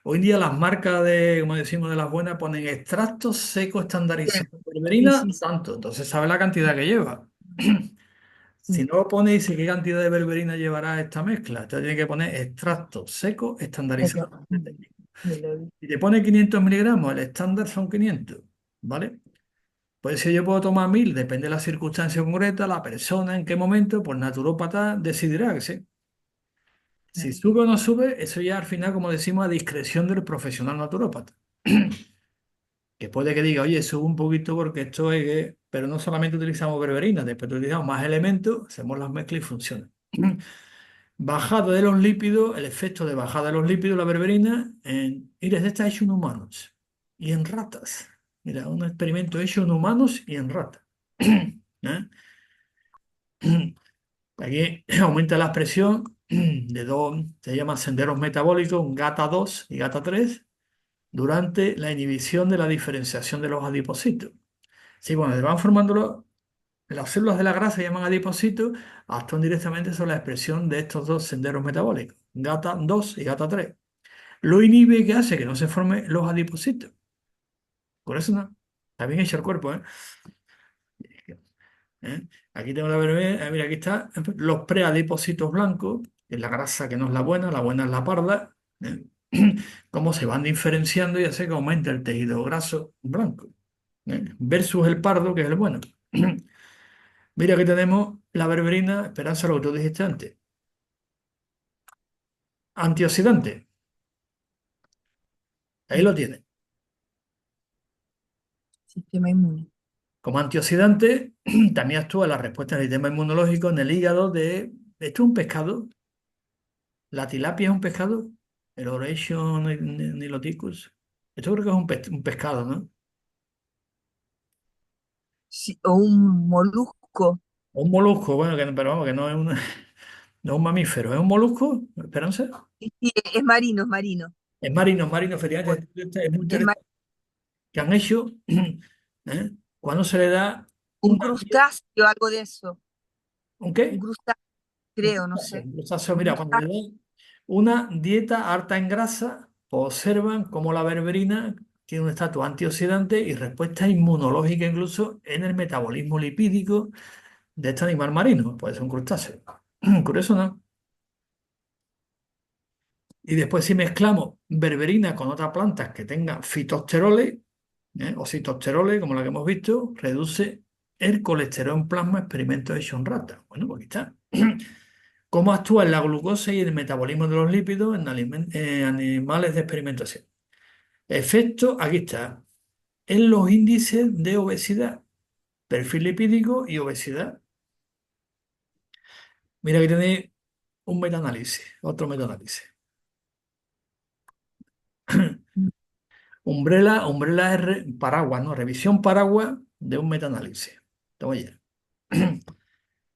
Hoy en día las marcas de, como decimos, de las buenas ponen extracto seco estandarizado. Cierto. Sí, Berberina, sí, sí. tanto. Entonces sabe la cantidad que lleva. Si Mm, no lo pone, dice qué cantidad de berberina llevará esta mezcla. Entonces tiene que poner extracto seco estandarizado. me lo di. Si te pone 500 miligramos, el estándar son 500, ¿vale? Pues si yo puedo tomar 1000, depende de la circunstancia concreta, la persona, en qué momento, pues naturópata decidirá que sí. Si Claro. sube o no sube, eso ya al final, como decimos, a discreción del profesional naturópata. Que puede que diga, oye, sube un poquito porque esto es pero no solamente utilizamos berberina, después utilizamos más elementos, hacemos las mezclas y funciona. Bajada de los lípidos, el efecto de bajada de los lípidos, la berberina, y desde está hecho en humanos y en ratas. Mira, un experimento hecho en humanos y en ratas. ¿Eh? Aquí aumenta la expresión de dos, se llaman senderos metabólicos, un GATA2 y GATA3, durante la inhibición de la diferenciación de los adipocitos. Sí, bueno, se van formando las células de la grasa, se llaman adipocitos, actúan directamente sobre la expresión de estos dos senderos metabólicos, GATA2 y GATA3. Lo inhibe que hace que no se formen los adipocitos. Por eso no. Está bien hecho el cuerpo, ¿eh? ¿Eh? Aquí tengo la verbena, mira, aquí está los preadipocitos blancos, que es la grasa que no es la buena es la parda. ¿Eh? Cómo se van diferenciando y hace que aumente el tejido graso blanco. versus el pardo, que es el bueno. Mira que tenemos la berberina, Esperanza, lo que tú dijiste antes. Antioxidante, ahí lo tienes. Sistema inmune. Como antioxidante, también actúa en la respuesta del sistema inmunológico en el hígado de... Esto es un pescado. La tilapia es un pescado. El Oretion niloticus. Esto creo que es un pescado, ¿no? Sí, o un molusco. O un molusco, bueno, pero vamos, que no es, no es un mamífero. ¿Es un molusco, Esperanza? Sí, sí, es marino, es marino. Es marino, Bueno, efectivamente. Es muy es interesante. Que han hecho cuando se le da un una... crustáceo, algo de eso. ¿Un Un qué? crustáceo, Un creo, no crustáceo. sé. Un crustáceo, Un mira, cuando le crustáceo. dan una dieta harta en grasa, observan cómo la berberina tiene un estatus antioxidante y respuesta inmunológica incluso en el metabolismo lipídico de este animal marino. Puede ser un crustáceo. Curioso, ¿no? Y después si mezclamos berberina con otras plantas que tengan fitosteroles, o citosteroles, como la que hemos visto, reduce el colesterol en plasma, experimento hecho en rata. Bueno, pues aquí está. ¿Cómo actúa en la glucosa y el metabolismo de los lípidos en animales de experimentación? Efecto, aquí está, en los índices de obesidad, perfil lipídico y obesidad. Mira que tenéis un metaanálisis, otro metaanálisis. Umbrella R, paraguas, ¿no? Revisión paraguas de un metaanálisis. Toma ya.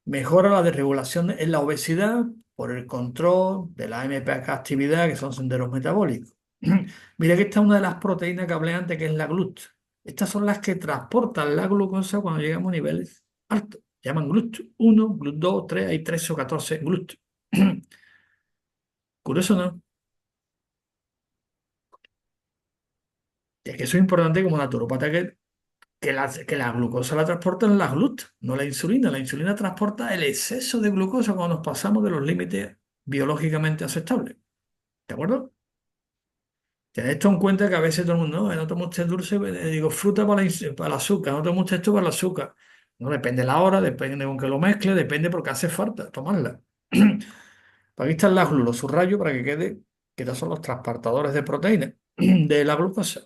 Mejora la desregulación en la obesidad por el control de la MPK actividad, que son senderos metabólicos. Mira que esta es una de las proteínas que hablé antes, que es la GLUT. Estas son las que transportan la glucosa cuando llegamos a niveles altos. Llaman GLUT 1, GLUT 2, 3, hay 13 o 14 GLUT. Curioso, ¿no? Y es que eso es importante como naturopata que la glucosa la transportan las GLUT, no la insulina. La insulina transporta el exceso de glucosa cuando nos pasamos de los límites biológicamente aceptables. ¿De acuerdo? Tened esto en cuenta que a veces todo el mundo, no, no toma usted dulce, digo, fruta para el azúcar, no toma usted esto para el azúcar. No depende la hora, depende con que lo mezcle, depende porque hace falta tomarla. Aquí están las GLUT, los subrayo para que quede que estos son los transportadores de proteína de la glucosa.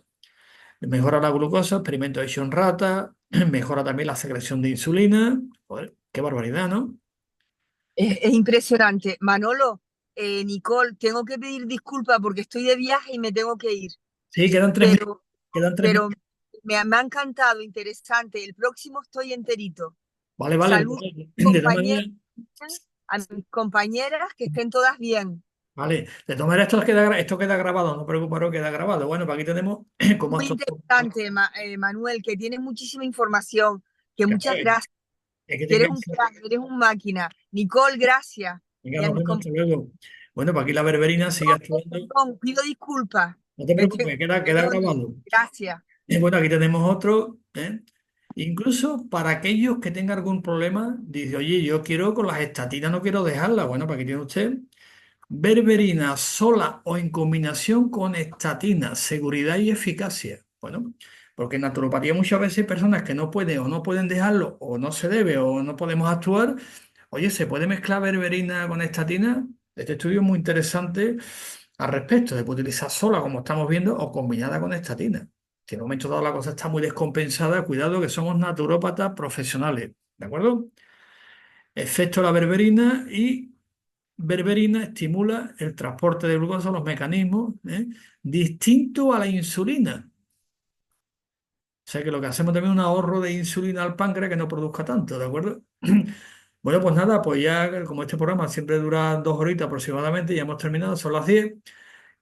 Mejora la glucosa, experimento hecho en rata, mejora también la secreción de insulina. Joder, qué barbaridad, ¿no? Es impresionante. Manolo, Nicole, tengo que pedir disculpas porque estoy de viaje y me tengo que ir. Sí, quedan 3 minutos. Pero, Quedan 3 minutos. pero me ha encantado, interesante. El próximo estoy enterito. Vale, vale. Saludos De todas compañeras, maneras, a mis compañeras, que estén todas bien. vale, de todas maneras esto queda grabado, no preocuparos, queda grabado. Bueno, pues aquí tenemos como Muy esto. interesante, Manuel, que tienes muchísima información, que muchas Claro, gracias, es que que eres tengáis. un crack, eres un máquina. Nicole, gracias. Venga, Y a nos mis vemos, hasta compañeros, luego. Bueno, pues aquí la berberina sigue actuando. perdón, pido disculpas. No te Me preocupes, queda me olvidé. grabado. Gracias. Y bueno, aquí tenemos otro. Incluso para aquellos que tengan algún problema, dice, oye, yo quiero con las estatinas, no quiero dejarlas. Bueno, pues aquí tiene usted berberina sola o en combinación con estatina, seguridad y eficacia. Bueno, porque en naturopatía muchas veces hay personas que no pueden o no pueden dejarlo o no se debe o no podemos actuar. Oye, ¿se puede mezclar berberina con estatina? Este estudio es muy interesante al respecto. Se puede utilizar sola, como estamos viendo, o combinada con estatina. Si en un momento dado la cosa está muy descompensada, cuidado que somos naturópatas profesionales. ¿De acuerdo? Efecto de la berberina y berberina estimula el transporte de glucosa, los mecanismos, distinto a la insulina. O sea que lo que hacemos también es un ahorro de insulina al páncreas que no produzca tanto, ¿de acuerdo? Bueno, pues nada, pues ya como este programa siempre dura 2 horitas aproximadamente, ya hemos terminado, son las 10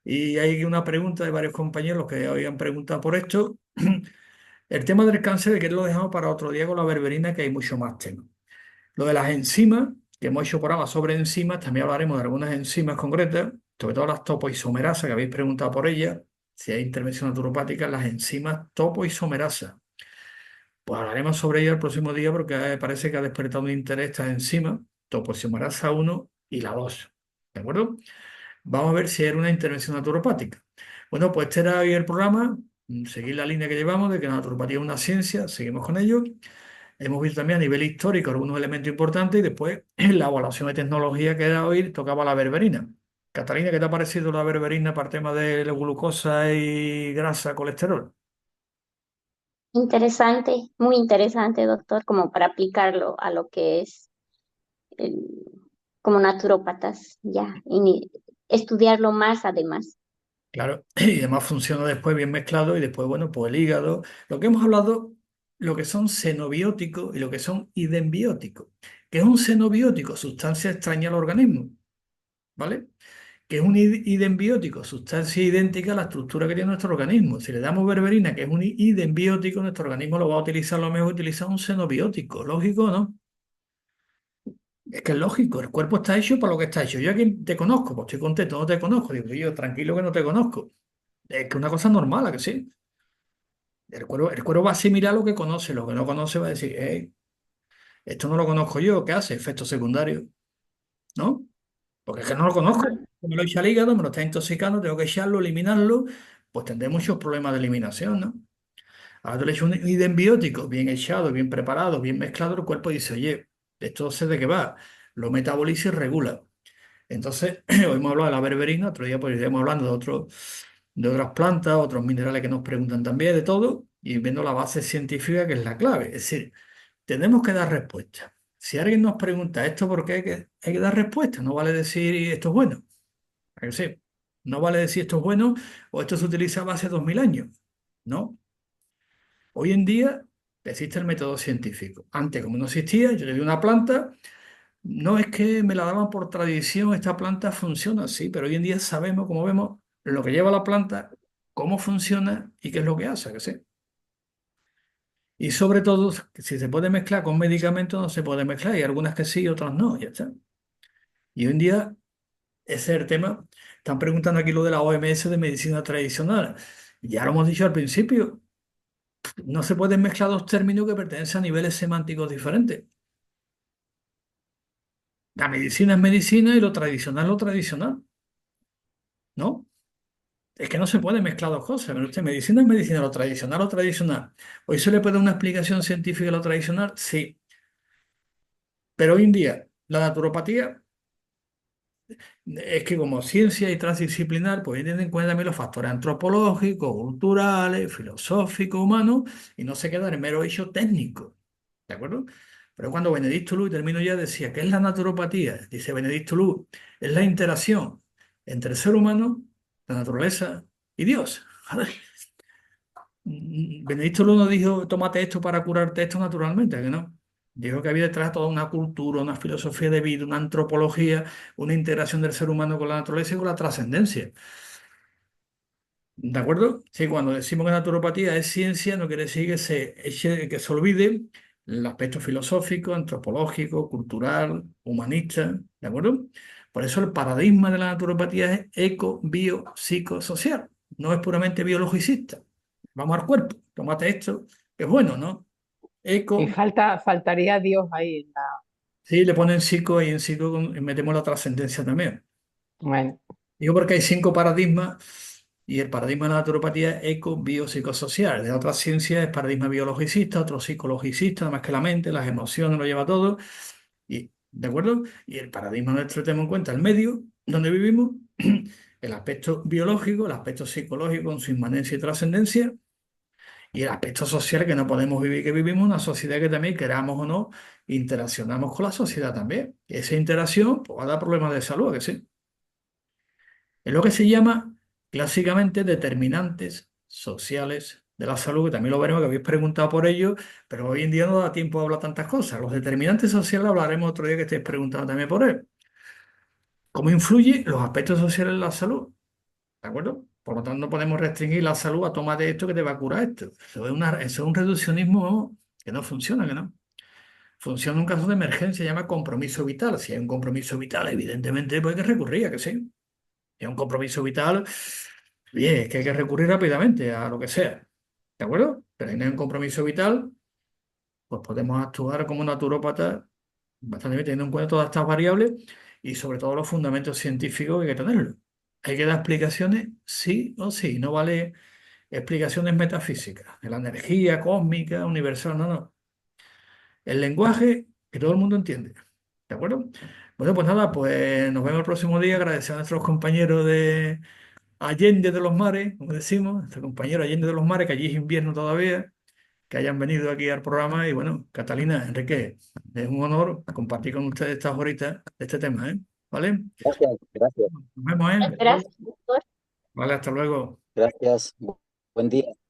y hay una pregunta de varios compañeros que habían preguntado por esto. El tema del cáncer, que lo dejamos para otro día con la berberina, que hay mucho más tema. Lo de las enzimas, que hemos hecho programas sobre enzimas, también hablaremos de algunas enzimas concretas, sobre todo las topoisomerasas, que habéis preguntado por ellas, si hay intervención naturopática, las enzimas topoisomerasas. Pues hablaremos sobre ello el próximo día porque parece que ha despertado un interés esta enzima, topoisomerasa 1 y la 2. ¿De acuerdo? Vamos a ver si era una intervención naturopática. Bueno, pues este era hoy el programa. seguir la línea que llevamos de que la naturopatía es una ciencia, seguimos con ello. Hemos visto también a nivel histórico algunos elementos importantes y después en la evaluación de tecnología que era hoy tocaba la berberina. Catalina, ¿qué te ha parecido la berberina para el tema de la glucosa y grasa, colesterol? Interesante, muy interesante, doctor, como para aplicarlo a lo que es el- como naturópatas, ya, y estudiarlo más además. Claro, y además funciona después bien mezclado y después, bueno, pues el hígado. Lo que hemos hablado, lo que son xenobióticos y lo que son idembióticos. ¿Qué es un xenobiótico? Sustancia extraña al organismo, ¿vale? Que es un idembiótico, sustancia idéntica a la estructura que tiene nuestro organismo. Si le damos berberina, que es un idembiótico, nuestro organismo lo va a utilizar lo mejor, utiliza un xenobiótico. ¿Lógico, no? Es que es lógico, el cuerpo está hecho para lo que está hecho. Yo aquí te conozco, pues estoy contento, no te conozco. Digo, yo tranquilo que no te conozco. Es que una cosa normal, ¿a que sí? El cuerpo va a asimilar lo que conoce, lo que no conoce va a decir, esto no lo conozco yo, ¿qué hace? Efectos secundarios, ¿no? Porque es que no lo conozco. Ajá. Me lo echa al hígado, me lo está intoxicando, tengo que echarlo, eliminarlo, pues tendré muchos problemas de eliminación, ¿no? Ahora tú le echas un idembiótico bien echado, bien preparado, bien mezclado, el cuerpo dice, oye, esto sé de qué va, lo metaboliza y regula. Entonces, hoy hemos hablado de la berberina, otro día pues iremos hablando de otras plantas, otros minerales que nos preguntan también, de todo, y viendo la base científica que es la clave. Es decir, tenemos que dar respuesta. Si alguien nos pregunta esto, ¿por qué hay que dar respuesta? No vale decir esto es bueno. ¿A que sí? No vale decir esto es bueno o esto se utilizaba hace 2000 años. No. Hoy en día existe el método científico. Antes, como no existía, yo le di una planta. No es que me la daban por tradición, esta planta funciona así, pero hoy en día sabemos, como vemos, lo que lleva la planta, cómo funciona y qué es lo que hace, que sé. Y sobre todo, que si se puede mezclar con medicamentos, no se puede mezclar. Hay algunas que sí, otras no, ya está. Y hoy en día, ese es el tema. Están preguntando aquí lo de la OMS de medicina tradicional. Ya lo hemos dicho al principio, no se pueden mezclar dos términos que pertenecen a niveles semánticos diferentes. La medicina es medicina y lo tradicional, ¿no? Es que no se puede mezclar dos cosas. Pero usted, medicina es medicina, lo tradicional o tradicional. ¿Hoy se le puede dar una explicación científica a lo tradicional? Sí. Pero hoy en día, la naturopatía es que como ciencia y transdisciplinar, pues tienen en cuenta también los factores antropológicos, culturales, filosóficos, humanos, y no se queda en el mero hecho técnico. ¿De acuerdo? Pero cuando Benedicto Luz, y termino ya, decía, ¿qué es la naturopatía? Dice Benedicto Luz, es la interacción entre el ser humano, la naturaleza y Dios. Benedicto Luna dijo, tómate esto para curarte esto naturalmente, que no. Dijo que había detrás toda una cultura, una filosofía de vida, una antropología, una integración del ser humano con la naturaleza y con la trascendencia. ¿De acuerdo? Sí, cuando decimos que naturopatía es ciencia, no quiere decir que se olvide el aspecto filosófico, antropológico, cultural, humanista. ¿De acuerdo? Por eso el paradigma de la naturopatía es eco, bio, psicosocial. No es puramente biologicista. Vamos al cuerpo, tómate esto, que es bueno, ¿no? Y Eco, faltaría Dios ahí en la... sí, le ponen psico y en psico metemos la trascendencia también. Bueno, Digo porque hay 5 paradigmas y el paradigma de la naturopatía es eco, bio, psicosocial. De otras ciencias es paradigma biologicista, otro psicologicista, nada más que la mente, las emociones, lo lleva todo. ¿De acuerdo? Y el paradigma nuestro tenemos en cuenta el medio donde vivimos, el aspecto biológico, el aspecto psicológico con su inmanencia y trascendencia. Y el aspecto social que no podemos vivir, que vivimos una sociedad que también, queramos o no, interaccionamos con la sociedad también. Esa interacción pues, va a dar problemas de salud, ¿a que sí? Es lo que se llama clásicamente determinantes sociales de la salud, que también lo veremos, que habéis preguntado por ello, pero hoy en día no da tiempo a hablar tantas cosas. Los determinantes sociales hablaremos otro día que estéis preguntando también por él. ¿Cómo influyen los aspectos sociales en la salud? ¿De acuerdo? Por lo tanto, no podemos restringir la salud a tomar de esto que te va a curar esto. Eso es un reduccionismo que no funciona, que no. Funciona en un caso de emergencia, se llama compromiso vital. Si hay un compromiso vital, evidentemente pues hay que recurrir, ¿a que sí? Si hay un compromiso vital, bien, es que hay que recurrir rápidamente a lo que sea. ¿De acuerdo? Pero si no hay un compromiso vital, pues podemos actuar como naturópata bastante bien, teniendo en cuenta todas estas variables y sobre todo los fundamentos científicos que hay que tenerlo. Hay que dar explicaciones sí o sí. No vale explicaciones metafísicas, de la energía cósmica, universal, no, no. El lenguaje que todo el mundo entiende. ¿De acuerdo? Bueno, pues nada, pues nos vemos el próximo día. Agradecer a nuestros compañeros de Allende de los Mares, como decimos, nuestro compañero Allende de los Mares, que allí es invierno todavía, que hayan venido aquí al programa. Y bueno, Catalina, Enrique, es un honor compartir con ustedes estas horitas de este tema, ¿eh? ¿Vale? Gracias, gracias, Nos vemos, ¿eh? Gracias, doctor. Vale, hasta luego. gracias. Buen día.